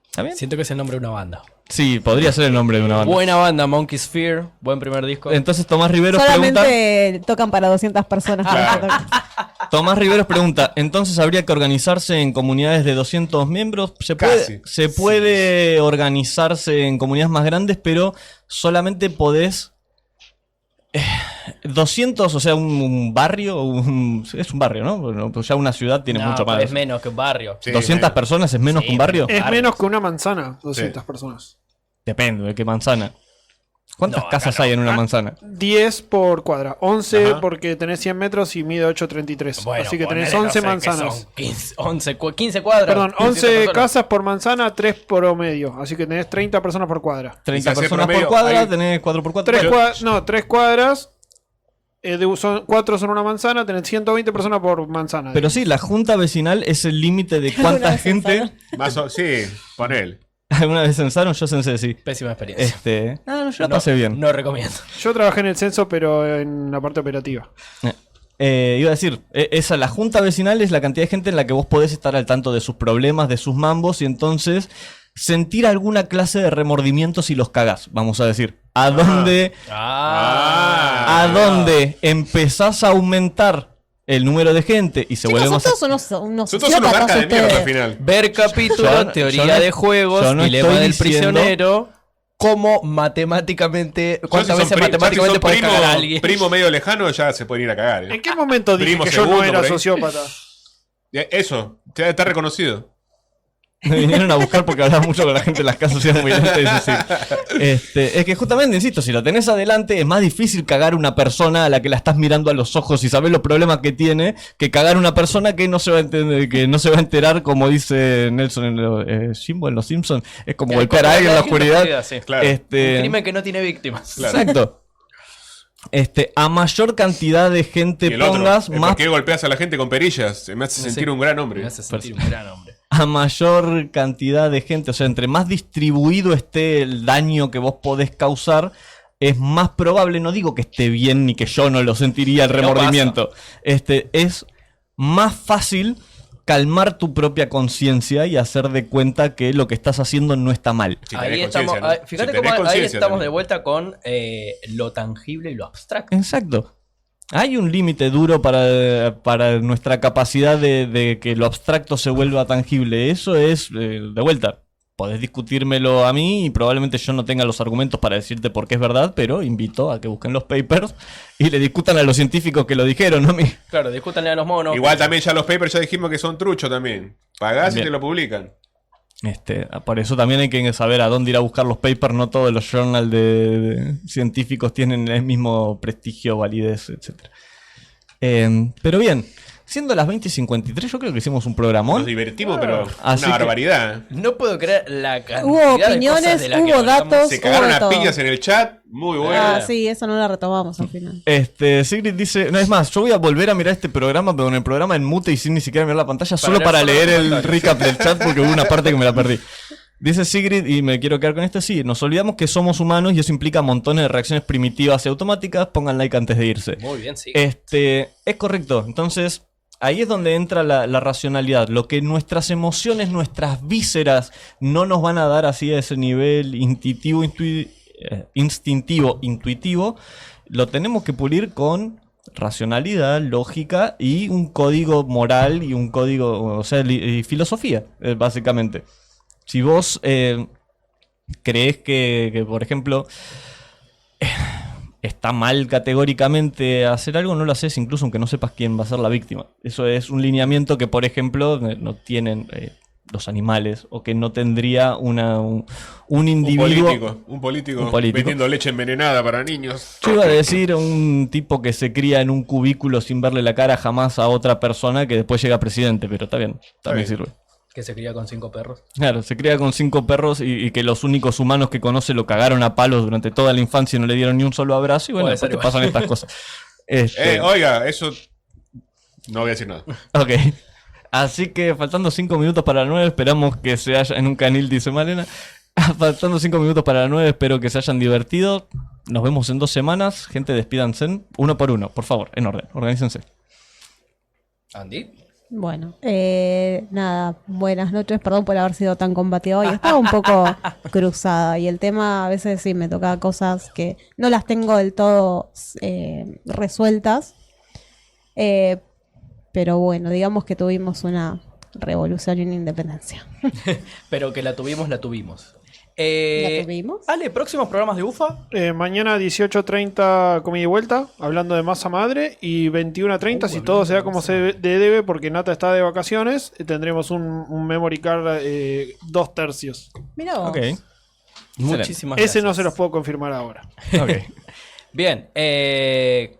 ¿Está bien? Siento que es el nombre de una banda. Sí, podría ser el nombre de una banda. Buena banda, Monkey Sphere. Buen primer disco. Entonces Tomás Riveros pregunta... Solamente tocan para 200 personas. Tomás Riveros pregunta, entonces habría que organizarse en comunidades de 200 miembros. Casi. Se puede organizarse en comunidades más grandes, pero solamente podés 200, o sea, un barrio, es un barrio, ¿no? Bueno, pues ya una ciudad tiene No, mucho más. Es menos que un barrio. Sí, 200 personas es menos Sí, que un barrio. Es Barrio. menos que una manzana, 200 Sí. personas. Depende de qué manzana. ¿Cuántas No, casas acá no. hay en una manzana? 10 por cuadra. 11 Ajá. porque tenés 100 metros y mide 8,33. Bueno, Así que tenés ponele, 11 no sé, que manzanas. son 15 cuadras. Perdón, 15 11 personas. casas por manzana, 3 por medio. Así que tenés 30 personas por cuadra. 30 hace personas promedio, por cuadra, hay- tenés 4 por 4. 3 cuadras. 4 son una manzana, tenés 120 personas por manzana. Pero sí, la junta vecinal es el límite de cuánta vez gente... Sí, ponele. ¿Alguna vez censaron? Yo censé, sí. Pésima experiencia. No, yo la pasé bien. No recomiendo. Yo trabajé en el censo, pero en la parte operativa. Iba a decir, la junta vecinal es la cantidad de gente en la que vos podés estar al tanto de sus problemas, de sus mambos, y entonces sentir alguna clase de remordimiento si los cagás, vamos a decir. ¿A dónde empezás a aumentar el número de gente y se vuelve Chicos, son más... todos unos Son todos unos sociópatas marcas de mierda al ustedes. final. Ver capítulo, Yo teoría no- de juegos, yo no dilema estoy del diciendo- prisionero, cómo matemáticamente, cuántas Ya si veces son matemáticamente podés primo, cagar a alguien. primo medio lejano, ya se pueden ir a cagar. ¿En qué momento dije Primo que yo no segundo, era por ahí. sociópata? Eso, ya está reconocido. Me vinieron a buscar porque hablaba mucho con la gente en las casas y era muy lento, eso sí. Es que justamente, insisto, si lo tenés adelante es más difícil cagar una persona a la que la estás mirando a los ojos y sabés los problemas que tiene que cagar una persona que no se va a entender, que no se va a enterar, como dice Nelson en Jimbo en Los Simpsons, es como golpear a alguien en la oscuridad. Sí. Claro. Un crimen que no tiene víctimas. Claro. Exacto. A mayor cantidad de Y gente el otro, pongas, ¿por más qué golpeas a la gente con perillas? Me hace sentir un gran hombre. Me hace sentir un gran hombre. a mayor cantidad de gente, o sea, entre más distribuido esté el daño que vos podés causar, es más probable, no digo que esté bien ni que yo no lo sentiría el No remordimiento, es más fácil calmar tu propia conciencia y hacer de cuenta que lo que estás haciendo no está mal. Si Ahí tenés estamos, conciencia, ¿no? fíjate Si tenés cómo ahí conciencia estamos también. de vuelta con lo tangible y lo abstracto. Exacto. Hay un límite duro para nuestra capacidad de que lo abstracto se vuelva tangible. Eso es, de vuelta, podés discutírmelo a mí y probablemente yo no tenga los argumentos para decirte por qué es verdad, pero invito a que busquen los papers y le discutan a los científicos que lo dijeron, no a mí. Claro, discútanle a los monos. Igual también ya los papers ya dijimos que son truchos también. Pagás Bien. y te lo publican. Por eso también hay que saber a dónde ir a buscar los papers. No todos los journals de científicos tienen el mismo prestigio, validez, etc. Pero bien, siendo las 20:53, yo creo que hicimos un programón. Nos divertimos, pero Así una que- barbaridad. No puedo creer la cantidad Hubo de cosas opiniones, de las que hubo hablamos. datos. Se cagaron de las todo. piñas en el chat. Muy bueno. Ah, sí, eso no lo retomamos al final. Sigrid dice, no es más, yo voy a volver a mirar este programa, pero con el programa en mute y sin ni siquiera mirar la pantalla, solo leer para solo leer los el comentarios. recap del chat porque hubo una parte que me la perdí. Dice Sigrid, y me quiero quedar con esto, sí, nos olvidamos que somos humanos y eso implica montones de reacciones primitivas y automáticas, pongan like antes de irse. Muy bien, sí. Es correcto, entonces ahí es donde entra la racionalidad, lo que nuestras emociones, nuestras vísceras no nos van a dar así a ese nivel instintivo, intuitivo, lo tenemos que pulir con racionalidad, lógica y un código moral y un código, o sea, y filosofía, básicamente. Si vos crees que, por ejemplo, está mal categóricamente hacer algo, no lo haces incluso aunque no sepas quién va a ser la víctima. Eso es un lineamiento que, por ejemplo, no tienen los animales o que no tendría un individuo... Un político Un político. vendiendo leche envenenada para niños. Yo iba a decir un tipo que se cría en un cubículo sin verle la cara jamás a otra persona que después llega presidente, pero está bien, también bien. sirve. Que se cría con 5 perros. Claro, se cría con 5 perros y que los únicos humanos que conoce lo cagaron a palos durante toda la infancia y no le dieron ni un solo abrazo y bueno, Puede después ser te pasan estas cosas. Oiga, eso... No voy a decir nada. Ok. Así que faltando 5 minutos para las 9, esperamos que se haya... En un canil dice Malena. Faltando 5 minutos para las 9, espero que se hayan divertido. Nos vemos en 2 semanas. Gente, despídanse. Uno por uno, por favor, en orden. Organícense. Andy. Bueno, nada, buenas noches, perdón por haber sido tan combativa hoy, estaba un poco cruzada y el tema a veces sí me toca cosas que no las tengo del todo resueltas, pero bueno, digamos que tuvimos una revolución y una independencia. Pero que la tuvimos. ¿La tuvimos? Ale, próximos programas de UFA. Mañana 18:30 comida y vuelta, hablando de masa madre. Y 21:30, si todo se da como se debe, porque Nata está de vacaciones, tendremos un memory card 2/3. Mira vos. Ok. Muchísimas Ese gracias. no se los puedo confirmar ahora. Ok. Bien,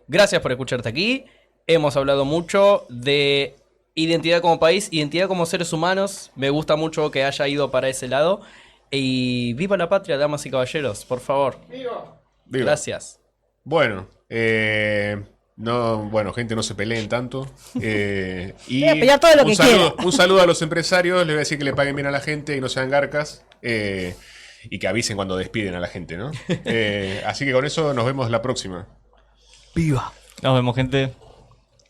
gracias por escucharte aquí. Hemos hablado mucho de identidad como país, identidad como seres humanos. Me gusta mucho que haya ido para ese lado. Y viva la patria, damas y caballeros, por favor. Digo, Gracias. Bueno, gente, no se peleen tanto. Y Voy a pelear todo lo que un saludo a los empresarios. Les voy a decir que le paguen bien a la gente y no sean garcas. Y que avisen cuando despiden a la gente, ¿no? Así que con eso nos vemos la próxima. Viva. Nos vemos, gente.